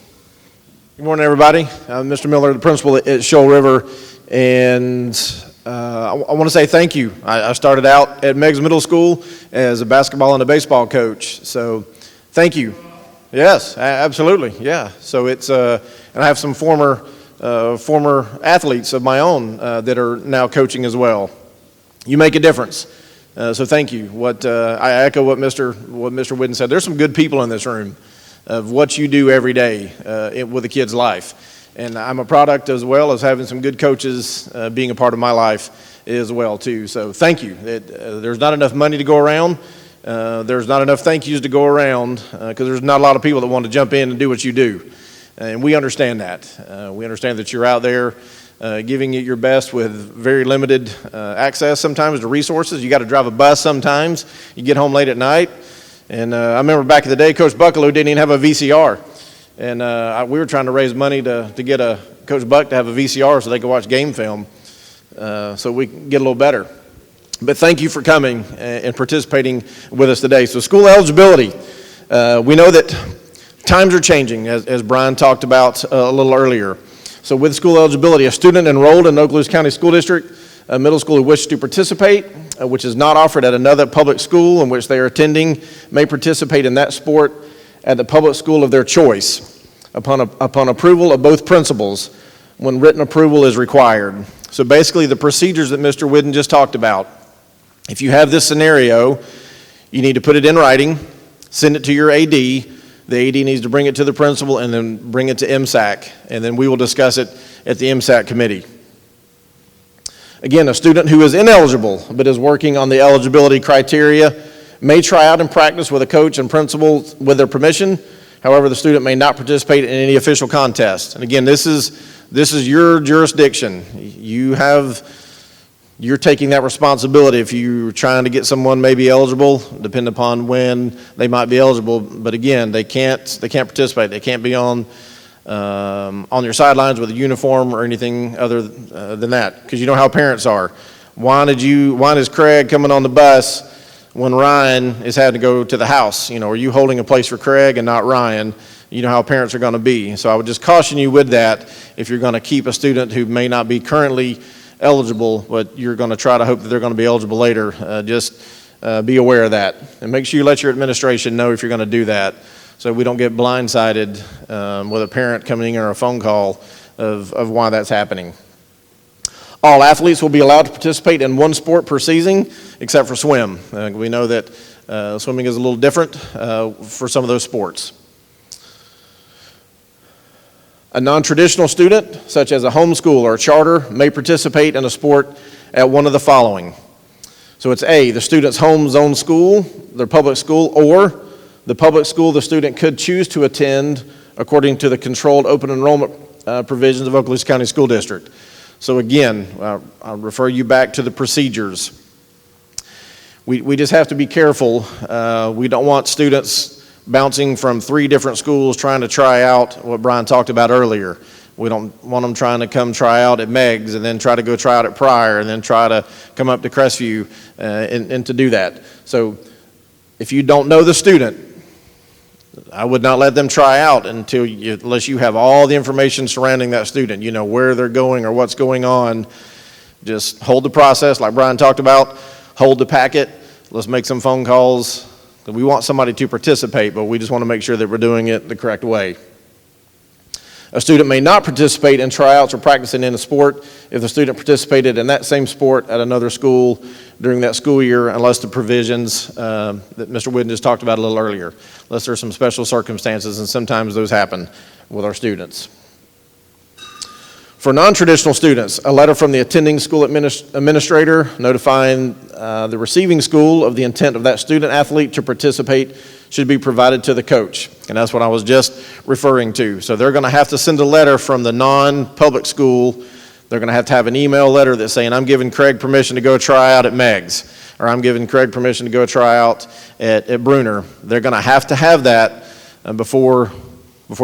Good morning, everybody. I'm Mr. Miller, the principal at Shoal River, and I want to say thank you. I started out at Meigs Middle School as a basketball and a baseball coach, so thank you. Yes, absolutely, yeah. So it's, and I have some former athletes of my own that are now coaching as well. You make a difference. So thank you. I echo what Mr. Whidden said. There's some good people in this room of what you do every day with a kid's life. And I'm a product as well as having some good coaches being a part of my life as well too. So thank you. There's not enough money to go around. There's not enough thank yous to go around because there's not a lot of people that want to jump in and do what you do. And we understand that. We understand that you're out there giving it your best with very limited access sometimes to resources. You got to drive a bus sometimes. You get home late at night. And I remember back in the day, Coach Buckaloo didn't even have a VCR. And we were trying to raise money to get Coach Buck to have a VCR so they could watch game film so we can get a little better. But thank you for coming and participating with us today. So school eligibility. We know that times are changing, as Brian talked about a little earlier. So with school eligibility, a student enrolled in Okaloosa County School District, a middle school who wishes to participate, which is not offered at another public school in which they are attending, may participate in that sport at the public school of their choice upon approval of both principals when written approval is required. So basically the procedures that Mr. Whidden just talked about. If you have this scenario, you need to put it in writing, send it to your AD. The AD needs to bring it to the principal and then bring it to MSAC, and then we will discuss it at the MSAC committee. Again, a student who is ineligible but is working on the eligibility criteria may try out and practice with a coach and principal with their permission. However, the student may not participate in any official contest. And again, this is your jurisdiction. You have you're taking that responsibility. If you're trying to get someone maybe eligible, depending upon when they might be eligible, but again, they can't participate. They can't be on your sidelines with a uniform or anything other than that, because you know how parents are. Why is Craig coming on the bus when Ryan is having to go to the house? You know, are you holding a place for Craig and not Ryan? You know how parents are going to be. So I would just caution you with that. If you're going to keep a student who may not be currently eligible, but you're going to try to hope that they're going to be eligible later, just be aware of that. And make sure you let your administration know if you're going to do that, so we don't get blindsided with a parent coming in or a phone call of why that's happening. All athletes will be allowed to participate in one sport per season, except for swim. We know that swimming is a little different for some of those sports. A non-traditional student, such as a homeschool or a charter, may participate in a sport at one of the following. So it's A, the student's home zone school, their public school, or the public school the student could choose to attend according to the controlled open enrollment provisions of Okaloosa County School District. So again, I'll refer you back to the procedures. We just have to be careful. We don't want students bouncing from 3 different schools trying to try out what Brian talked about earlier. We don't want them trying to come try out at Meggs and then try to go try out at Pryor and then try to come up to Crestview and to do that. So if you don't know the student, I would not let them try out unless you have all the information surrounding that student. You know where they're going or what's going on. Just hold the process like Brian talked about. Hold the packet. Let's make some phone calls. We want somebody to participate, but we just want to make sure that we're doing it the correct way. A student may not participate in tryouts or practicing in a sport if the student participated in that same sport at another school during that school year, unless the provisions that Mr. Whitten just talked about a little earlier, unless there's some special circumstances, and sometimes those happen with our students. For non-traditional students, a letter from the attending school administrator notifying the receiving school of the intent of that student athlete to participate should be provided to the coach. And that's what I was just referring to. So they're going to have to send a letter from the non-public school. They're going to have an email letter that's saying, I'm giving Craig permission to go try out at Meggs, or I'm giving Craig permission to go try out at Bruner. They're going to have that before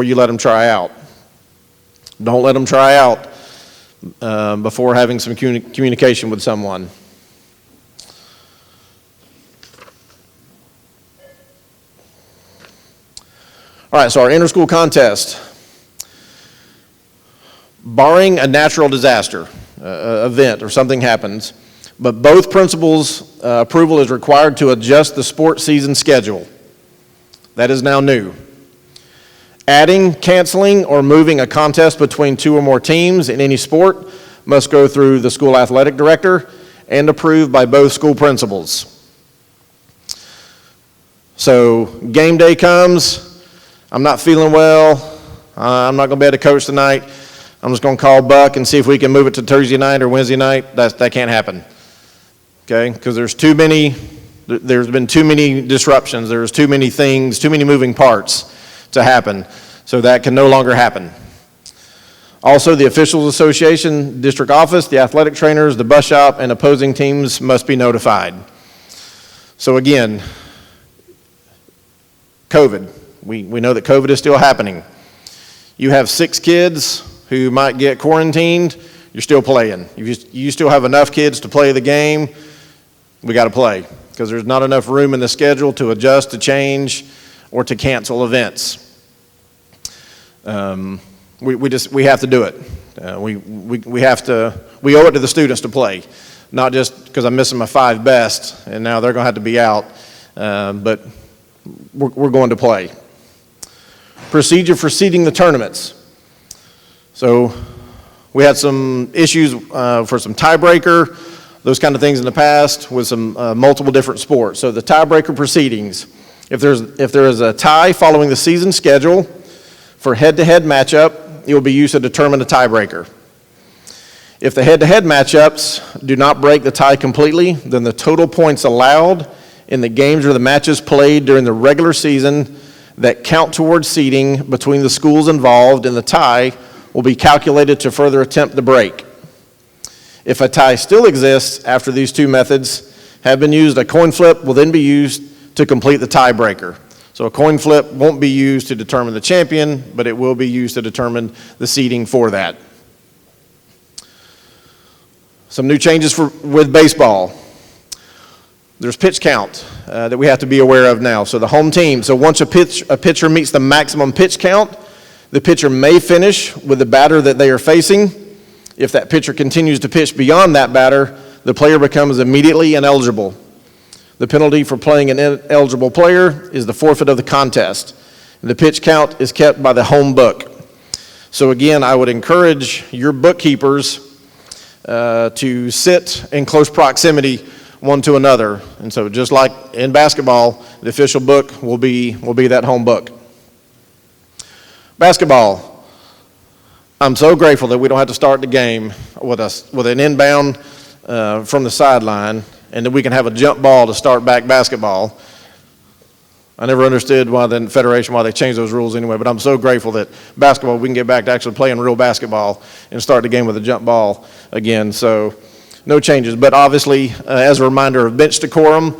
you let them try out. Don't let them try out before having some communication with someone. All right, so our inter-school contest. Barring a natural disaster, event, or something happens, but both principals' approval is required to adjust the sport season schedule. That is now new. Adding, canceling, or moving a contest between 2 or more teams in any sport must go through the school athletic director and approved by both school principals. So game day comes, I'm not feeling well, I'm not going to be able to coach tonight, I'm just going to call Buck and see if we can move it to Thursday night or Wednesday night. That can't happen, okay? Because there's been too many disruptions, there's too many things, too many moving parts to happen, so that can no longer happen. Also, the Officials Association, district office, the athletic trainers, the bus shop, and opposing teams must be notified. So again, COVID. We know that COVID is still happening. You have 6 kids who might get quarantined, you're still playing. You still have enough kids to play the game, we got to play, because there's not enough room in the schedule to adjust, to change, or to cancel events. We have to do it. We owe it to the students to play, not just because I'm missing my 5 best and now they're going to have to be out, but we're going to play. Procedure for seeding the tournaments. So we had some issues for some tiebreaker, those kind of things in the past with some multiple different sports. So the tiebreaker proceedings, if there is a tie following the season schedule for head-to-head matchup, it will be used to determine the tiebreaker. If the head-to-head matchups do not break the tie completely, then the total points allowed in the games or the matches played during the regular season that count towards seeding between the schools involved in the tie will be calculated to further attempt the break. If a tie still exists after these two methods have been used, a coin flip will then be used to complete the tiebreaker. So a coin flip won't be used to determine the champion, but it will be used to determine the seeding for that. Some new changes with baseball. There's pitch count that we have to be aware of now. So the home team, so once a pitcher meets the maximum pitch count, the pitcher may finish with the batter that they are facing. If that pitcher continues to pitch beyond that batter, the player becomes immediately ineligible. The penalty for playing an ineligible player is the forfeit of the contest. The pitch count is kept by the home book. So again, I would encourage your bookkeepers to sit in close proximity one to another. And so just like in basketball, the official book will be that home book. Basketball. I'm so grateful that we don't have to start the game with an inbound from the sideline, and then we can have a jump ball to start back basketball. I never understood why the Federation, why they changed those rules anyway, but I'm so grateful that basketball, we can get back to actually playing real basketball and start the game with a jump ball again. So no changes, but obviously, as a reminder of bench decorum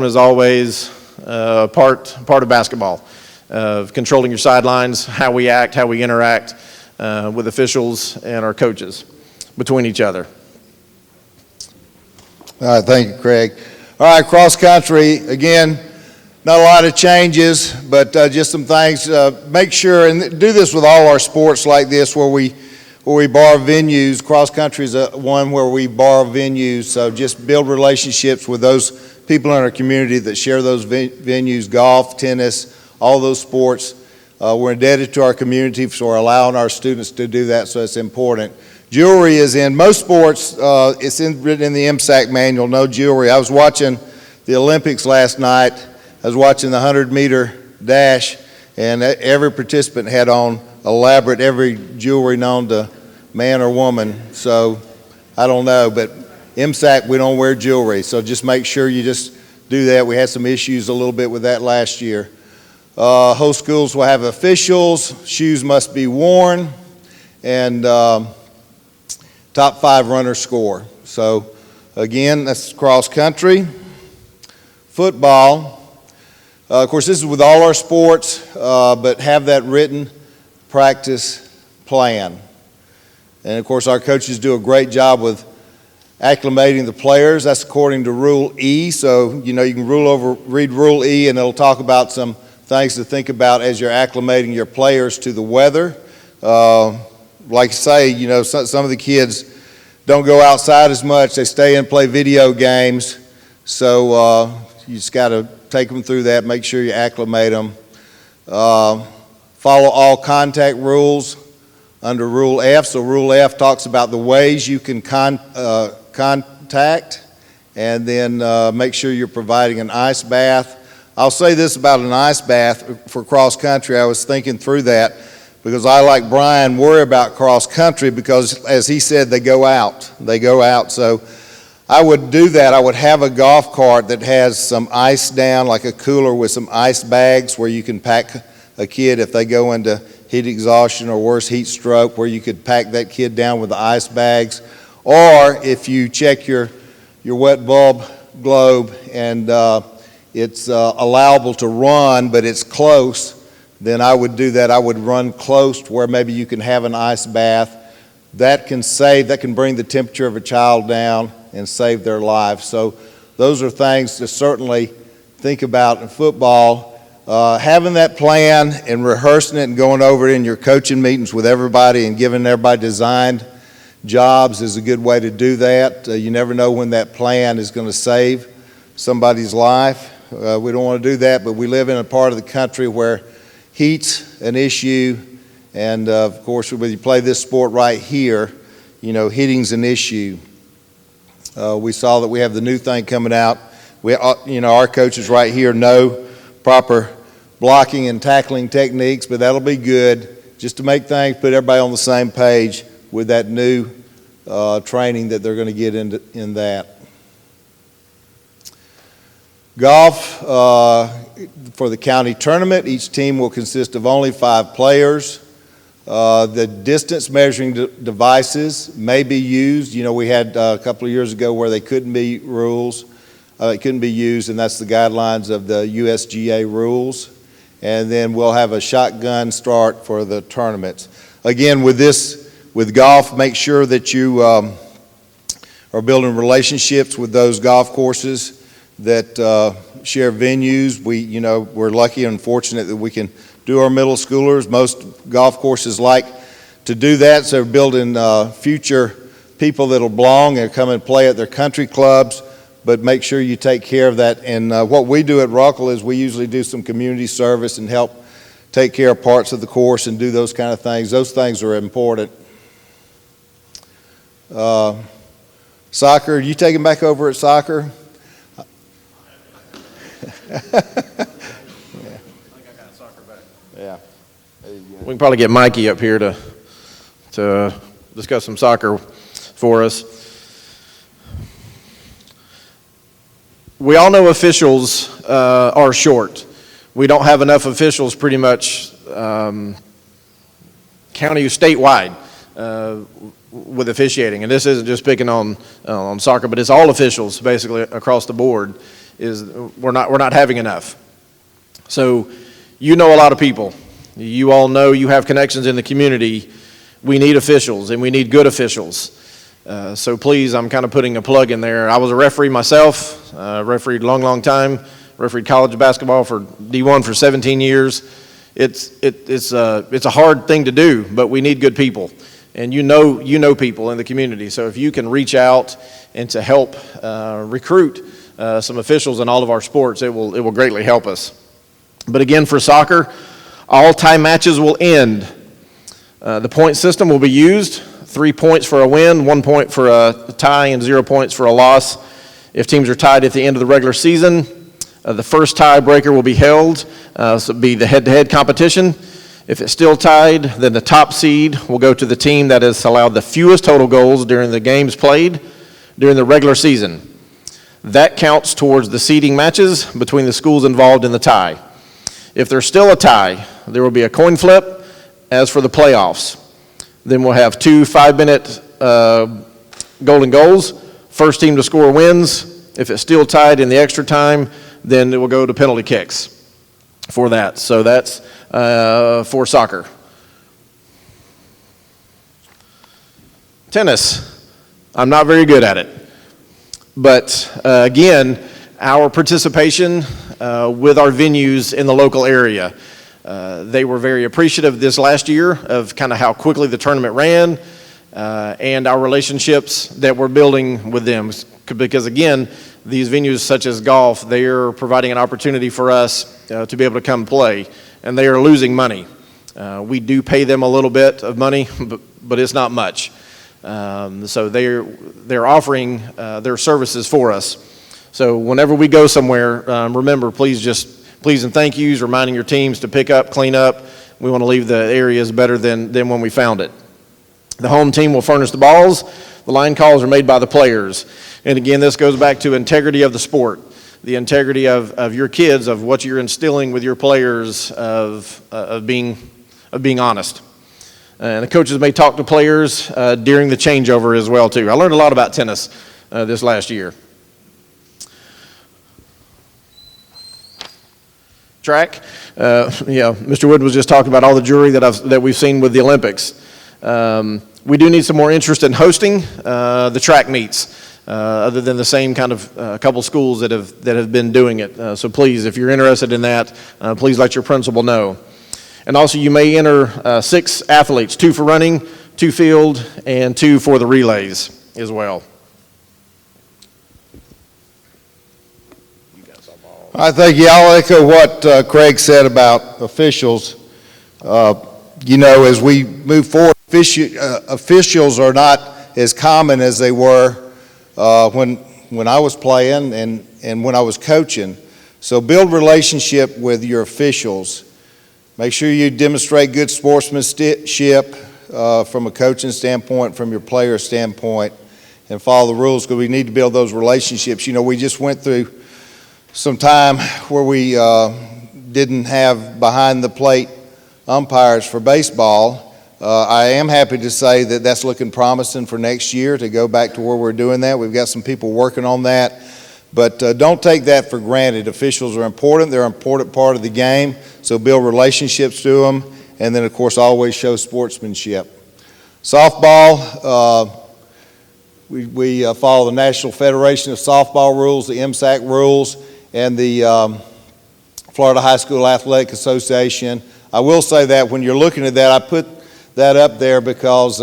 is always part of basketball, of controlling your sidelines, how we act, how we interact with officials and our coaches between each other. All right, thank you, Craig. All right, cross country, again, not a lot of changes, but just some things. Make sure, and do this with all our sports like this where we borrow venues. Cross country is one where we borrow venues, so just build relationships with those people in our community that share those venues, golf, tennis, all those sports. We're indebted to our community for allowing our students to do that, so it's important. Jewelry is in most sports, it's written in the MSAC manual, no jewelry. I was watching the Olympics last night. I was watching the 100-meter dash, and every participant had on elaborate, every jewelry known to man or woman. So I don't know, but MSAC, we don't wear jewelry. So just make sure you just do that. We had some issues a little bit with that last year. Host schools will have officials. Shoes must be worn. And top 5 runners score. So again, that's cross country. Football. Of course, this is with all our sports, but have that written practice plan. And of course, our coaches do a great job with acclimating the players. That's according to Rule E. So, you know, you can read Rule E, and it'll talk about some things to think about as you're acclimating your players to the weather. Like I say, you know, some of the kids don't go outside as much. They stay in and play video games. So you just got to take them through that, make sure you acclimate them. Follow all contact rules under Rule F. So Rule F talks about the ways you can contact, and then make sure you're providing an ice bath. I'll say this about an ice bath for cross country. I was thinking through that because I, like Brian, worry about cross country because, as he said, they go out. So I would do that. I would have a golf cart that has some ice down, like a cooler with some ice bags where you can pack a kid if they go into heat exhaustion or worse, heat stroke, where you could pack that kid down with the ice bags. Or if you check your wet bulb globe and it's allowable to run, but it's close, then I would do that. I would run close to where maybe you can have an ice bath. That can bring the temperature of a child down and save their life. So those are things to certainly think about in football. Having that plan and rehearsing it and going over it in your coaching meetings with everybody and giving everybody designed jobs is a good way to do that. You never know when that plan is going to save somebody's life. We don't want to do that, but we live in a part of the country where heat's an issue, and of course, when you play this sport right here, you know, hitting's an issue. We saw that we have the new thing coming out. Our coaches right here know proper blocking and tackling techniques, but that'll be good just to make things, put everybody on the same page with that new training that they're going to get in that. Golf, for the county tournament, each team will consist of only 5 players. The distance measuring devices may be used. You know, we had a couple of years ago where they couldn't be it couldn't be used, and that's the guidelines of the USGA rules. And then we'll have a shotgun start for the tournaments. Again, with golf, make sure that you are building relationships with those golf courses that share venues. We're lucky and fortunate that we can do our middle schoolers. Most golf courses like to do that, so they're building future people that'll belong and come and play at their country clubs, but make sure you take care of that. And what we do at Ruckle is we usually do some community service and help take care of parts of the course and do those kind of things. Those things are important. Soccer, you taking back over at soccer? Yeah. We can probably get Mikey up here to discuss some soccer for us. We all know officials are short. We don't have enough officials pretty much county statewide with officiating. And this isn't just picking on soccer, but it's all officials basically across the board. We're not having enough. So you know a lot of people. You all know you have connections in the community. We need officials, and we need good officials. So please, I'm kind of putting a plug in there. I was a referee myself, refereed a long time, refereed college basketball for D1 for 17 years. It's a hard thing to do, but we need good people. And you know people in the community. So if you can reach out and to help recruit some officials in all of our sports, it will greatly help us. But again, for soccer, all tie matches will end. The point system will be used. 3 points for a win, 1 point for a tie, and 0 points for a loss. If teams are tied at the end of the regular season, the first tiebreaker will be held. So it'll be the head-to-head competition. If it's still tied, then the top seed will go to the team that has allowed the fewest total goals during the games played during the regular season. That counts towards the seeding matches between the schools involved in the tie. If there's still a tie, there will be a coin flip. As for the playoffs, then we'll have 2 5-minute golden goals. First team to score wins. If it's still tied in the extra time, then it will go to penalty kicks for that. So that's for soccer. Tennis, I'm not very good at it. But again, our participation with our venues in the local area. They were very appreciative this last year of kind of how quickly the tournament ran and our relationships that we're building with them. Because again, these venues such as golf, they are providing an opportunity for us to be able to come play, and they are losing money. We do pay them a little bit of money, but it's not much. So they're offering their services for us. So whenever we go somewhere, remember, please and thank yous, reminding your teams to pick up, clean up. We want to leave the areas better than when we found it. The home team will furnish the balls. The line calls are made by the players. And again, this goes back to integrity of the sport, the integrity of your kids, of what you're instilling with your players, of being honest. And the coaches may talk to players during the changeover as well, too. I learned a lot about tennis this last year. Track, Mr. Wood was just talking about all the jewelry that we've seen with the Olympics. We do need some more interest in hosting the track meets, other than the same kind of couple schools that have been doing it. So please, if you're interested in that, please let your principal know. And also, you may enter 6 athletes, 2 for running, 2 field, and 2 for the relays as well. I think, I'll echo what Craig said about officials. As we move forward, officials are not as common as they were when I was playing and when I was coaching. So build relationship with your officials. Make sure you demonstrate good sportsmanship from a coaching standpoint, from your player standpoint, and follow the rules, because we need to build those relationships. We just went through some time where we didn't have behind the plate umpires for baseball. I am happy to say that that's looking promising for next year to go back to where we're doing that. We've got some people working on that. But don't take that for granted. Officials are important. They're an important part of the game. So build relationships to them. And then, of course, always show sportsmanship. Softball, we follow the National Federation of Softball rules, the MSAC rules, and the Florida High School Athletic Association. I will say that when you're looking at that, I put that up there because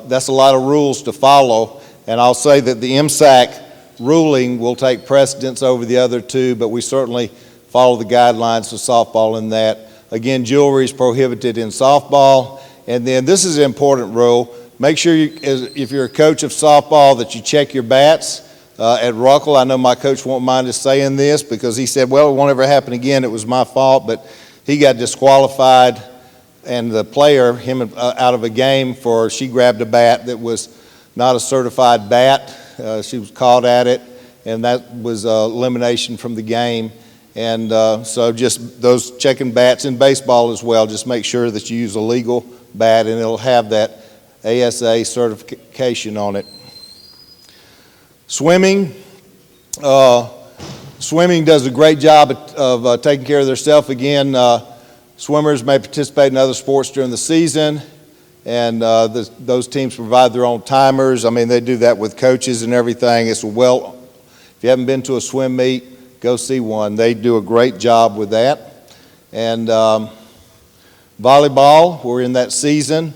that's a lot of rules to follow. And I'll say that the MSAC ruling will take precedence over the other two, but we certainly follow the guidelines for softball in that. Again, jewelry is prohibited in softball. And then this is an important rule. Make sure, if you're a coach of softball, that you check your bats. At Ruckle, I know my coach won't mind us saying this because he said, well, it won't ever happen again. It was my fault, but he got disqualified, and the player, him out of a game for she grabbed a bat that was not a certified bat. She was caught at it, and that was elimination from the game. And so just those checking bats in baseball as well, just make sure that you use a legal bat, and it'll have that ASA certification on it. Swimming. Swimming does a great job of taking care of themselves. Again, swimmers may participate in other sports during the season, and those teams provide their own timers. I mean, they do that with coaches and everything. If you haven't been to a swim meet, go see one. They do a great job with that. And volleyball, we're in that season.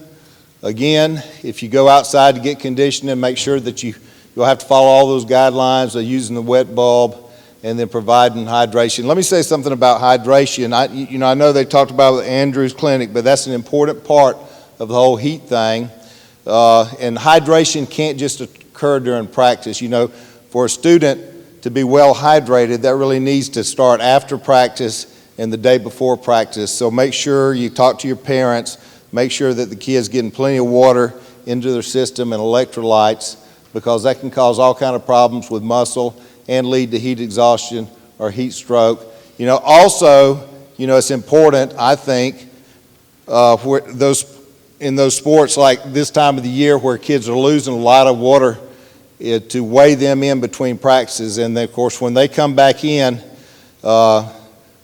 Again, if you go outside to get conditioning, make sure that you'll have to follow all those guidelines of using the wet bulb and then providing hydration. Let me say something about hydration. I know they talked about it with Andrew's clinic, but that's an important part of the whole heat thing. And hydration can't just occur during practice. For a student to be well hydrated, that really needs to start after practice and the day before practice. So make sure you talk to your parents, make sure that the kids getting plenty of water into their system and electrolytes, because that can cause all kind of problems with muscle and lead to heat exhaustion or heat stroke. Also, it's important, I think, in those sports like this time of the year where kids are losing a lot of water, to weigh them in between practices. And then, of course, when they come back in to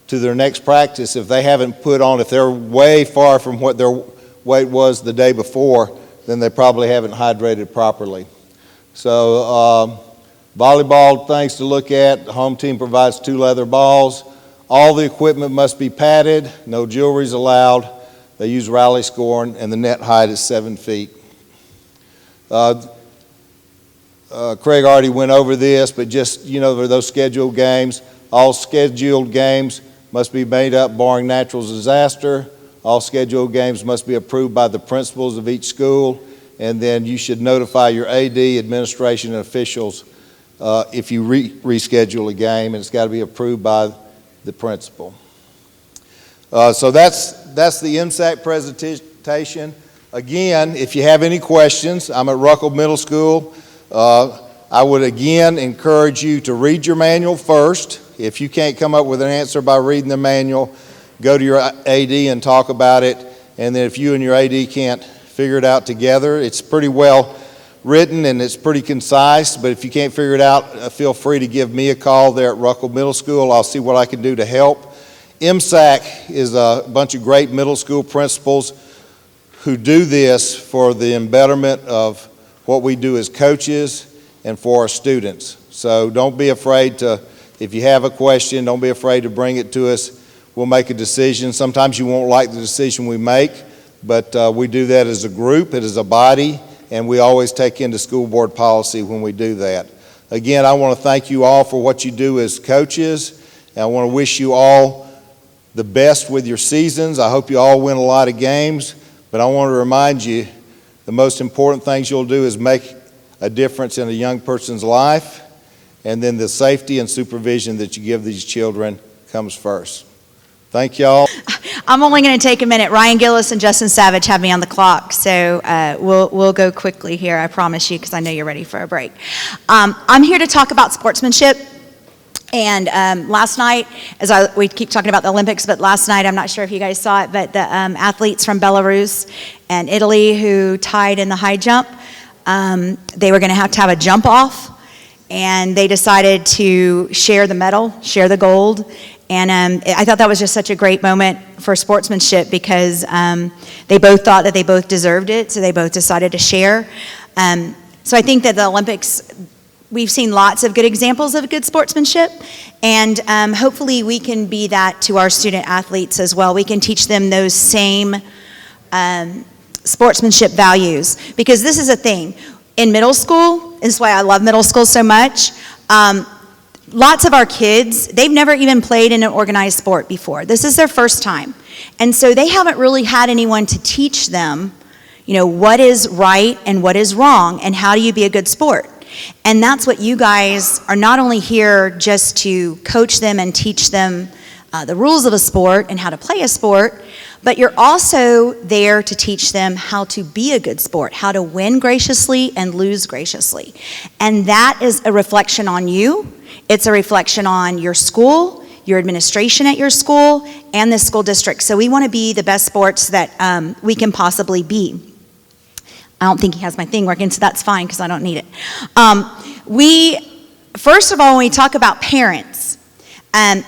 their next practice, if they haven't put on, if they're way far from what their weight was the day before, then they probably haven't hydrated properly. So volleyball things to look at. The home team provides 2 leather balls. All the equipment must be padded. No jewelry is allowed. They use rally scoring, and the net height is 7 feet. Craig already went over this, but just, for those scheduled games, all scheduled games must be made up barring natural disaster. All scheduled games must be approved by the principals of each school, and then you should notify your AD, administration, and officials if you reschedule a game, and it's got to be approved by the principal. So that's the MSAC presentation. Again, if you have any questions, I'm at Ruckle Middle School. I would again encourage you to read your manual first. If you can't come up with an answer by reading the manual, go to your AD and talk about it. And then if you and your AD can't figure it out together, it's pretty well written and it's pretty concise. But if you can't figure it out, feel free to give me a call there at Ruckle Middle School. I'll see what I can do to help. MSAC is a bunch of great middle school principals who do this for the betterment of what we do as coaches and for our students. So don't be afraid to, if you have a question, don't be afraid to bring it to us. We'll make a decision. Sometimes you won't like the decision we make, but we do that as a group, as a body, and we always take into school board policy when we do that. Again, I want to thank you all for what you do as coaches, and I want to wish you all the best with your seasons. I hope you all win a lot of games, but I want to remind you the most important things you'll do is make a difference in a young person's life, and then the safety and supervision that you give these children comes first. Thank y'all. I'm only going to take a minute. Ryan Gillis and Justin Savage have me on the clock, so we'll go quickly here, I promise you, because I know you're ready for a break. I'm here to talk about sportsmanship. And last night, we keep talking about the Olympics, but last night, I'm not sure if you guys saw it, but the athletes from Belarus and Italy who tied in the high jump, they were going to have a jump off, and they decided to share the medal, share the gold. And I thought that was just such a great moment for sportsmanship because they both thought that they both deserved it, so they both decided to share. So I think that the Olympics, we've seen lots of good examples of good sportsmanship, and hopefully we can be that to our student athletes as well. We can teach them those same sportsmanship values, because this is a thing. In middle school, this is why I love middle school so much, lots of our kids, they've never even played in an organized sport before. This is their first time. And so they haven't really had anyone to teach them, what is right and what is wrong, and how do you be a good sport. And that's what you guys are not only here just to coach them and teach them the rules of a sport and how to play a sport, but you're also there to teach them how to be a good sport, how to win graciously and lose graciously. And that is a reflection on you. It's a reflection on your school, your administration at your school, and the school district. So we want to be the best sports that we can possibly be. I don't think he has my thing working, so that's fine because I don't need it. First of all, when we talk about parents,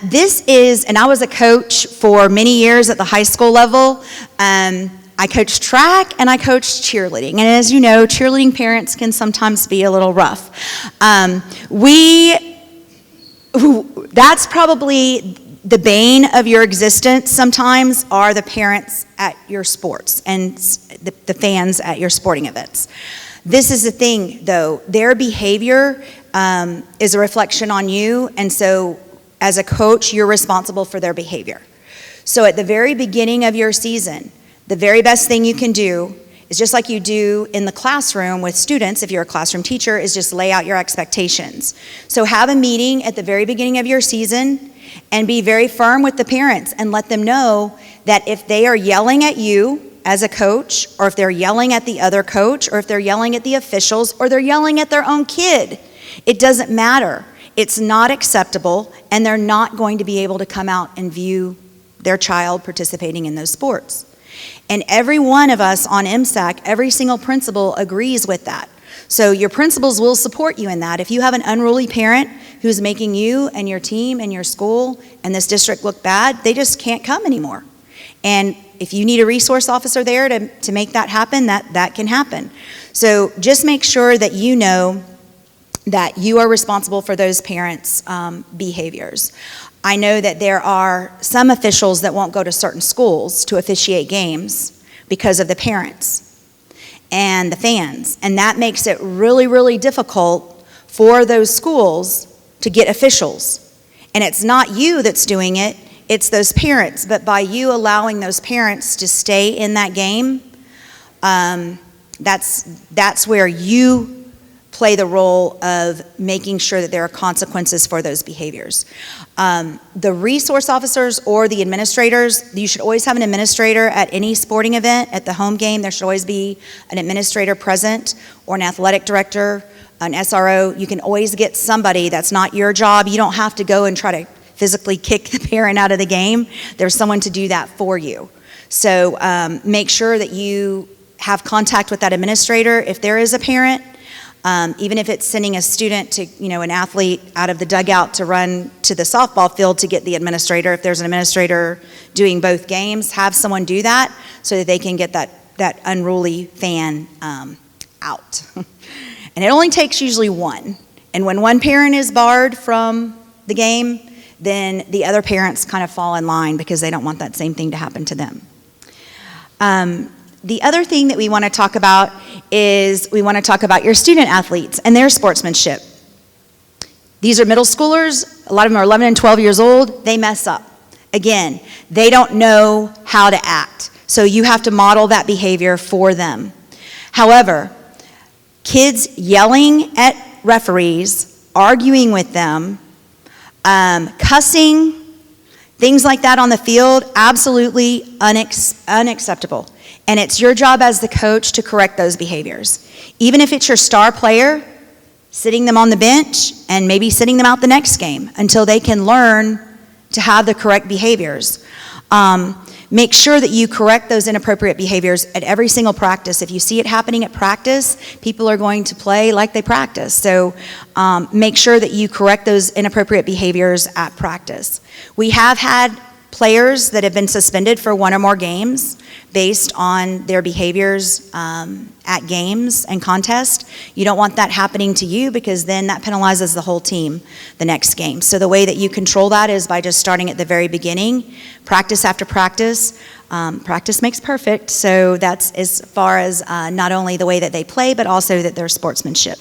this is, and I was a coach for many years at the high school level. I coached track and I coached cheerleading. And as you know, cheerleading parents can sometimes be a little rough. That's probably the bane of your existence sometimes, are the parents at your sports and the fans at your sporting events. This is the thing, though. Their behavior is a reflection on you, and so as a coach, you're responsible for their behavior. So at the very beginning of your season, the very best thing you can do is just like you do in the classroom with students, if you're a classroom teacher, is just lay out your expectations. So have a meeting at the very beginning of your season and be very firm with the parents and let them know that if they are yelling at you as a coach, or if they're yelling at the other coach, or if they're yelling at the officials, or they're yelling at their own kid, it doesn't matter. It's not acceptable, and they're not going to be able to come out and view their child participating in those sports. And every one of us on MSAC, every single principal agrees with that. So your principals will support you in that. If you have an unruly parent who's making you and your team and your school and this district look bad, they just can't come anymore. And if you need a resource officer there to make that happen, that can happen. So just make sure that you know that you are responsible for those parents' behaviors. I know that there are some officials that won't go to certain schools to officiate games because of the parents and the fans, and that makes it really, really difficult for those schools to get officials. And it's not you that's doing it, it's those parents. But by you allowing those parents to stay in that game, that's where you play the role of making sure that there are consequences for those behaviors. The resource officers or the administrators, you should always have an administrator at any sporting event. At the home game, there should always be an administrator present, or an athletic director, an SRO. You can always get somebody. That's not your job. You don't have to go and try to physically kick the parent out of the game. There's someone to do that for you. So make sure that you have contact with that administrator if there is a parent. Even if it's sending a student to, an athlete out of the dugout to run to the softball field to get the administrator. If there's an administrator doing both games, have someone do that so that they can get that unruly fan out. And it only takes usually one. And when one parent is barred from the game, then the other parents kind of fall in line because they don't want that same thing to happen to them. The other thing that we want to talk about is we want to talk about your student athletes and their sportsmanship. These are middle schoolers. A lot of them are 11 and 12 years old. They mess up. Again, they don't know how to act. So you have to model that behavior for them. However, kids yelling at referees, arguing with them, cussing, things like that on the field, absolutely unacceptable. And it's your job as the coach to correct those behaviors. Even if it's your star player, sitting them on the bench, and maybe sitting them out the next game until they can learn to have the correct behaviors. Make sure that you correct those inappropriate behaviors at every single practice. If you see it happening at practice, people are going to play like they practice. So make sure that you correct those inappropriate behaviors at practice. We have had players that have been suspended for one or more games based on their behaviors at games and contests. You don't want that happening to you, because then that penalizes the whole team the next game. So the way that you control that is by just starting at the very beginning, practice after practice. Practice makes perfect, so that's as far as not only the way that they play, but also that their sportsmanship.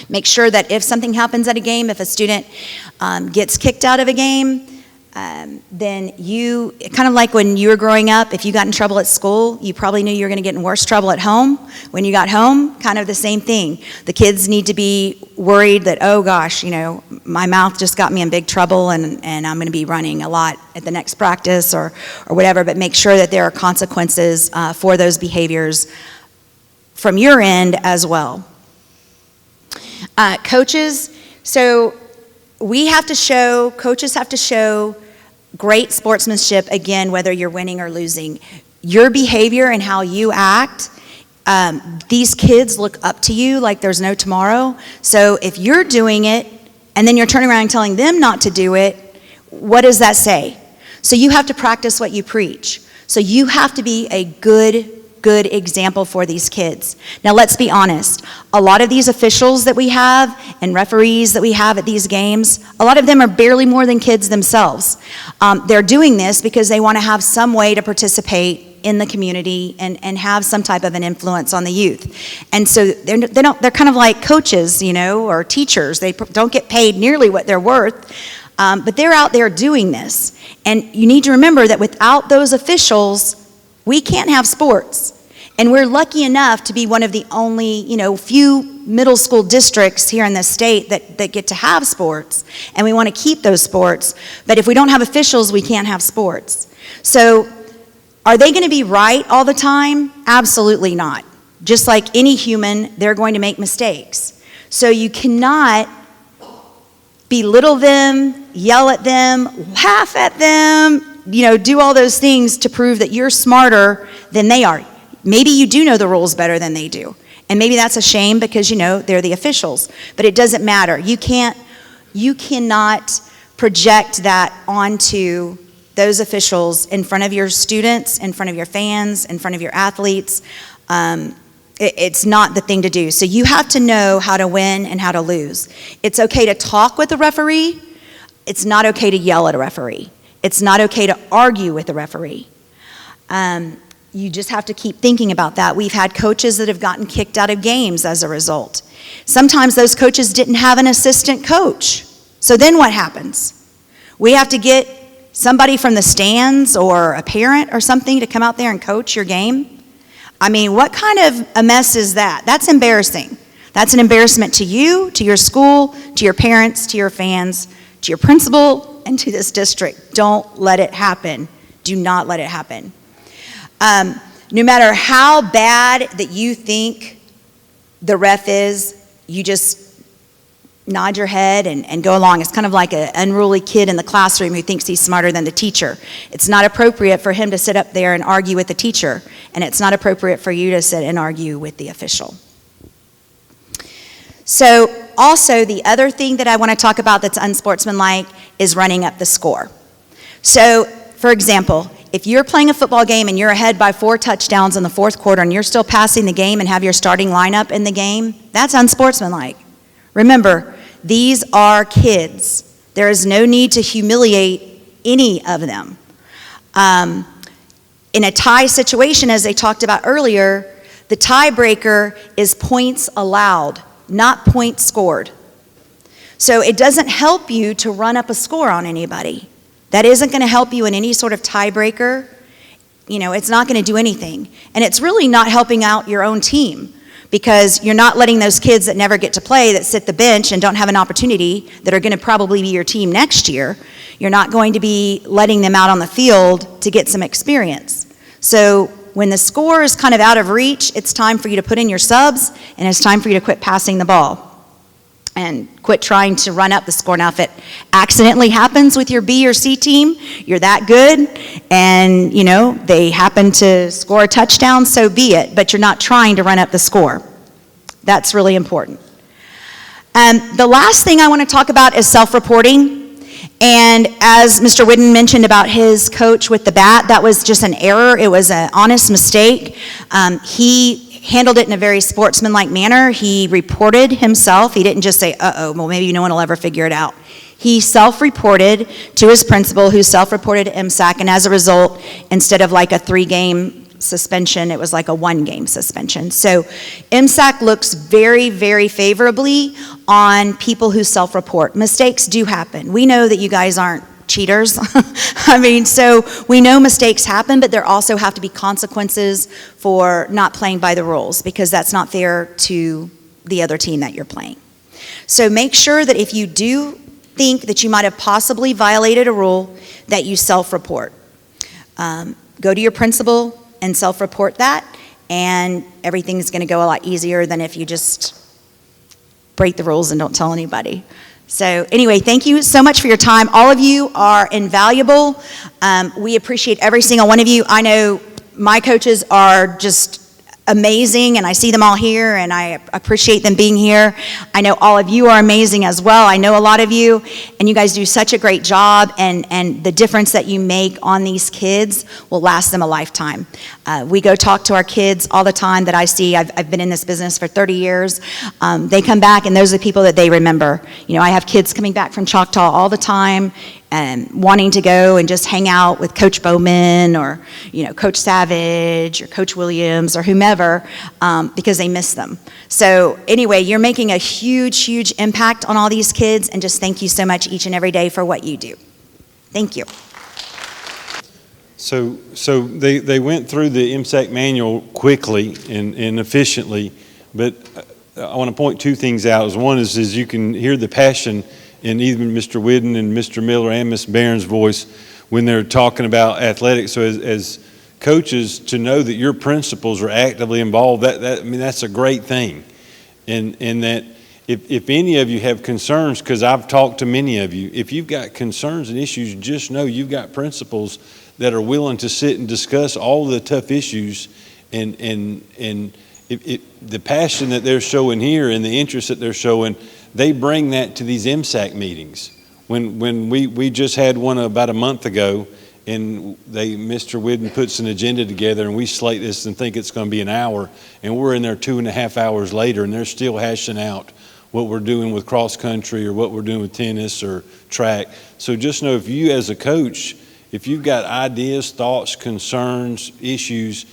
Make sure that if something happens at a game, if a student gets kicked out of a game, then you, kind of like when you were growing up, if you got in trouble at school, you probably knew you were going to get in worse trouble at home. When you got home, kind of the same thing. The kids need to be worried that, oh gosh, you know, my mouth just got me in big trouble, and I'm going to be running a lot at the next practice or whatever, but make sure that there are consequences for those behaviors from your end as well. Coaches, so coaches have to show great sportsmanship, again, whether you're winning or losing. Your behavior and how you act, these kids look up to you like there's no tomorrow. So if you're doing it and then you're turning around and telling them not to do it, what does that say? So you have to practice what you preach. So you have to be a good example for these kids. Now let's be honest, a lot of these officials that we have and referees that we have at these games, a lot of them are barely more than kids themselves. They're doing this because they want to have some way to participate in the community and have some type of an influence on the youth. And so they're kind of like coaches, you know, or teachers. They don't get paid nearly what they're worth, but they're out there doing this. And you need to remember that without those officials, we can't have sports. And we're lucky enough to be one of the only, you know, few middle school districts here in the state that get to have sports. And we want to keep those sports. But if we don't have officials, we can't have sports. So are they going to be right all the time? Absolutely not. Just like any human, they're going to make mistakes. So you cannot belittle them, yell at them, laugh at them, you know, do all those things to prove that you're smarter than they are. Maybe you do know the rules better than they do. And maybe that's a shame because, you know, they're the officials. But it doesn't matter. You cannot project that onto those officials in front of your students, in front of your fans, in front of your athletes. It's not the thing to do. So you have to know how to win and how to lose. It's okay to talk with the referee. It's not okay to yell at a referee. It's not okay to argue with the referee. You just have to keep thinking about that. We've had coaches that have gotten kicked out of games as a result. Sometimes those coaches didn't have an assistant coach. So then what happens? We have to get somebody from the stands or a parent or something to come out there and coach your game. I mean, what kind of a mess is that? That's embarrassing. That's an embarrassment to you, to your school, to your parents, to your fans, to your principal, and to this district. Don't let it happen. Do not let it happen. No matter how bad that you think the ref is, you just nod your head and go along. It's kind of like an unruly kid in the classroom who thinks he's smarter than the teacher. It's not appropriate for him to sit up there and argue with the teacher, and it's not appropriate for you to sit and argue with the official. So also the other thing that I want to talk about that's unsportsmanlike is running up the score. So for example, if you're playing a football game and you're ahead by 4 touchdowns in the fourth quarter and you're still passing the game and have your starting lineup in the game, that's unsportsmanlike. Remember, these are kids. There is no need to humiliate any of them. In a tie situation, as they talked about earlier, the tiebreaker is points allowed, not points scored. So it doesn't help you to run up a score on anybody. That isn't going to help you in any sort of tiebreaker. You know, it's not going to do anything. And it's really not helping out your own team because you're not letting those kids that never get to play, that sit the bench and don't have an opportunity, that are going to probably be your team next year, you're not going to be letting them out on the field to get some experience. So when the score is kind of out of reach, it's time for you to put in your subs and it's time for you to quit passing the ball. And quit trying to run up the score. Now, if it accidentally happens with your B or C team, you're that good, and, you know, they happen to score a touchdown, so be it. But you're not trying to run up the score. That's really important. The last thing I want to talk about is self-reporting. And as Mr. Whidden mentioned about his coach with the bat, that was just an error. It was an honest mistake. He handled it in a very sportsmanlike manner. He reported himself. He didn't just say, uh-oh, well, maybe no one will ever figure it out. He self-reported to his principal, who self-reported to MSAC, and as a result, instead of like a 3-game suspension, it was like a 1-game suspension. So MSAC looks very, very favorably on people who self-report. Mistakes do happen. We know that you guys aren't cheaters. I mean, so we know mistakes happen, but there also have to be consequences for not playing by the rules, because that's not fair to the other team that you're playing. So make sure that if you do think that you might have possibly violated a rule, that you self-report. Go to your principal and self-report that, and everything's going to go a lot easier than if you just break the rules and don't tell anybody. So anyway, thank you so much for your time. All of you are invaluable. We appreciate every single one of you. I know my coaches are just amazing, and I see them all here, and I appreciate them being here. I know all of you are amazing as well. I know a lot of you, and you guys do such a great job, and the difference that you make on these kids will last them a lifetime. We go talk to our kids all the time that I see. I've been in this business for 30 years. They come back, and those are the people that they remember. You know, I have kids coming back from Choctaw all the time, and wanting to go and just hang out with Coach Bowman, or, you know, Coach Savage or Coach Williams or whomever, because they miss them. So anyway, you're making a huge, huge impact on all these kids, and just thank you so much each and every day for what you do. Thank you. So they went through the MSAC manual quickly and efficiently, but I want to point two things out. One is you can hear the passion in even Mr. Whidden and Mr. Miller and Ms. Barron's voice when they're talking about athletics. So as coaches, to know that your principals are actively involved, I mean, that's a great thing. And that if any of you have concerns, because I've talked to many of you, if you've got concerns and issues, just know you've got principals that are willing to sit and discuss all the tough issues, and the passion that they're showing here and the interest that they're showing, they bring that to these MSAC meetings. When we just had one about a month ago, and Mr. Whidden puts an agenda together, and we slate this and think it's going to be an hour, and we're in there 2.5 hours later, and they're still hashing out what we're doing with cross country or what we're doing with tennis or track. So just know, if you as a coach, if you've got ideas, thoughts, concerns, issues,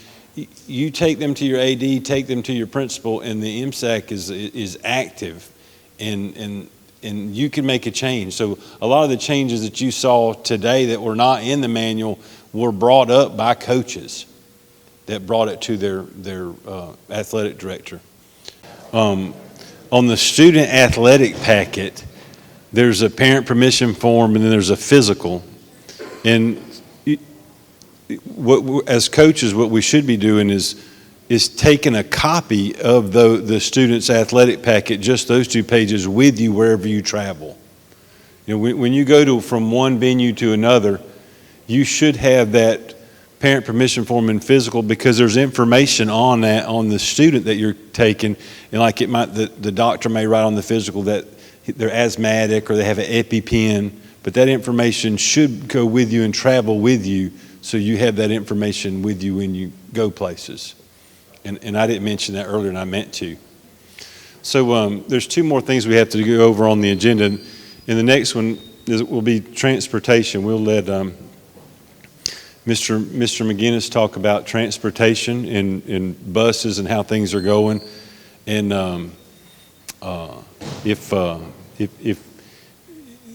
you take them to your AD, take them to your principal, and the MSAC is active, and you can make a change. So a lot of the changes that you saw today that were not in the manual were brought up by coaches that brought it to their athletic director. On the student athletic packet, there's a parent permission form, and then there's a physical. And as coaches, what we should be doing is taking a copy of the student's athletic packet, just those 2 pages, with you wherever you travel. You know, when you go from one venue to another, you should have that parent permission form and physical, because there's information on that, on the student that you're taking, and like it might, the doctor may write on the physical that they're asthmatic or they have an EpiPen, but that information should go with you and travel with you, so you have that information with you when you go places. And I didn't mention that earlier, and I meant to. So there's 2 more things we have to go over on the agenda, and the next one will be transportation. We'll let Mr. McGinnis talk about transportation and buses and how things are going. And if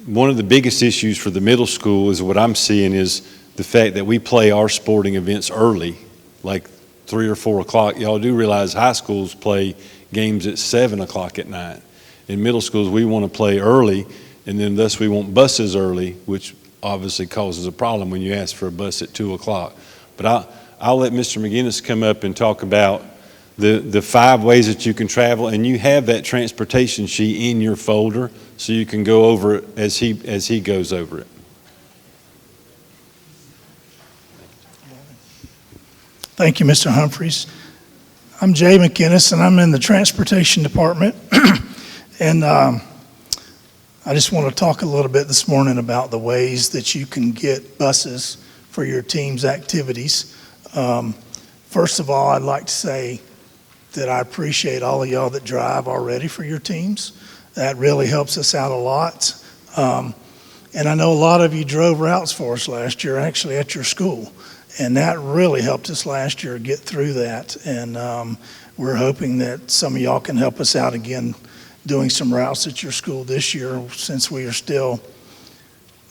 one of the biggest issues for the middle school is what I'm seeing is the fact that we play our sporting events early, like 3 or 4 o'clock. Y'all do realize high schools play games at 7 o'clock at night. In middle schools, we want to play early, and then thus we want buses early, which obviously causes a problem when you ask for a bus at 2 o'clock. But I'll let Mr. McGinnis come up and talk about the 5 ways that you can travel, and you have that transportation sheet in your folder so you can go over it as he goes over it. Thank you, Mr. Humphreys. I'm Jay McInnes, and I'm in the Transportation Department. And I just want to talk a little bit this morning about the ways that you can get buses for your team's activities. First of all, I'd like to say that I appreciate all of y'all that drive already for your teams. That really helps us out a lot. And I know a lot of you drove routes for us last year, actually at your school. And that really helped us last year get through that. And we're hoping that some of y'all can help us out again doing some routes at your school this year, since we are still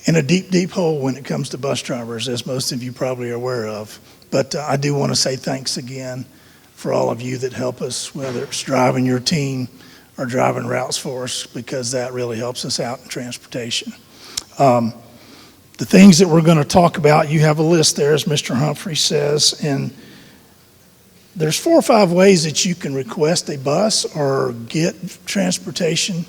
in a deep, deep hole when it comes to bus drivers, as most of you probably are aware of. But I do want to say thanks again for all of you that help us, whether it's driving your team or driving routes for us, because that really helps us out in transportation. The things that we're going to talk about, you have a list there, as Mr. Humphrey says, and there's 4 or 5 ways that you can request a bus or get transportation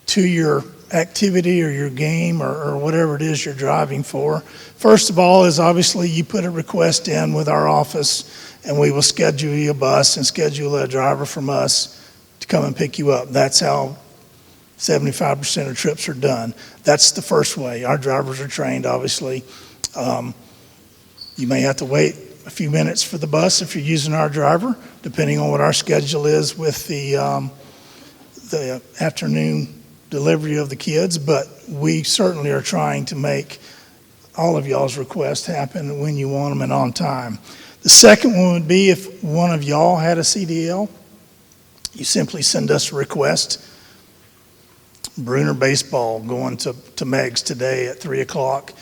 to your activity or your game or whatever it is you're driving for. First of all is obviously you put a request in with our office, and we will schedule you a bus and schedule a driver from us to come and pick you up. That's how 75% of trips are done. That's the first way. Our drivers are trained, obviously. You may have to wait a few minutes for the bus if you're using our driver, depending on what our schedule is with the afternoon delivery of the kids, but we certainly are trying to make all of y'all's requests happen when you want them and on time. The second one would be if one of y'all had a CDL, you simply send us a request. Bruner baseball going to Meg's today at 3 o'clock.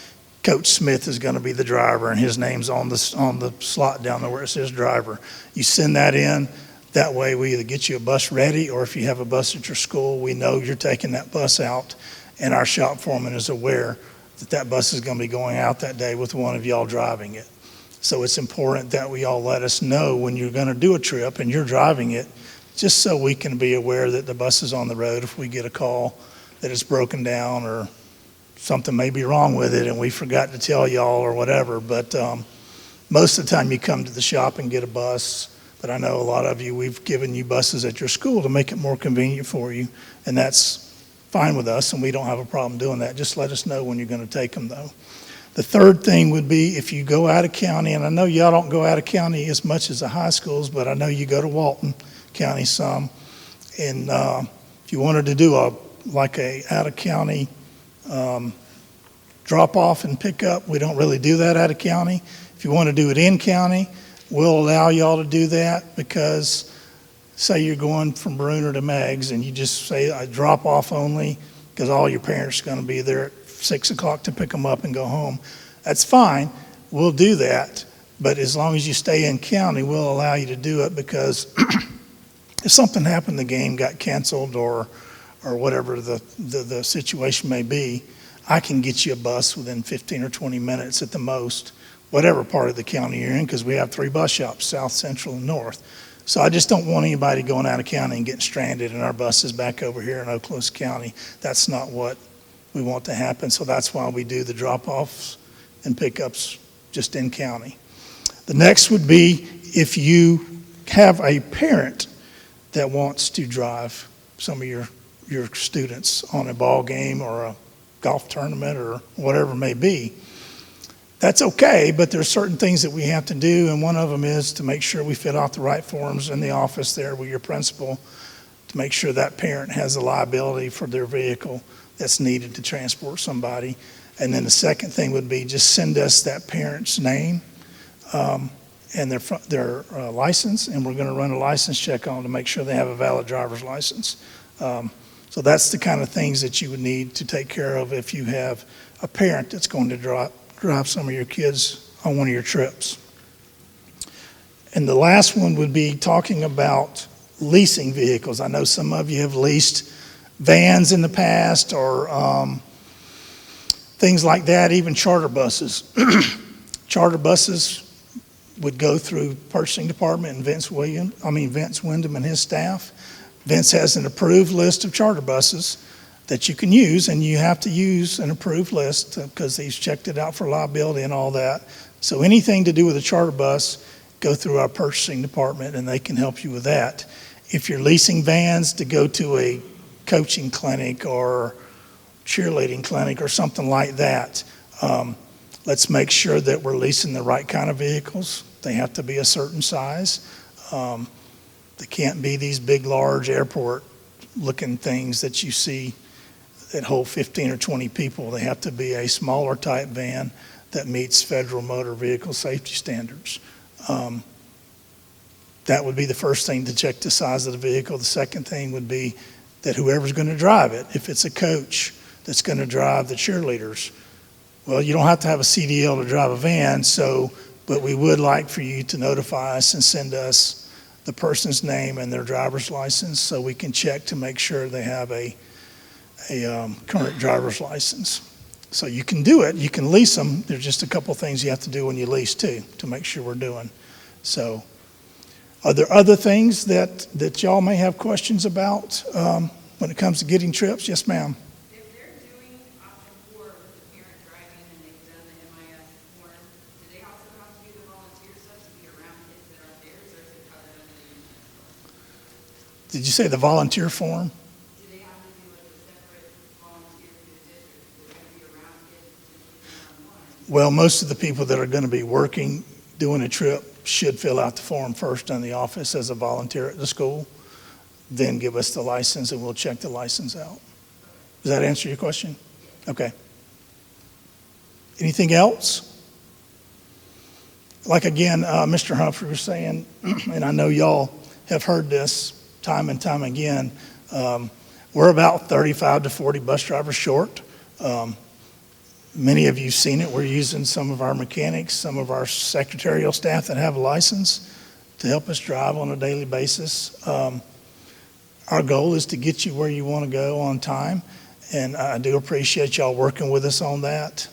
Coach Smith is going to be the driver, and his name's on the slot down there where it says driver. You send that in. That way we either get you a bus ready, or if you have a bus at your school, we know you're taking that bus out, and our shop foreman is aware that that bus is going to be going out that day with one of y'all driving it. So it's important that we all let us know when you're going to do a trip and you're driving it, just so we can be aware that the bus is on the road if we get a call that it's broken down or something may be wrong with it and we forgot to tell y'all or whatever. But most of the time you come to the shop and get a bus. But I know a lot of you, we've given you buses at your school to make it more convenient for you, and that's fine with us, and we don't have a problem doing that. Just let us know when you're going to take them, though. The third thing would be if you go out of county, and I know y'all don't go out of county as much as the high schools, but I know you go to Walton County some, and if you wanted to do a out of county drop off and pick up, we don't really do that out of county. If you want to do it in county, we'll allow y'all to do that, because say you're going from Bruner to Meg's and you just say a drop off only because all your parents are going to be there at 6 o'clock to pick them up and go home. That's fine. We'll do that. But as long as you stay in county, we'll allow you to do it, because if something happened, the game got canceled or whatever the situation may be, I can get you a bus within 15 or 20 minutes at the most, whatever part of the county you're in, because we have 3 bus shops, south, central, and north. So I just don't want anybody going out of county and getting stranded in our buses back over here in Okaloosa County. That's not what we want to happen. So that's why we do the drop-offs and pickups just in county. The next would be if you have a parent that wants to drive some of your students on a ball game or a golf tournament or whatever it may be. That's okay, but there's certain things that we have to do, and one of them is to make sure we fill out the right forms in the office there with your principal to make sure that parent has the liability for their vehicle that's needed to transport somebody. And then the second thing would be just send us that parent's name and their license, and we're going to run a license check on them to make sure they have a valid driver's license. So that's the kind of things that you would need to take care of if you have a parent that's going to drive some of your kids on one of your trips. And the last one would be talking about leasing vehicles. I know some of you have leased vans in the past or things like that, even charter buses. Charter buses, would go through purchasing department and Vince Wyndham and his staff. Vince has an approved list of charter buses that you can use, and you have to use an approved list because he's checked it out for liability and all that. So anything to do with a charter bus, go through our purchasing department and they can help you with that. If you're leasing vans to go to a coaching clinic or cheerleading clinic or something like that, let's make sure that we're leasing the right kind of vehicles. They have to be a certain size. They can't be these big, large airport-looking things that you see that hold 15 or 20 people. They have to be a smaller type van that meets federal motor vehicle safety standards. That would be the first thing, to check the size of the vehicle. The second thing would be that whoever's going to drive it, if it's a coach that's going to drive the cheerleaders, well, you don't have to have a CDL to drive a van, but we would like for you to notify us and send us the person's name and their driver's license so we can check to make sure they have a current driver's license. So you can do it, you can lease them. There's just a couple things you have to do when you lease too, to make sure we're doing. So are there other things that y'all may have questions about when it comes to getting trips? Yes, ma'am. If they're doing option 4 with the parent driving and they've done the MIS form, do they also have to do the volunteer stuff to be around kids that aren't theirs, or is it covered under the union? Did you say the volunteer form? Do they have to do like a separate volunteer for the district? They're going to be around kids one-on-one. Well, most of the people that are going to be working, doing a trip, should fill out the form first in the office as a volunteer at the school, then give us the license and we'll check the license out. Does that answer your question? Okay. Anything else? Like again, Mr. Humphrey was saying, and I know y'all have heard this time and time again, we're about 35 to 40 bus drivers short. Many of you have seen it. We're using some of our mechanics, some of our secretarial staff that have a license to help us drive on a daily basis. Our goal is to get you where you want to go on time, and I do appreciate y'all working with us on that,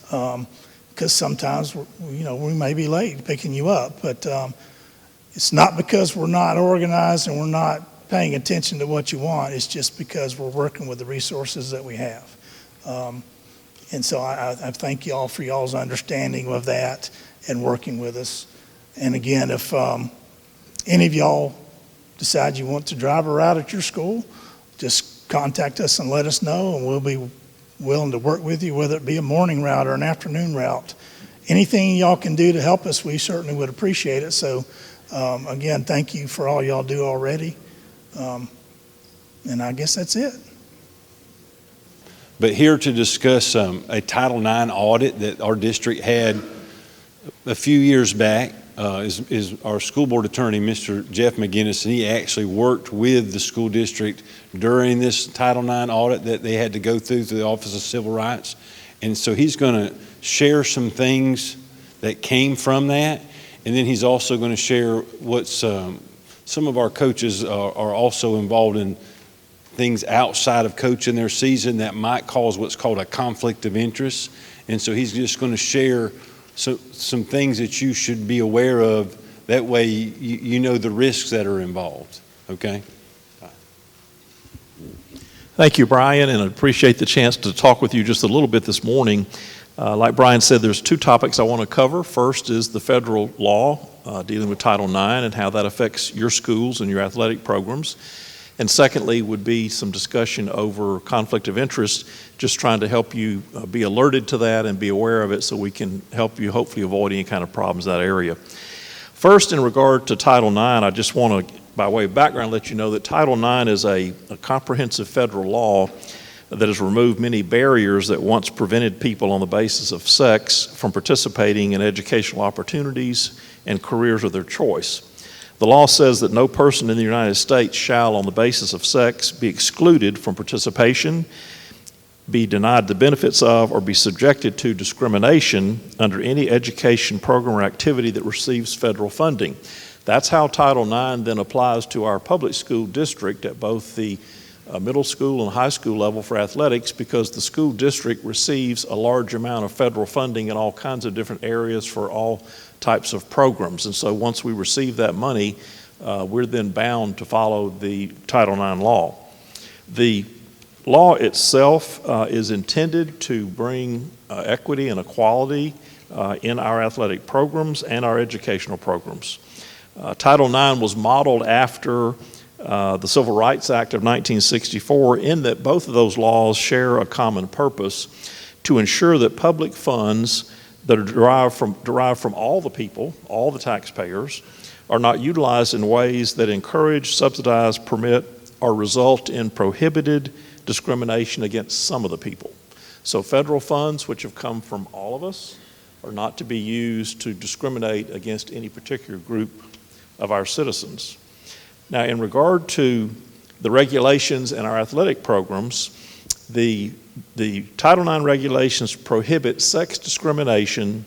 because sometimes we may be late picking you up, but it's not because we're not organized and we're not paying attention to what you want. It's just because we're working with the resources that we have. And so I thank y'all for y'all's understanding of that and working with us. And again, if any of y'all decide you want to drive a route at your school, just contact us and let us know, and we'll be willing to work with you, whether it be a morning route or an afternoon route. Anything y'all can do to help us, we certainly would appreciate it. So again, thank you for all y'all do already. And I guess that's it. But here to discuss a Title IX audit that our district had a few years back is our school board attorney, Mr. Jeff McGinnis, and he actually worked with the school district during this Title IX audit that they had to go through the Office of Civil Rights. And so he's going to share some things that came from that, and then he's also going to share what some of our coaches are also involved in, things outside of coaching their season that might cause what's called a conflict of interest. And so he's just going to share some things that you should be aware of. That way you know the risks that are involved. Okay? Thank you, Brian, and I appreciate the chance to talk with you just a little bit this morning. Like Brian said, there's two topics I want to cover. First is the federal law dealing with Title IX and how that affects your schools and your athletic programs. And secondly would be some discussion over conflict of interest, just trying to help you be alerted to that and be aware of it so we can help you hopefully avoid any kind of problems in that area. First, in regard to Title IX, I just want to, by way of background, let you know that Title IX is a comprehensive federal law that has removed many barriers that once prevented people on the basis of sex from participating in educational opportunities and careers of their choice. The law says that no person in the United States shall, on the basis of sex, be excluded from participation, be denied the benefits of, or be subjected to discrimination under any education program or activity that receives federal funding. That's how Title IX then applies to our public school district at both the middle school and high school level for athletics because the school district receives a large amount of federal funding in all kinds of different areas for all types of programs. And so once we receive that money, we're then bound to follow the Title IX law. The law itself is intended to bring equity and equality in our athletic programs and our educational programs. Title IX was modeled after the Civil Rights Act of 1964 in that both of those laws share a common purpose to ensure that public funds that are derived from all the people, all the taxpayers, are not utilized in ways that encourage, subsidize, permit, or result in prohibited discrimination against some of the people. So federal funds, which have come from all of us, are not to be used to discriminate against any particular group of our citizens. Now, in regard to the regulations in our athletic programs, the Title IX regulations prohibit sex discrimination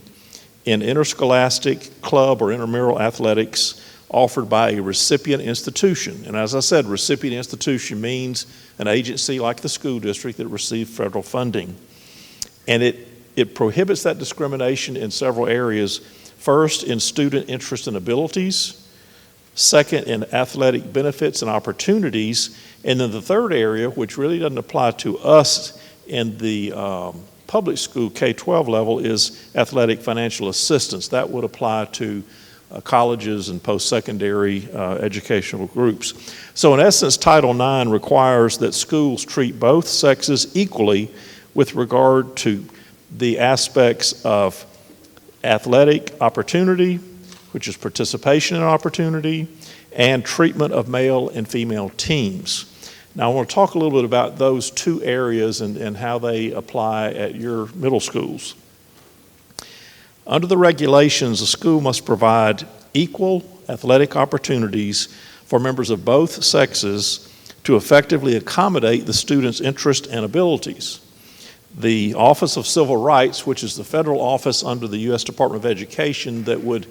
in interscholastic, club, or intramural athletics offered by a recipient institution. And as I said, recipient institution means an agency like the school district that receives federal funding. And it prohibits that discrimination in several areas. First, in student interest and abilities. Second, in athletic benefits and opportunities. And then the third area, which really doesn't apply to us in the public school K-12 level, is athletic financial assistance. That would apply to colleges and post-secondary educational groups. So in essence, Title IX requires that schools treat both sexes equally with regard to the aspects of athletic opportunity, which is participation in opportunity, and treatment of male and female teams. Now I want to talk a little bit about those two areas and how they apply at your middle schools. Under the regulations, a school must provide equal athletic opportunities for members of both sexes to effectively accommodate the students' interests and abilities. The Office of Civil Rights, which is the federal office under the U.S. Department of Education that would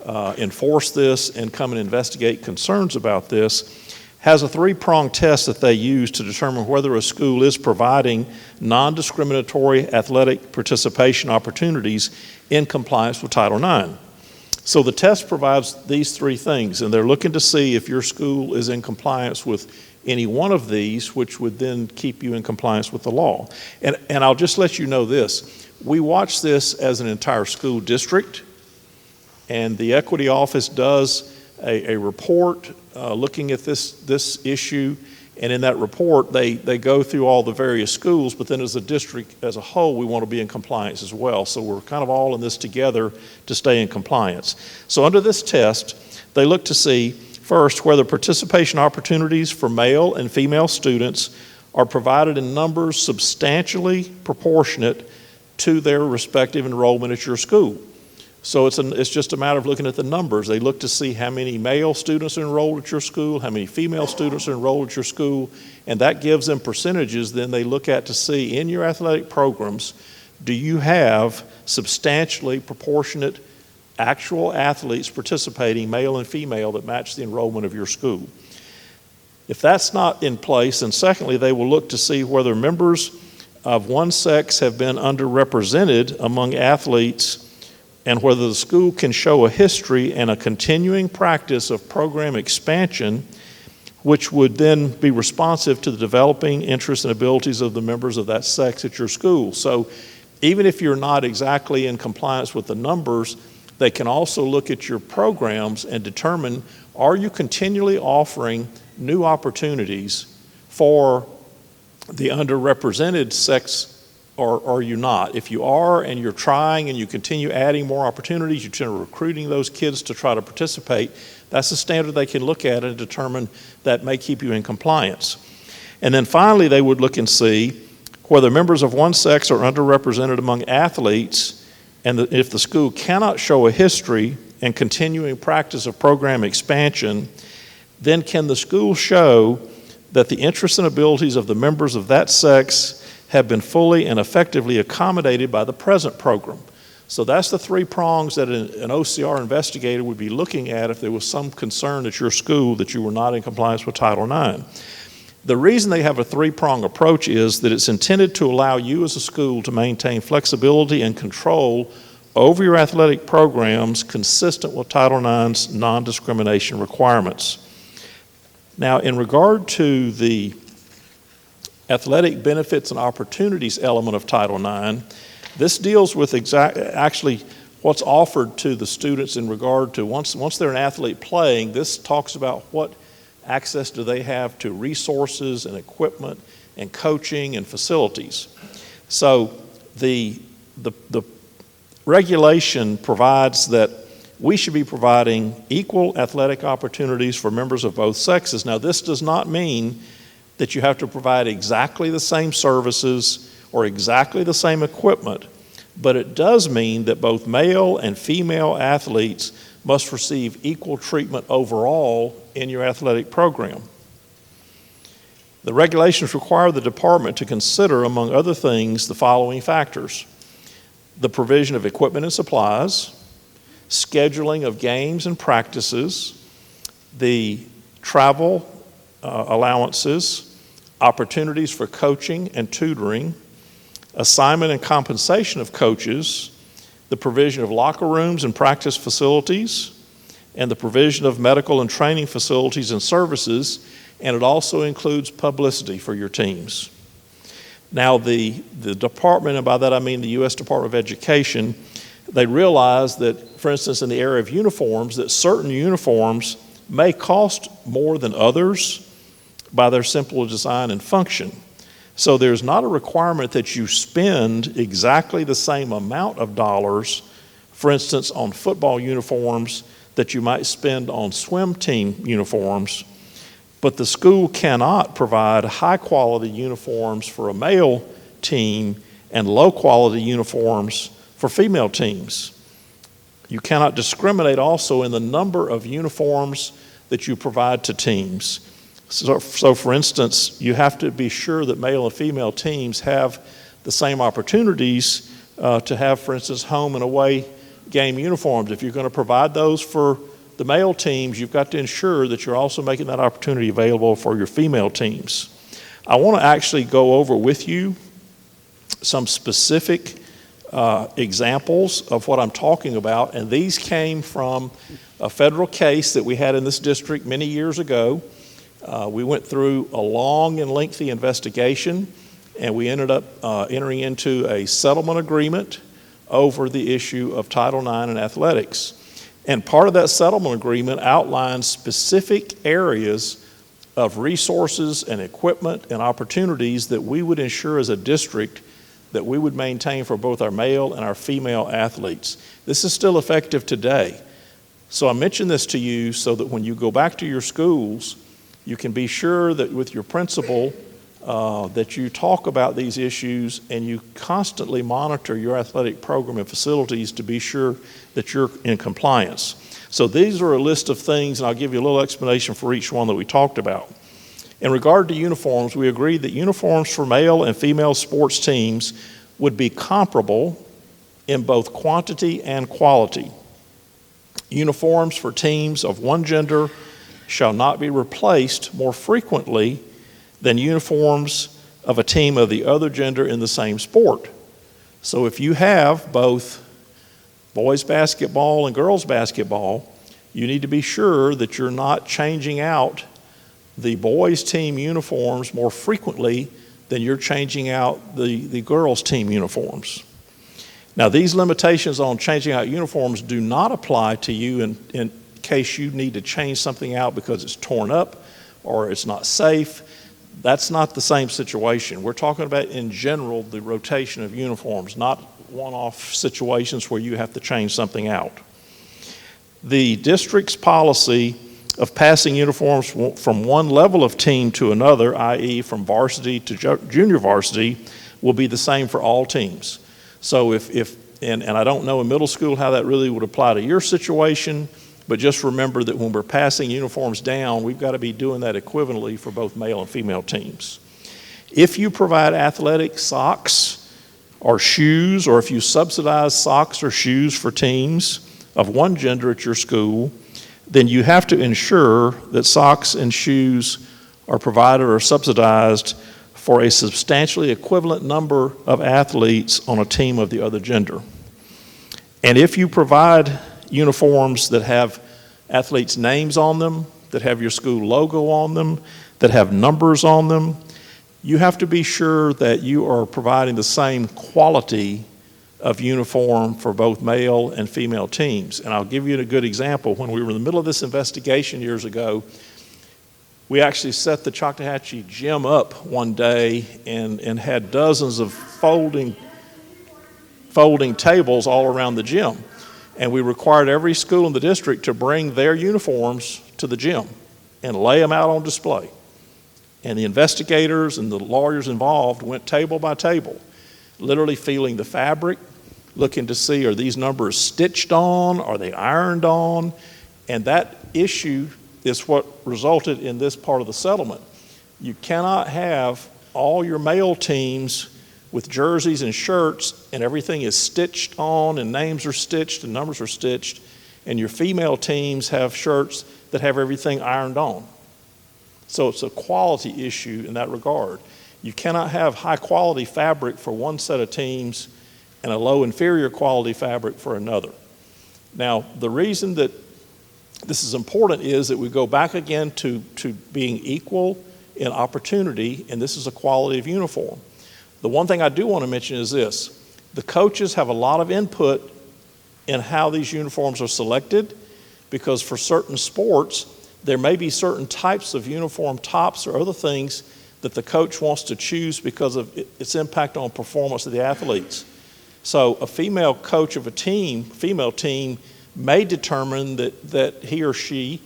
enforce this and come and investigate concerns about this, has a three-pronged test that they use to determine whether a school is providing non-discriminatory athletic participation opportunities in compliance with Title IX. So the test provides these three things, and they're looking to see if your school is in compliance with any one of these, which would then keep you in compliance with the law. And I'll just let you know this. We watch this as an entire school district, and the Equity Office does a report looking at this issue, and in that report they go through all the various schools, but then as a district as a whole we want to be in compliance as well. So we're kind of all in this together to stay in compliance. So under this test, they look to see first whether participation opportunities for male and female students are provided in numbers substantially proportionate to their respective enrollment at your school. So it's just a matter of looking at the numbers. They look to see how many male students are enrolled at your school, how many female students are enrolled at your school, and that gives them percentages. Then they look at to see in your athletic programs, do you have substantially proportionate actual athletes participating, male and female, that match the enrollment of your school? If that's not in place, then secondly, they will look to see whether members of one sex have been underrepresented among athletes and whether the school can show a history and a continuing practice of program expansion, which would then be responsive to the developing interests and abilities of the members of that sex at your school. So even if you're not exactly in compliance with the numbers, they can also look at your programs and determine, are you continually offering new opportunities for the underrepresented sex, or are you not? If you are and you're trying and you continue adding more opportunities, you continue recruiting those kids to try to participate, that's a standard they can look at and determine that may keep you in compliance. And then finally, they would look and see whether members of one sex are underrepresented among athletes, and if the school cannot show a history and continuing practice of program expansion, then can the school show that the interests and abilities of the members of that sex have been fully and effectively accommodated by the present program? So that's the three prongs that an OCR investigator would be looking at if there was some concern at your school that you were not in compliance with Title IX. The reason they have a three-prong approach is that it's intended to allow you as a school to maintain flexibility and control over your athletic programs consistent with Title IX's non-discrimination requirements. Now, in regard to the athletic benefits and opportunities element of Title IX, this deals with actually what's offered to the students in regard to once they're an athlete playing. This talks about what access do they have to resources and equipment and coaching and facilities. So the regulation provides that we should be providing equal athletic opportunities for members of both sexes. Now, this does not mean that you have to provide exactly the same services or exactly the same equipment, but it does mean that both male and female athletes must receive equal treatment overall in your athletic program. The regulations require the department to consider, among other things, the following factors: the provision of equipment and supplies, scheduling of games and practices, the travel allowances, opportunities for coaching and tutoring, assignment and compensation of coaches, the provision of locker rooms and practice facilities, and the provision of medical and training facilities and services, and it also includes publicity for your teams. Now, the department, and by that I mean the U.S. Department of Education, they realize that, for instance, in the area of uniforms, that certain uniforms may cost more than others by their simple design and function. So there's not a requirement that you spend exactly the same amount of dollars, for instance, on football uniforms that you might spend on swim team uniforms, but the school cannot provide high-quality uniforms for a male team and low-quality uniforms for female teams. You cannot discriminate also in the number of uniforms that you provide to teams. So for instance, you have to be sure that male and female teams have the same opportunities to have, for instance, home and away game uniforms. If you're going to provide those for the male teams, you've got to ensure that you're also making that opportunity available for your female teams. I want to actually go over with you some specific examples of what I'm talking about, and these came from a federal case that we had in this district many years ago. We went through a long and lengthy investigation, and we ended up entering into a settlement agreement over the issue of Title IX in athletics. And part of that settlement agreement outlines specific areas of resources and equipment and opportunities that we would ensure as a district that we would maintain for both our male and our female athletes. This is still effective today. So I mention this to you so that when you go back to your schools, you can be sure that with your principal that you talk about these issues and you constantly monitor your athletic program and facilities to be sure that you're in compliance. So these are a list of things, and I'll give you a little explanation for each one that we talked about. In regard to uniforms, we agreed that uniforms for male and female sports teams would be comparable in both quantity and quality. Uniforms for teams of one gender shall not be replaced more frequently than uniforms of a team of the other gender in the same sport. So if you have both boys basketball and girls basketball, you need to be sure that you're not changing out the boys team uniforms more frequently than you're changing out the girls team uniforms. Now, these limitations on changing out uniforms do not apply to you in case you need to change something out because it's torn up or it's not safe. That's not the same situation. We're talking about, in general, the rotation of uniforms, not one-off situations where you have to change something out. The district's policy of passing uniforms from one level of team to another, i.e. from varsity to junior varsity, will be the same for all teams. So and I don't know in middle school how that really would apply to your situation, but just remember that when we're passing uniforms down, we've got to be doing that equivalently for both male and female teams. If you provide athletic socks or shoes, or if you subsidize socks or shoes for teams of one gender at your school, then you have to ensure that socks and shoes are provided or subsidized for a substantially equivalent number of athletes on a team of the other gender. And if you provide uniforms that have athletes' names on them, that have your school logo on them, that have numbers on them, you have to be sure that you are providing the same quality of uniform for both male and female teams. And I'll give you a good example. When we were in the middle of this investigation years ago, we actually set the Choctawhatchee gym up one day and had dozens of folding tables all around the gym. And we required every school in the district to bring their uniforms to the gym and lay them out on display. And the investigators and the lawyers involved went table by table, literally feeling the fabric, looking to see, are these numbers stitched on? Are they ironed on? And that issue is what resulted in this part of the settlement. You cannot have all your male teams with jerseys and shirts and everything is stitched on and names are stitched and numbers are stitched, and your female teams have shirts that have everything ironed on. So it's a quality issue in that regard. You cannot have high quality fabric for one set of teams and a low inferior quality fabric for another. Now, the reason that this is important is that we go back again to being equal in opportunity, and this is a quality of uniform. The one thing I do want to mention is this: the coaches have a lot of input in how these uniforms are selected, because for certain sports, there may be certain types of uniform tops or other things that the coach wants to choose because of its impact on performance of the athletes. So a female coach of a team, female team, may determine that he or she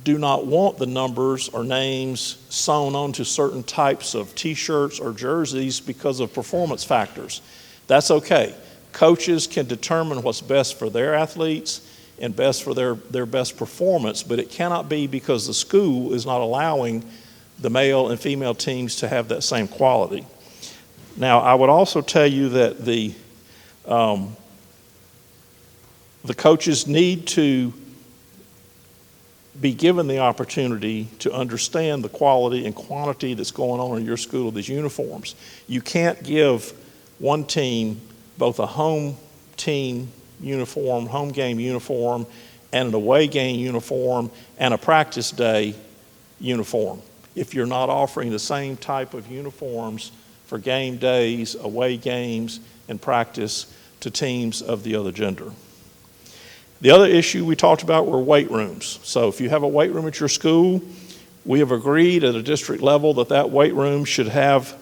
do not want the numbers or names sewn onto certain types of t-shirts or jerseys because of performance factors. That's okay. Coaches can determine what's best for their athletes and best for their best performance, but it cannot be because the school is not allowing the male and female teams to have that same quality. Now, I would also tell you that the coaches need to be given the opportunity to understand the quality and quantity that's going on in your school of these uniforms. You can't give one team both a home team uniform, home game uniform, and an away game uniform, and a practice day uniform if you're not offering the same type of uniforms for game days, away games, and practice to teams of the other gender. The other issue we talked about were weight rooms. So if you have a weight room at your school, we have agreed at a district level that weight room should have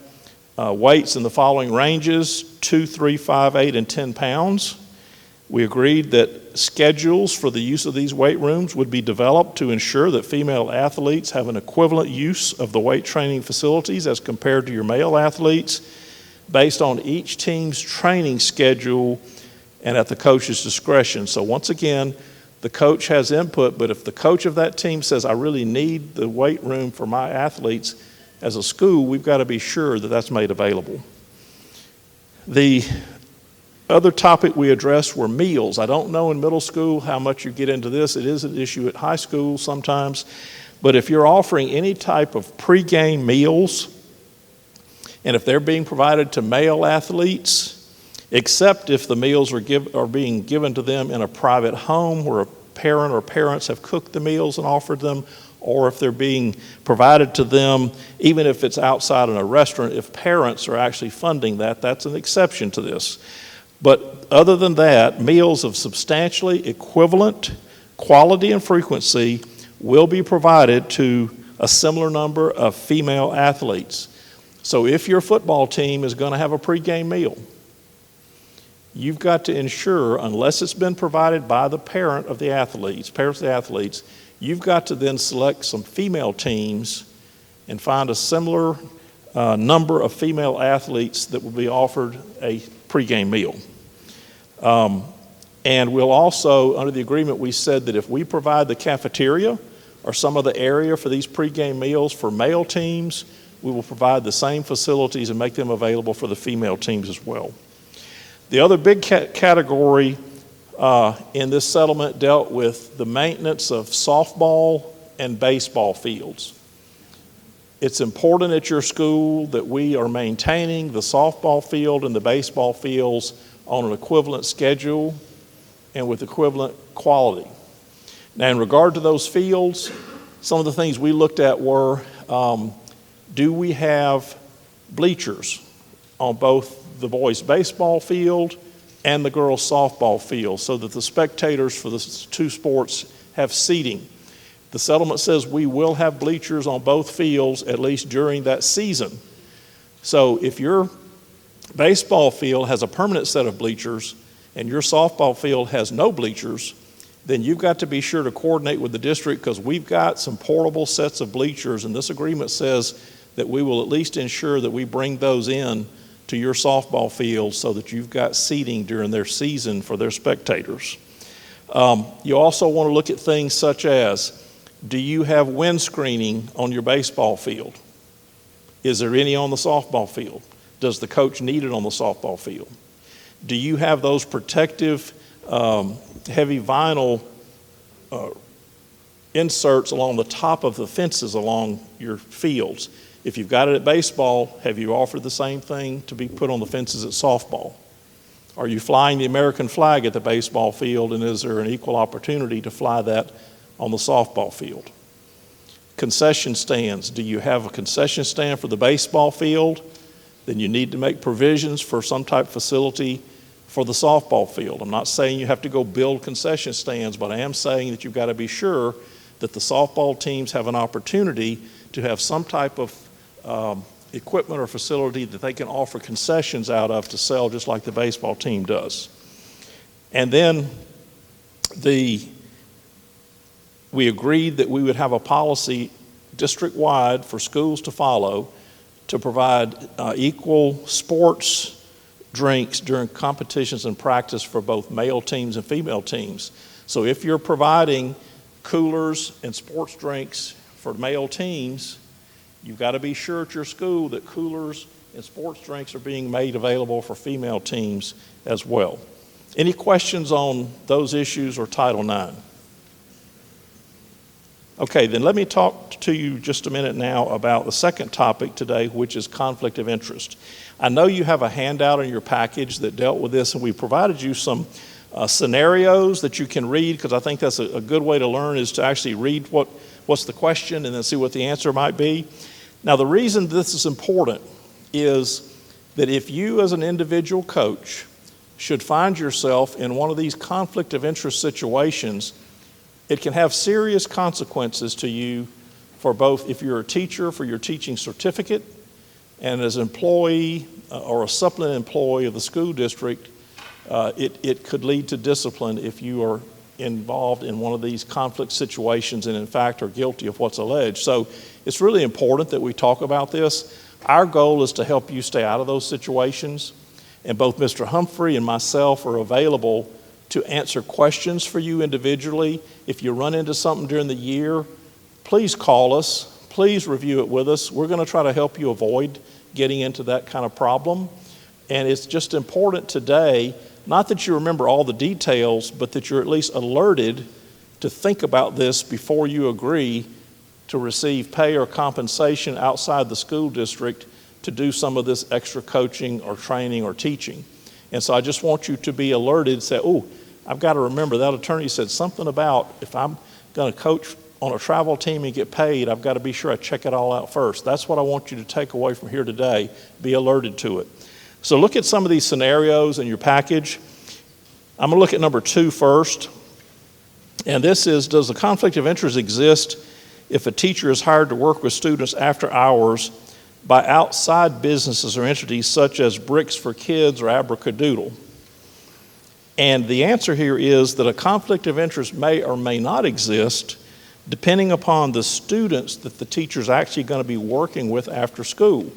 weights in the following ranges: 2, 3, 5, 8, and 10 pounds. We agreed that schedules for the use of these weight rooms would be developed to ensure that female athletes have an equivalent use of the weight training facilities as compared to your male athletes, based on each team's training schedule and at the coach's discretion. So once again, the coach has input, but if the coach of that team says, I really need the weight room for my athletes, as a school, we've got to be sure that that's made available. The other topic we addressed were meals. I don't know in middle school how much you get into this. It is an issue at high school sometimes. But if you're offering any type of pregame meals, and if they're being provided to male athletes, except if the meals are being given to them in a private home where a parent or parents have cooked the meals and offered them, or if they're being provided to them, even if it's outside in a restaurant, if parents are actually funding that, that's an exception to this. But other than that, meals of substantially equivalent quality and frequency will be provided to a similar number of female athletes. So if your football team is going to have a pregame meal, you've got to ensure, unless it's been provided by the parents of the athletes, you've got to then select some female teams and find a similar number of female athletes that will be offered a pregame meal. And we'll also, under the agreement, we said that if we provide the cafeteria or some other area for these pregame meals for male teams, we will provide the same facilities and make them available for the female teams as well. The other big category in this settlement dealt with the maintenance of softball and baseball fields. It's important at your school that we are maintaining the softball field and the baseball fields on an equivalent schedule and with equivalent quality. Now, in regard to those fields, some of the things we looked at were, do we have bleachers on both the boys' baseball field and the girls' softball field so that the spectators for the two sports have seating? The settlement says we will have bleachers on both fields at least during that season. So if your baseball field has a permanent set of bleachers and your softball field has no bleachers, then you've got to be sure to coordinate with the district, because we've got some portable sets of bleachers, and this agreement says that we will at least ensure that we bring those in to your softball field so that you've got seating during their season for their spectators. You also want to look at things such as, do you have wind screening on your baseball field? Is there any on the softball field? Does the coach need it on the softball field? Do you have those protective heavy vinyl inserts along the top of the fences along your fields? If you've got it at baseball, have you offered the same thing to be put on the fences at softball? Are you flying the American flag at the baseball field, and is there an equal opportunity to fly that on the softball field? Concession stands. Do you have a concession stand for the baseball field? Then you need to make provisions for some type of facility for the softball field. I'm not saying you have to go build concession stands, but I am saying that you've got to be sure that the softball teams have an opportunity to have some type of equipment or facility that they can offer concessions out of to sell, just like the baseball team does. And then we agreed that we would have a policy district-wide for schools to follow to provide equal sports drinks during competitions and practice for both male teams and female teams. So if you're providing coolers and sports drinks for male teams, you've got to be sure at your school that coolers and sports drinks are being made available for female teams as well. Any questions on those issues or Title IX? Okay, then let me talk to you just a minute now about the second topic today, which is conflict of interest. I know you have a handout in your package that dealt with this, and we provided you some scenarios that you can read, because I think that's a good way to learn, is to actually read what's the question and then see what the answer might be. Now, the reason this is important is that if you as an individual coach should find yourself in one of these conflict of interest situations, it can have serious consequences to you for both if you're a teacher for your teaching certificate, and as an employee or a supplement employee of the school district, it could lead to discipline if you are involved in one of these conflict situations and in fact are guilty of what's alleged. So it's really important that we talk about this. Our goal is to help you stay out of those situations, and both Mr. Humphrey and myself are available to answer questions for you individually. If you run into something during the year, please call us. Please review it with us. We're going to try to help you avoid getting into that kind of problem. And it's just important today, not that you remember all the details, but that you're at least alerted to think about this before you agree to receive pay or compensation outside the school district to do some of this extra coaching or training or teaching. And so I just want you to be alerted, say, oh, I've got to remember that attorney said something about if I'm going to coach on a travel team and get paid, I've got to be sure I check it all out first. That's what I want you to take away from here today. Be alerted to it. So look at some of these scenarios in your package. I'm going to look at number 2 first. And this is, does the conflict of interest exist if a teacher is hired to work with students after hours by outside businesses or entities such as Bricks for Kids or Abracadoodle? And the answer here is that a conflict of interest may or may not exist depending upon the students that the teacher is actually going to be working with after school.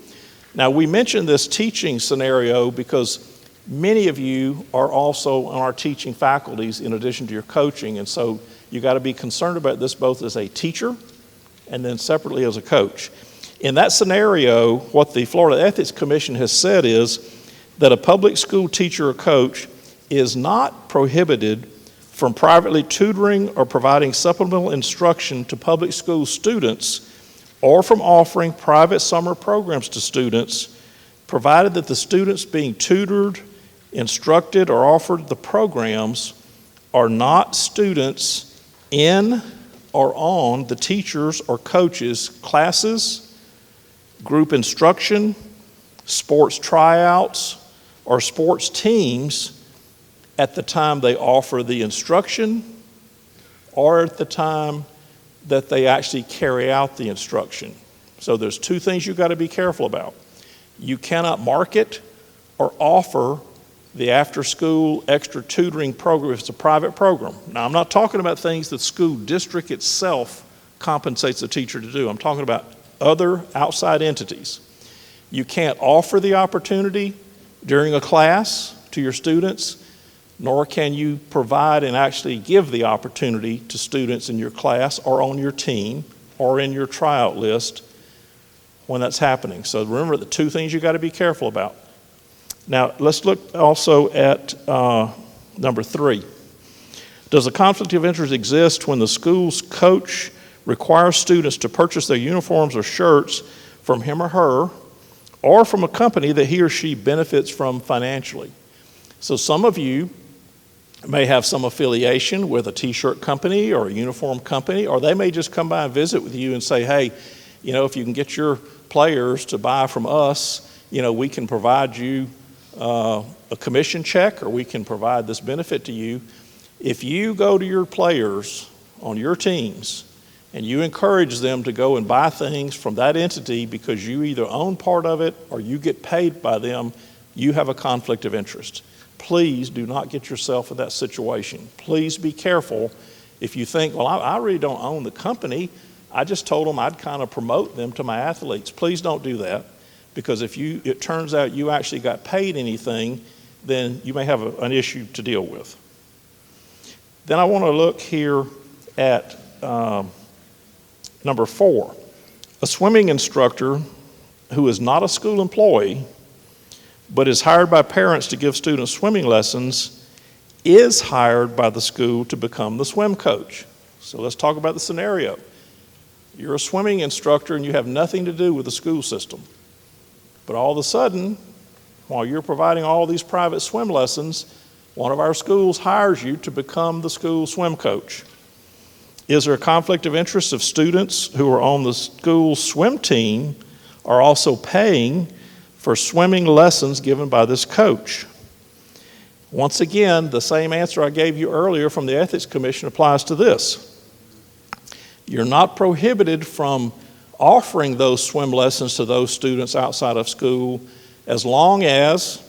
Now, we mentioned this teaching scenario because many of you are also on our teaching faculties in addition to your coaching, and so you got to be concerned about this both as a teacher and then separately as a coach. In that scenario, what the Florida Ethics Commission has said is that a public school teacher or coach is not prohibited from privately tutoring or providing supplemental instruction to public school students or from offering private summer programs to students, provided that the students being tutored, instructed, or offered the programs are not students in or on the teachers or coaches' classes, group instruction, sports tryouts, or sports teams at the time they offer the instruction or at the time that they actually carry out the instruction. So there's two things you've got to be careful about. You cannot market or offer the after-school extra tutoring program if it's a private program. Now, I'm not talking about things the school district itself compensates the teacher to do. I'm talking about other outside entities. You can't offer the opportunity during a class to your students, nor can you provide and actually give the opportunity to students in your class or on your team or in your tryout list when that's happening. So remember the two things you've got to be careful about. Now, let's look also at number 3. Does a conflict of interest exist when the school's coach requires students to purchase their uniforms or shirts from him or her, or from a company that he or she benefits from financially? So some of you may have some affiliation with a t-shirt company or a uniform company, or they may just come by and visit with you and say, hey, you know, if you can get your players to buy from us, you know, we can provide you a commission check, or we can provide this benefit to you. If you go to your players on your teams and you encourage them to go and buy things from that entity because you either own part of it or you get paid by them, you have a conflict of interest. Please do not get yourself in that situation. Please be careful. If you think, well, I really don't own the company, I just told them I'd kind of promote them to my athletes. Please don't do that, because if it turns out you actually got paid anything, then you may have an issue to deal with. Then I want to look here at number 4. A swimming instructor who is not a school employee but is hired by parents to give students swimming lessons is hired by the school to become the swim coach. So let's talk about the scenario. You're a swimming instructor and you have nothing to do with the school system. But all of a sudden, while you're providing all these private swim lessons, one of our schools hires you to become the school swim coach. Is there a conflict of interest if students who are on the school swim team are also paying for swimming lessons given by this coach? Once again, the same answer I gave you earlier from the Ethics Commission applies to this. You're not prohibited from offering those swim lessons to those students outside of school as long as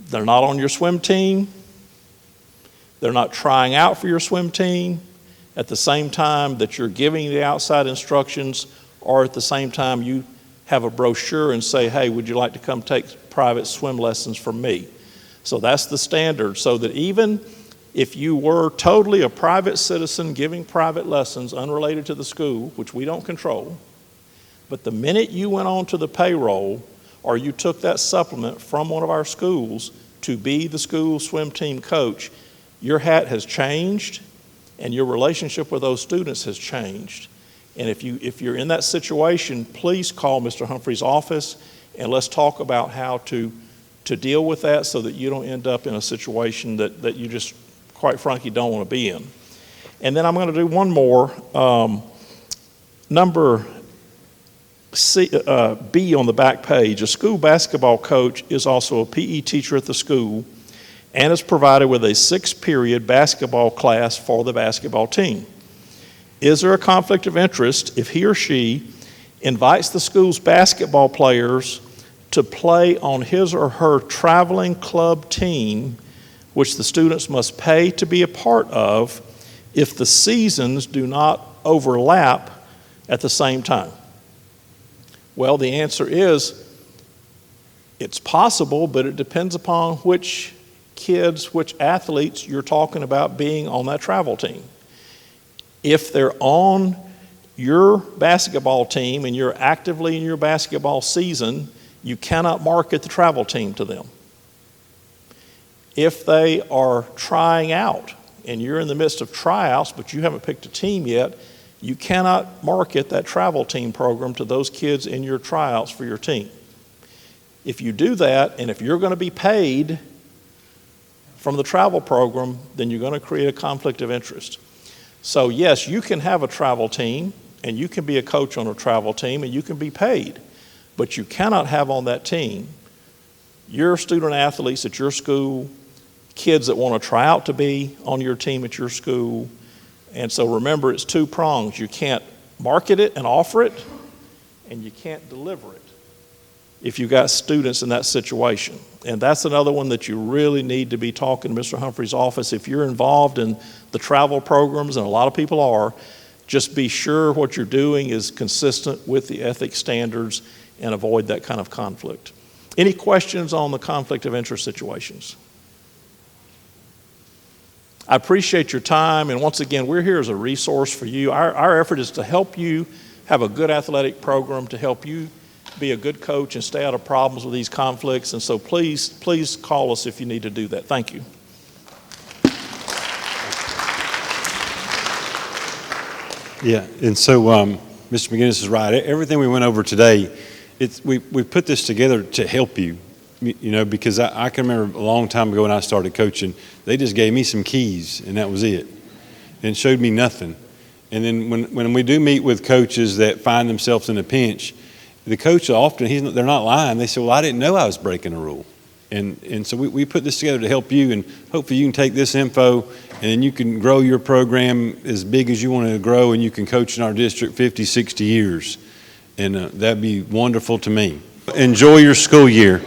they're not on your swim team, they're not trying out for your swim team at the same time that you're giving the outside instructions, or at the same time you have a brochure and say, hey, would you like to come take private swim lessons from me? So that's the standard, so that even if you were totally a private citizen giving private lessons unrelated to the school, which we don't control, but the minute you went on to the payroll or you took that supplement from one of our schools to be the school swim team coach, your hat has changed and your relationship with those students has changed. And if you're in that situation, please call Mr. Humphrey's office and let's talk about how to deal with that so that you don't end up in a situation that you just, quite frankly, don't want to be in. And then I'm going to do one more. Number B on the back page, a school basketball coach is also a PE teacher at the school and is provided with a 6-period basketball class for the basketball team. Is there a conflict of interest if he or she invites the school's basketball players to play on his or her traveling club team, which the students must pay to be a part of if the seasons do not overlap at the same time? Well, the answer is it's possible, but it depends upon which kids, which athletes you're talking about being on that travel team. If they're on your basketball team and you're actively in your basketball season, you cannot market the travel team to them. If they are trying out and you're in the midst of tryouts, but you haven't picked a team yet, you cannot market that travel team program to those kids in your tryouts for your team. If you do that, and if you're going to be paid from the travel program, then you're going to create a conflict of interest. So yes, you can have a travel team, and you can be a coach on a travel team, and you can be paid, but you cannot have on that team your student athletes at your school, kids that want to try out to be on your team at your school. And so remember, it's two prongs. You can't market it and offer it, and you can't deliver it if you've got students in that situation. And that's another one that you really need to be talking to Mr. Humphrey's office. If you're involved in the travel programs, and a lot of people are, just be sure what you're doing is consistent with the ethics standards and avoid that kind of conflict. Any questions on the conflict of interest situations? I appreciate your time, and once again, we're here as a resource for you. Our effort is to help you have a good athletic program, to help you be a good coach and stay out of problems with these conflicts, and so please call us if you need to do that. Thank you. Yeah, and so Mr. McGinnis is right. Everything we went over today, we put this together to help you, because I can remember a long time ago when I started coaching, they just gave me some keys, and that was it, and showed me nothing. And then when we do meet with coaches that find themselves in a pinch, the coach often, they're not lying. They say, well, I didn't know I was breaking a rule. And so we put this together to help you, and hopefully you can take this info and then you can grow your program as big as you want to grow, and you can coach in our district 50, 60 years. And that'd be wonderful to me. Enjoy your school year.